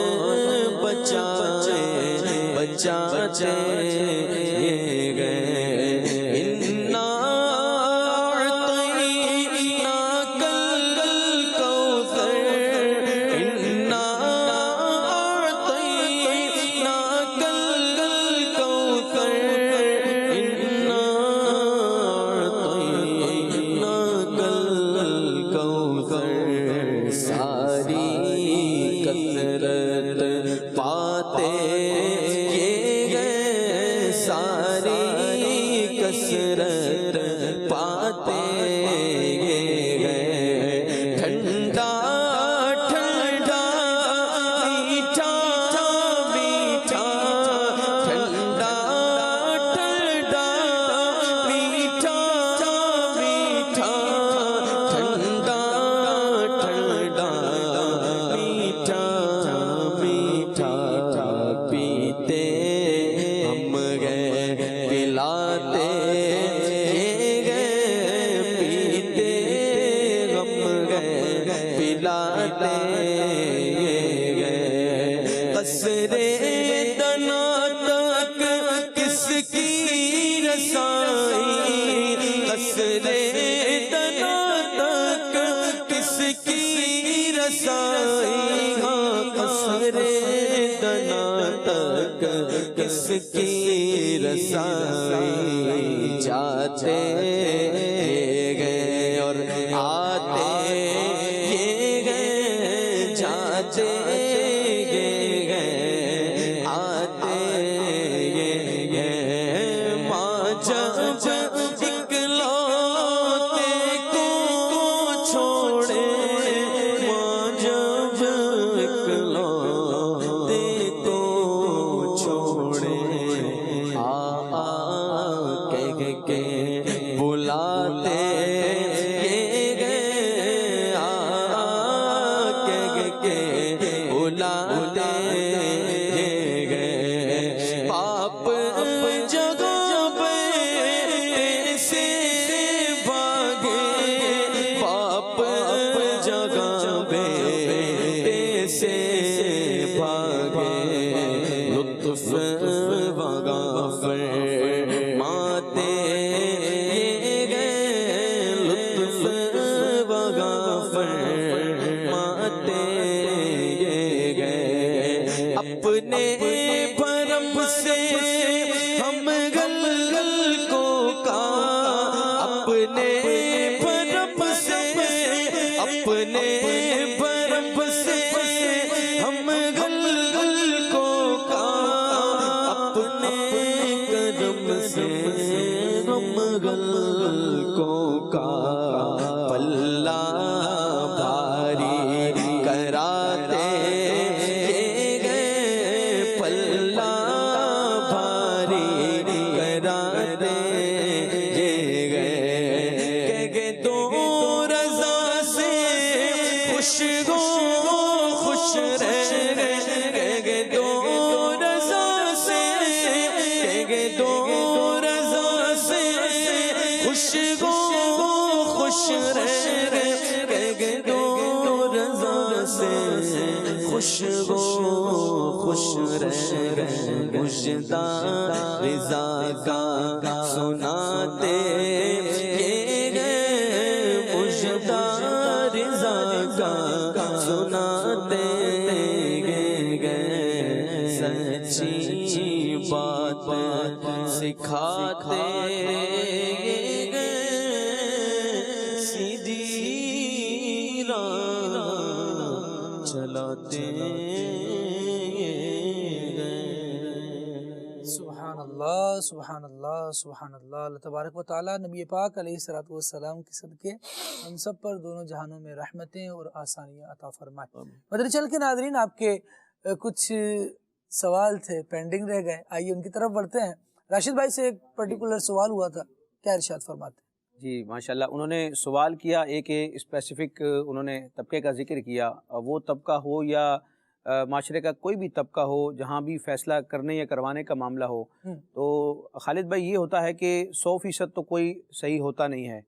Speaker 4: بچائے بچاتے گئے انا اعطیناک الکوثر انا اعطیناک الکوثر انا اعطیناک الکوثر ساری کثرت پاتے گئے ساری کثرت پاتے گئے ٹھنڈا ٹھنڈا میٹھا میٹھا ٹھنڈا ٹھنڈا میٹھا میٹھا ٹھنڈا ٹھنڈا میٹھا میٹھا پیتے ہم گئے پلاتے گئے پیتے ہم گئے پلاتے گئے قصرے دنا تک کس کی رسائی قصرے دنا تک کس کی رسائی ہاں قصرے دنا تک کس کی رسائی جاتے گئے اور آتے گئے جاتے گئے آتے گئے ماں جب اکلوتے کو چھوڑے ماں جب اکلوتے کو چھوڑے کے بلاتے گئے کے بلاتے گئے پاپ جگہ پہ سے بھاگے پاپ جگہ پہ سے بھاگے لطف وغا فرماتے گئے لطف وغا فرماتے گئے اپنے بھرم سے ہم گل کو کا اپنے بھرم سے اپنے بھرم سے خوش ہو خوش رہ مجدہ رضا کا سناتے گئے مجدہ رضا کا سناتے گئے سچی بات سکھاتے گئے سیدھی راہ چلاتے
Speaker 2: سبحان اللہ سبحان اللہ سبحان اللہ۔ اللہ تبارک و تعالیٰ نبی پاک علیہ الصلوۃ والسلام کے صدقے ہم سب پر دونوں جہانوں میں رحمتیں اور آسانیاں عطا فرمائے۔ مدنی چینل کے ناظرین، آپ کے کچھ سوال تھے پینڈنگ رہ گئے، آئیے ان کی طرف بڑھتے ہیں۔ راشد بھائی سے ایک پرٹیکولر سوال ہوا تھا، کیا ارشاد فرماتے ہیں؟
Speaker 5: جی ماشاءاللہ، انہوں نے سوال کیا ایک اسپیسیفک انہوں نے طبقے کا ذکر کیا، وہ طبقہ ہو یا معاشرے کا کوئی بھی طبقہ ہو جہاں بھی فیصلہ کرنے یا کروانے کا معاملہ ہو، تو خالد بھائی یہ ہوتا ہے کہ 100% تو کوئی صحیح ہوتا نہیں ہے۔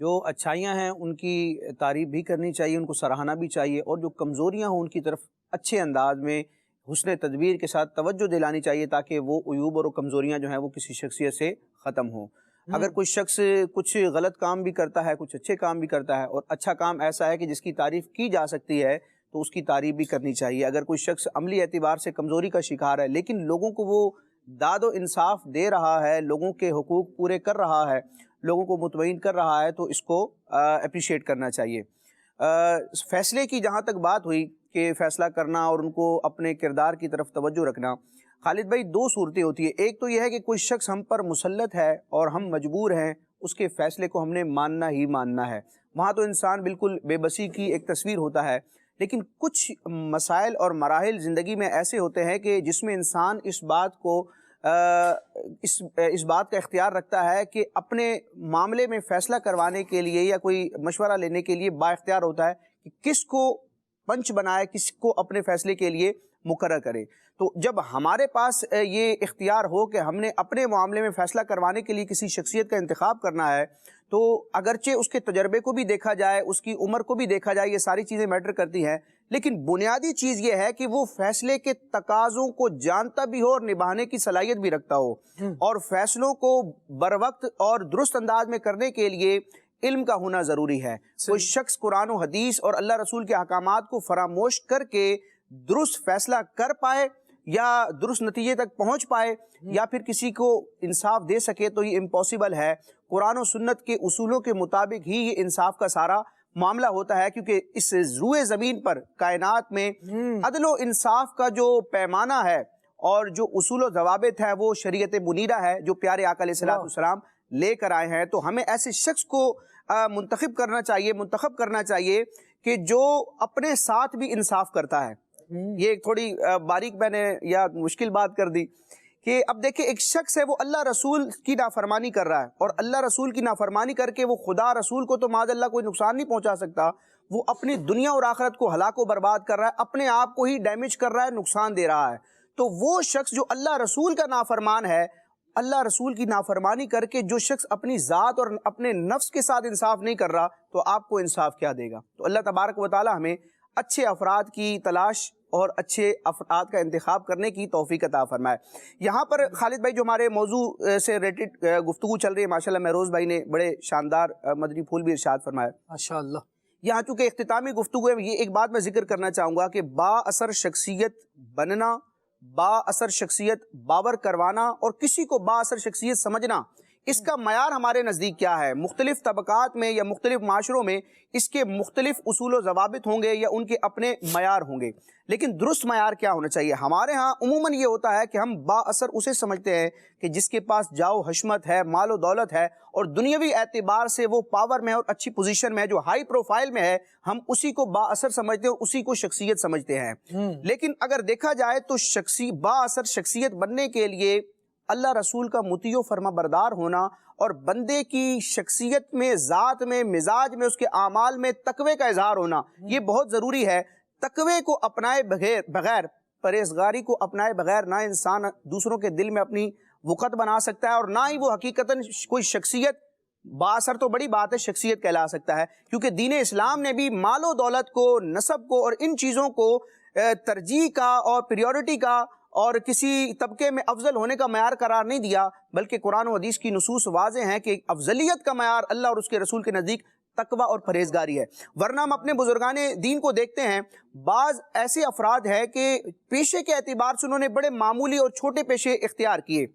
Speaker 5: جو اچھائیاں ہیں ان کی تعریف بھی کرنی چاہیے، ان کو سراہنا بھی چاہیے، اور جو کمزوریاں ہوں ان کی طرف اچھے انداز میں حسن تدبیر کے ساتھ توجہ دلانی چاہیے تاکہ وہ عیوب اور کمزوریاں جو ہیں وہ کسی شخصیت سے ختم ہوں۔ اگر کوئی شخص کچھ غلط کام بھی کرتا ہے، کچھ اچھے کام بھی کرتا ہے، اور اچھا کام ایسا ہے کہ جس کی تعریف کی جا سکتی ہے تو اس کی تعریف بھی کرنی چاہیے۔ اگر کوئی شخص عملی اعتبار سے کمزوری کا شکار ہے لیکن لوگوں کو وہ داد و انصاف دے رہا ہے، لوگوں کے حقوق پورے کر رہا ہے، لوگوں کو مطمئن کر رہا ہے، تو اس کو اپریشیٹ کرنا چاہیے۔ فیصلے کی جہاں تک بات ہوئی کہ فیصلہ کرنا اور ان کو اپنے کردار کی طرف توجہ رکھنا، خالد بھائی دو صورتیں ہوتی ہیں۔ ایک تو یہ ہے کہ کوئی شخص ہم پر مسلط ہے اور ہم مجبور ہیں اس کے فیصلے کو ہم نے ماننا ہی ماننا ہے، وہاں تو انسان بالکل بے بسی کی ایک تصویر ہوتا ہے۔ لیکن کچھ مسائل اور مراحل زندگی میں ایسے ہوتے ہیں کہ جس میں انسان اس بات کا اختیار رکھتا ہے کہ اپنے معاملے میں فیصلہ کروانے کے لیے یا کوئی مشورہ لینے کے لیے با اختیار ہوتا ہے کہ کس کو پنچ بنائے، کس کو اپنے فیصلے کے لیے مقرر کرے۔ تو جب ہمارے پاس یہ اختیار ہو کہ ہم نے اپنے معاملے میں فیصلہ کروانے کے لیے کسی شخصیت کا انتخاب کرنا ہے، تو اگرچہ اس کے تجربے کو بھی دیکھا جائے، اس کی عمر کو بھی دیکھا جائے، یہ ساری چیزیں میٹر کرتی ہیں، لیکن بنیادی چیز یہ ہے کہ وہ فیصلے کے تقاضوں کو جانتا بھی ہو اور نبھانے کی صلاحیت بھی رکھتا ہو، اور فیصلوں کو بروقت اور درست انداز میں کرنے کے لیے علم کا ہونا ضروری ہے۔ کوئی شخص قرآن و حدیث اور اللہ رسول کے احکامات کو فراموش کر کے درست فیصلہ کر پائے یا درست نتیجے تک پہنچ پائے یا پھر کسی کو انصاف دے سکے تو یہ امپاسبل ہے۔ قرآن و سنت کے اصولوں کے مطابق ہی یہ انصاف کا سارا معاملہ ہوتا ہے، کیونکہ اس روئے زمین پر کائنات میں عدل و انصاف کا جو پیمانہ ہے اور جو اصول و ضوابط ہے وہ شریعت منیرہ ہے جو پیارے آقا علیہ السلام لے کر آئے ہیں۔ تو ہمیں ایسے شخص کو منتخب کرنا چاہیے کہ جو اپنے ساتھ بھی انصاف کرتا ہے۔ یہ ایک تھوڑی باریک میں نے یا مشکل بات کر دی کہ اب دیکھیں ایک شخص ہے وہ اللہ رسول کی نافرمانی کر رہا ہے، اور اللہ رسول کی نافرمانی کر کے وہ خدا رسول کو تو معاذ اللہ کوئی نقصان نہیں پہنچا سکتا، وہ اپنی دنیا اور آخرت کو ہلاک و برباد کر رہا ہے، اپنے آپ کو ہی ڈیمیج کر رہا ہے، نقصان دے رہا ہے۔ تو وہ شخص جو اللہ رسول کا نافرمان ہے، اللہ رسول کی نافرمانی کر کے جو شخص اپنی ذات اور اپنے نفس کے ساتھ انصاف نہیں کر رہا، تو آپ کو انصاف کیا دے گا؟ تو اللہ تبارک و تعالی ہمیں اچھے افراد کی تلاش اور اچھے افراد کا انتخاب کرنے کی توفیق عطا فرمائے۔ یہاں پر خالد بھائی جو ہمارے موضوع سے ریلیٹڈ گفتگو چل رہی ہے، ماشاءاللہ مہروز بھائی نے بڑے شاندار مدنی پھول بھی ارشاد فرمایا
Speaker 2: ماشاءاللہ۔
Speaker 5: یہاں چونکہ اختتامی گفتگو ہے، یہ ایک بات میں ذکر کرنا چاہوں گا کہ با اثر شخصیت بننا، با اثر شخصیت باور کروانا اور کسی کو با اثر شخصیت سمجھنا، اس کا معیار ہمارے نزدیک کیا ہے؟ مختلف طبقات میں یا مختلف معاشروں میں اس کے مختلف اصول و ضوابط ہوں گے یا ان کے اپنے معیار ہوں گے، لیکن درست معیار کیا ہونا چاہیے؟ ہمارے ہاں عموماً یہ ہوتا ہے کہ ہم با اثر اسے سمجھتے ہیں کہ جس کے پاس جاؤ حشمت ہے، مال و دولت ہے، اور دنیاوی اعتبار سے وہ پاور میں اور اچھی پوزیشن میں ہے، جو ہائی پروفائل میں ہے، ہم اسی کو با اثر سمجھتے ہیں اور اسی کو شخصیت سمجھتے ہیں۔ لیکن اگر دیکھا جائے تو با اثر شخصیت بننے کے لیے اللہ رسول کا مطیع و فرما بردار ہونا اور بندے کی شخصیت میں، ذات میں، مزاج میں، اس کے اعمال میں تقوی کا اظہار ہونا یہ بہت ضروری ہے۔ تقوی کو اپنائے بغیر، پرہیزگاری کو اپنائے بغیر نہ انسان دوسروں کے دل میں اپنی وقت بنا سکتا ہے، اور نہ ہی وہ حقیقتاً کوئی شخصیت با اثر تو بڑی بات ہے شخصیت کہلا سکتا ہے، کیونکہ دین اسلام نے بھی مال و دولت کو، نسب کو اور ان چیزوں کو ترجیح کا اور پریورٹی کا اور کسی طبقے میں افضل ہونے کا معیار قرار نہیں دیا، بلکہ قرآن و حدیث کی نصوص واضح ہیں کہ افضلیت کا معیار اللہ اور اس کے رسول کے نزدیک تقوی اور پرہیزگاری ہے۔ ورنہ ہم اپنے بزرگان دین کو دیکھتے ہیں، بعض ایسے افراد ہیں کہ پیشے کے اعتبار سے انہوں نے بڑے معمولی اور چھوٹے پیشے اختیار کیے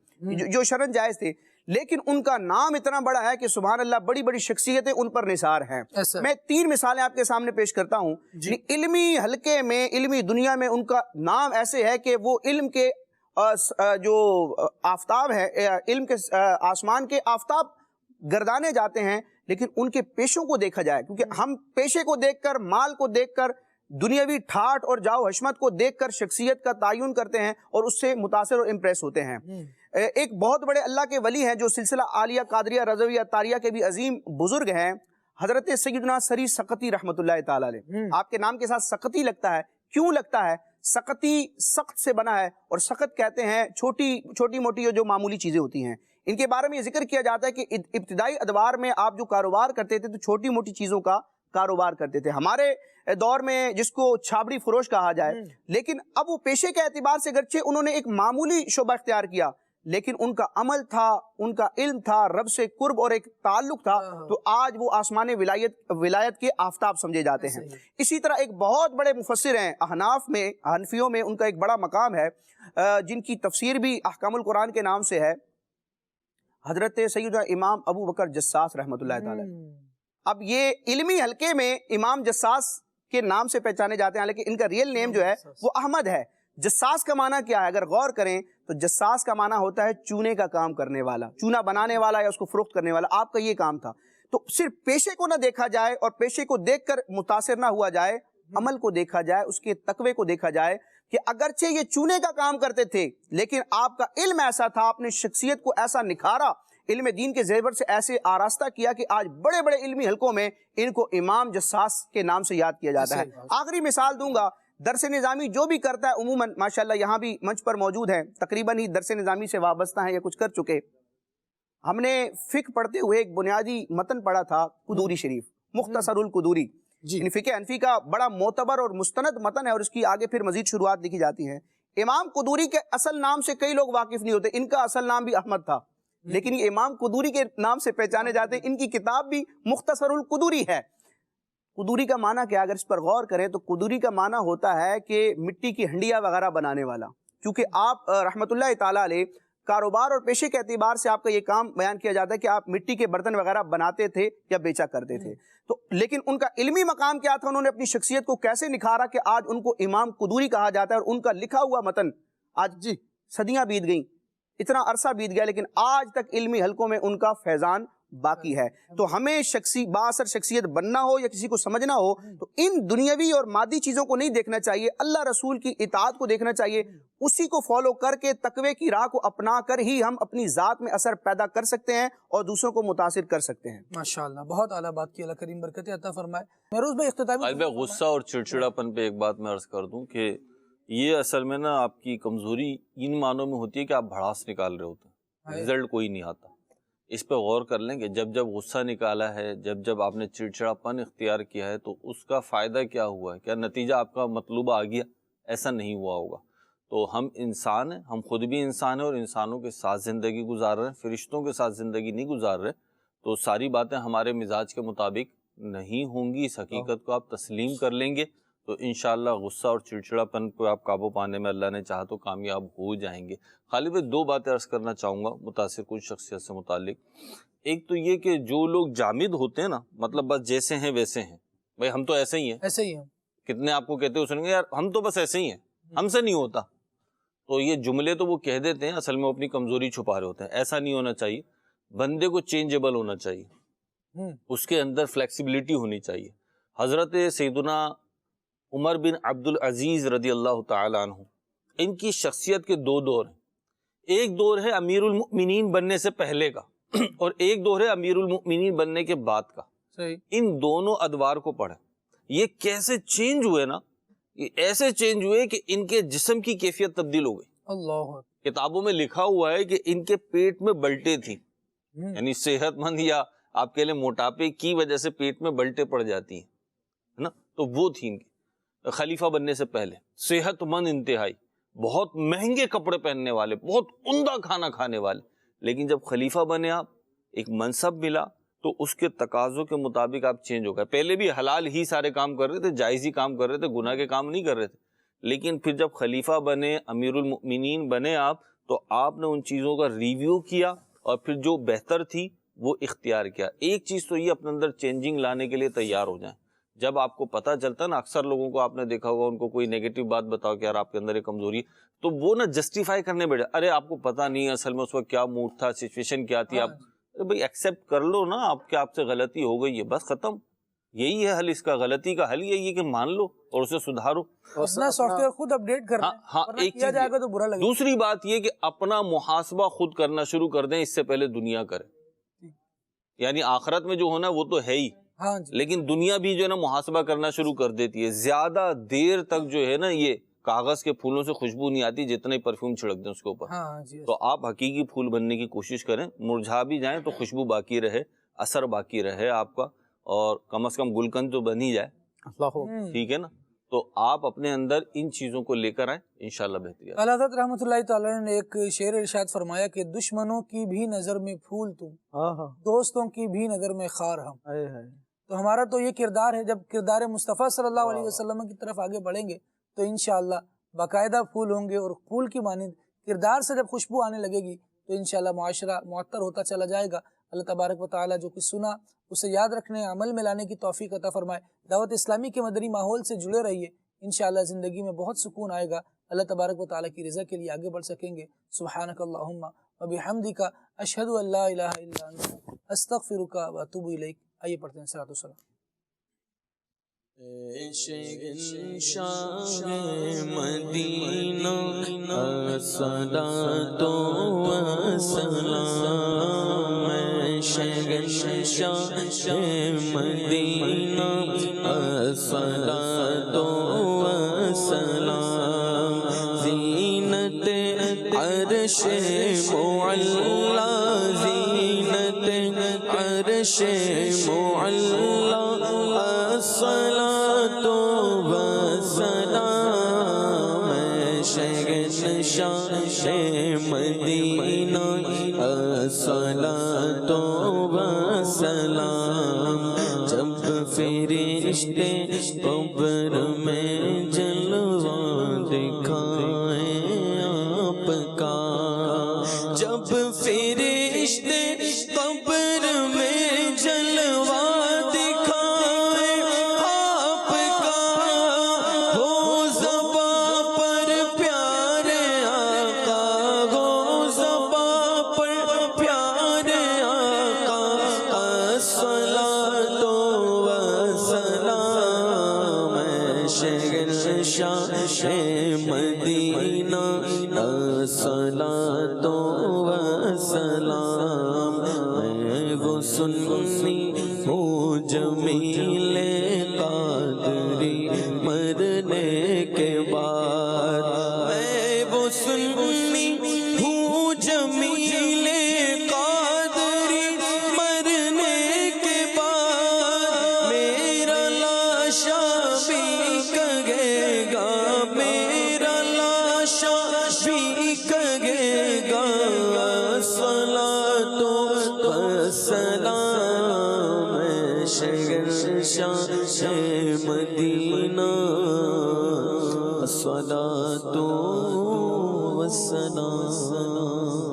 Speaker 5: جو شرعاً جائز تھے، لیکن ان کا نام اتنا بڑا ہے کہ سبحان اللہ بڑی بڑی شخصیتیں ان پر نثار ہیں۔ میں 3 مثالیں آپ کے سامنے پیش کرتا ہوں۔ علمی حلقے میں، علمی دنیا میں ان کا نام ایسے ہے کہ وہ علم کے جو آفتاب ہے، علم کے آسمان کے آفتاب گردانے جاتے ہیں، لیکن ان کے پیشوں کو دیکھا جائے، کیونکہ ہم پیشے کو دیکھ کر، مال کو دیکھ کر، دنیاوی ٹھاٹ اور جاؤ حشمت کو دیکھ کر شخصیت کا تعین کرتے ہیں اور اس سے متاثر اور امپریس ہوتے ہیں۔ ایک بہت بڑے اللہ کے ولی ہیں جو سلسلہ عالیہ قادریہ رضویہ تاریہ کے بھی عظیم بزرگ ہیں، حضرت سیدنا سری سقطی رحمۃ اللہ تعالی علیہ۔ آپ کے نام کے ساتھ سقطی لگتا ہے، کیوں لگتا ہے؟ سقطی سخت سے بنا ہے، اور سخت کہتے ہیں چھوٹی موٹی جو معمولی چیزیں ہوتی ہیں۔ ان کے بارے میں یہ ذکر کیا جاتا ہے کہ ابتدائی ادوار میں آپ جو کاروبار کرتے تھے تو چھوٹی موٹی چیزوں کا کاروبار کرتے تھے، ہمارے دور میں جس کو چھابڑی فروش کہا جائے، لیکن اب وہ پیشے کے اعتبار سے گرچہ انہوں نے ایک معمولی شعبہ اختیار کیا، لیکن ان کا عمل تھا، ان کا علم تھا، رب سے قرب اور ایک تعلق تھا، تو آج وہ آسمان ولایت کے آفتاب سمجھے جاتے ہیں۔ اسی طرح ایک بہت بڑے مفسر ہیں احناف میں، حنفیوں میں ان کا ایک بڑا مقام ہے، جن کی تفسیر بھی احکام القرآن کے نام سے ہے، حضرت سیدنا امام ابو بکر جساس رحمۃ اللہ تعالی۔ اب یہ علمی حلقے میں امام جساس کے نام سے پہچانے جاتے ہیں، لیکن ان کا ریئل نیم جو ہے وہ احمد ہے۔ جساس کا معنی کیا ہے؟ اگر غور کریں تو جساس کا معنی ہوتا ہے چونے کا کام کرنے والا، چونا بنانے والا یا اس کو فروخت کرنے والا، آپ کا یہ کام تھا۔ تو صرف پیشے کو نہ دیکھا جائے اور پیشے کو دیکھ کر متاثر نہ ہوا جائے، عمل کو دیکھا جائے، اس کے تقوی کو دیکھا جائے کہ اگرچہ یہ چونے کا کام کرتے تھے لیکن آپ کا علم ایسا تھا، آپ نے شخصیت کو ایسا نکھارا، علم دین کے زیور سے ایسے آراستہ کیا کہ آج بڑے بڑے علمی حلقوں میں ان کو امام جساس کے نام سے یاد کیا جاتا ہے۔ آخری مثال دوں گا، درس نظامی جو بھی کرتا ہے عموماً ماشاءاللہ یہاں بھی منچ پر موجود ہیں، تقریباً ہی درس نظامی سے وابستہ ہیں یا کچھ کر چکے۔ ہم نے فقہ پڑھتے ہوئے ایک بنیادی متن پڑھا تھا قدوری شریف، مختصر القدوری، فقہ حنفی کا بڑا معتبر اور مستند متن ہے، اور اس کی آگے پھر مزید شروعات لکھی جاتی ہیں۔ امام قدوری کے اصل نام سے کئی لوگ واقف نہیں ہوتے، ان کا اصل نام بھی احمد تھا، لیکن یہ امام قدوری کے نام سے پہچانے جاتے ہیں۔ ان کی کتاب بھی مختصر القدوری ہے۔ قدوری کا معنی کیا؟ اگر اس پر غور کریں تو قدوری کا معنی ہوتا ہے کہ مٹی کی ہنڈیاں وغیرہ بنانے والا، کیونکہ آپ رحمت اللہ تعالیٰ علیہ کاروبار اور پیشے کے اعتبار سے آپ کا یہ کام بیان کیا جاتا ہے کہ آپ مٹی کے برتن وغیرہ بناتے تھے یا بیچا کرتے تھے۔ تو لیکن ان کا علمی مقام کیا تھا؟ انہوں نے اپنی شخصیت کو کیسے نکھارا کہ آج ان کو امام قدوری کہا جاتا ہے، اور ان کا لکھا ہوا متن آج صدیاں بیت گئیں، اتنا عرصہ بیت گیا، لیکن آج تک علمی حلقوں میں ان کا فیضان باقی ہے۔ تو ہمیں بااثر شخصیت بننا ہو یا کسی کو سمجھنا ہو تو ان دنیاوی اور مادی چیزوں کو نہیں دیکھنا چاہیے، اللہ رسول کی اطاعت کو دیکھنا چاہیے، اسی کو فالو کر کے تقوی کی راہ کو اپنا کر ہی ہم اپنی ذات میں اثر پیدا کر سکتے ہیں اور دوسروں کو متاثر کر سکتے ہیں۔
Speaker 2: ماشاءاللہ، بہت اعلیٰ بات کی، اللہ کریم برکتیں عطا فرمائے۔ مہروز بھائی اختتامی
Speaker 7: غصہ اور چڑچڑاپن پہ ایک بات میں عرض کر دوں کہ یہ اصل میں نا آپ کی کمزوری ان معنوں میں ہوتی ہے کہ آپ بھڑاس نکال رہے ہوتے ہیں، رزلٹ کوئی نہیں آتا۔ اس پہ غور کر لیں کہ جب جب غصہ نکالا ہے، جب جب آپ نے چڑچڑاپن اختیار کیا ہے، تو اس کا فائدہ کیا ہوا ہے؟ کیا نتیجہ آپ کا مطلوبہ آ گیا؟ ایسا نہیں ہوا ہوگا۔ تو ہم انسان ہیں، ہم خود بھی انسان ہیں اور انسانوں کے ساتھ زندگی گزار رہے ہیں، فرشتوں کے ساتھ زندگی نہیں گزار رہے، تو ساری باتیں ہمارے مزاج کے مطابق نہیں ہوں گی۔ اس حقیقت کو آپ تسلیم کر لیں گے تو انشاءاللہ غصہ اور چڑچڑاپن کو آپ قابو پانے میں اللہ نے چاہا تو کامیاب ہو جائیں گے۔ خالد بھائی 2 باتیں عرض کرنا چاہوں گا متاثر کن شخصیت سے متعلق۔ ایک تو یہ کہ جو لوگ جامد ہوتے ہیں نا، مطلب بس جیسے ہیں ویسے ہیں، بھائی ہم تو ایسے ہی ہیں، ایسے ہی ہیں، کتنے آپ کو کہتے ہو سنیں گے یار ہم تو بس ایسے ہی ہیں، ہم سے نہیں ہوتا، تو یہ جملے تو وہ کہہ دیتے ہیں، اصل میں وہ اپنی کمزوری چھپا رہے ہوتے ہیں۔ ایسا نہیں ہونا چاہیے، بندے کو چینجبل ہونا چاہیے، اس کے اندر فلیکسیبلٹی ہونی چاہیے۔ حضرت سیدنا عمر بن عبد العزیز رضی اللہ تعالیٰ عنہ، ان کی شخصیت کے 2 دور ہیں۔ ایک دور ہے امیر المؤمنین بننے سے پہلے کا، اور ایک دور ہے امیر المؤمنین بننے کے بعد کا۔ ان دونوں ادوار کو پڑھیں، یہ کیسے چینج ہوئے نا، یہ ایسے چینج ہوئے کہ ان کے جسم کی کیفیت تبدیل ہو گئی۔ اللہ، کتابوں میں لکھا ہوا ہے کہ ان کے پیٹ میں بلٹیں تھیں، یعنی صحت مند یا آپ کہہ لیں موٹاپے کی وجہ سے پیٹ میں بلٹیں پڑ جاتی ہیں نا، تو وہ تھی ان کی۔ خلیفہ بننے سے پہلے، صحت مند انتہائی، بہت مہنگے کپڑے پہننے والے، بہت عمدہ کھانا کھانے والے، لیکن جب خلیفہ بنے آپ، ایک منصب ملا تو اس کے تقاضوں کے مطابق آپ چینج ہو گئے. پہلے بھی حلال ہی سارے کام کر رہے تھے، جائز ہی کام کر رہے تھے، گناہ کے کام نہیں کر رہے تھے، لیکن پھر جب خلیفہ بنے، امیر المؤمنین بنے آپ، تو آپ نے ان چیزوں کا ریویو کیا اور پھر جو بہتر تھی وہ اختیار کیا. ایک چیز تو یہ اپنے اندر چینجنگ لانے کے لیے تیار ہو جائیں. جب آپ کو پتہ چلتا ہے نا، اکثر لوگوں کو آپ نے دیکھا ہوگا، ان کو کوئی نیگیٹو بات بتاؤ کہ یار آپ کے اندر ایک کمزوری ہے، تو وہ نا جسٹیفائی کرنے بیٹھے، ارے آپ کو پتہ نہیں اصل میں اس وقت کیا موڈ تھا، سچویشن کیا تھی. آپ بھائی ایکسیپٹ کر لو نا آپ سے غلطی ہو گئی ہے، بس ختم. یہی ہے حل، اس کا غلطی کا حل یہی ہے کہ مان لو اور اسے سدھارو.
Speaker 2: اپنا سافٹ ویئر خود اپڈیٹ کرنا.
Speaker 7: ہاں ایک
Speaker 2: کیا جائے گا تو برا لگے.
Speaker 7: دوسری بات یہ کہ اپنا محاسبہ خود کرنا شروع کر دیں، اس سے پہلے دنیا کرے. یعنی آخرت میں جو ہونا وہ تو ہے ہی، لیکن دنیا بھی جو ہے نا محاسبہ کرنا شروع کر دیتی ہے. زیادہ دیر تک جو ہے نا یہ کاغذ کے پھولوں سے خوشبو نہیں آتی جتنا ہی پرفیوم چھڑک دیں اس کے اوپر. تو آپ حقیقی پھول بننے کی کوشش کریں، مرجھا بھی جائیں تو خوشبو باقی رہے، اثر باقی رہے آپ کا، اور کم از کم گلکند تو بن ہی جائے. ٹھیک ہے نا؟ تو آپ اپنے اندر ان چیزوں کو لے کر آئیں، انشاءاللہ بہتری.
Speaker 2: اللہ حضرت رحمۃ اللہ تعالی نے ایک شعر ارشاد فرمایا کہ دشمنوں کی بھی نظر میں پھول تم، دوستوں کی بھی نظر میں خار ہم. تو ہمارا تو یہ کردار ہے، جب کردار مصطفیٰ صلی اللہ علیہ وسلم کی طرف آگے بڑھیں گے تو انشاءاللہ باقاعدہ پھول ہوں گے، اور پھول کی مانند کردار سے جب خوشبو آنے لگے گی تو انشاءاللہ معاشرہ معطر ہوتا چلا جائے گا. اللہ تبارک و تعالیٰ جو کچھ سنا اسے یاد رکھنے، عمل میں لانے کی توفیق عطا فرمائے. دعوت اسلامی کے مدنی ماحول سے جڑے رہیے، انشاءاللہ زندگی میں بہت سکون آئے گا. اللہ تبارک و تعالیٰ کی رضا کے لیے آگے بڑھ سکیں گے. سبحانک اللہم و بحمدک، اشہد ان لا الہ الا انت، استغفرک و اتوب الیک. آئیے پڑھتے ہیں صلاۃ و سلام.
Speaker 4: شاہ مدینہ الصلاۃ والسلام، شاہ مدینہ الصلاۃ والسلام، زینت عرش معلا، زینت عرش معلا، الصلاۃ والسلام، شاہ مدینہ الصلاۃ والسلام. جب فرشتے قبر میں جلوہ دکھائیں آپ کا، جب فرشتے قبر میں جلوہ دکھائیں آپ کا، ہو زباں پر پیارے آقا، ہو زباں پر پیارے آقا، الصلاۃ والسلام، شاہ مدینہ الصلاۃ والسلام. میں وہ سنی ہوں جمیل قادری مرنے کے بعد، میں وہ سنی ہوں جمیل قادری مرنے کے بعد، میرا لاشا بھی کہے گا، میرا لاشا بھی کہے گا، الصلاۃ والسلام، شاہ مدینہ الصلاۃ والسلام.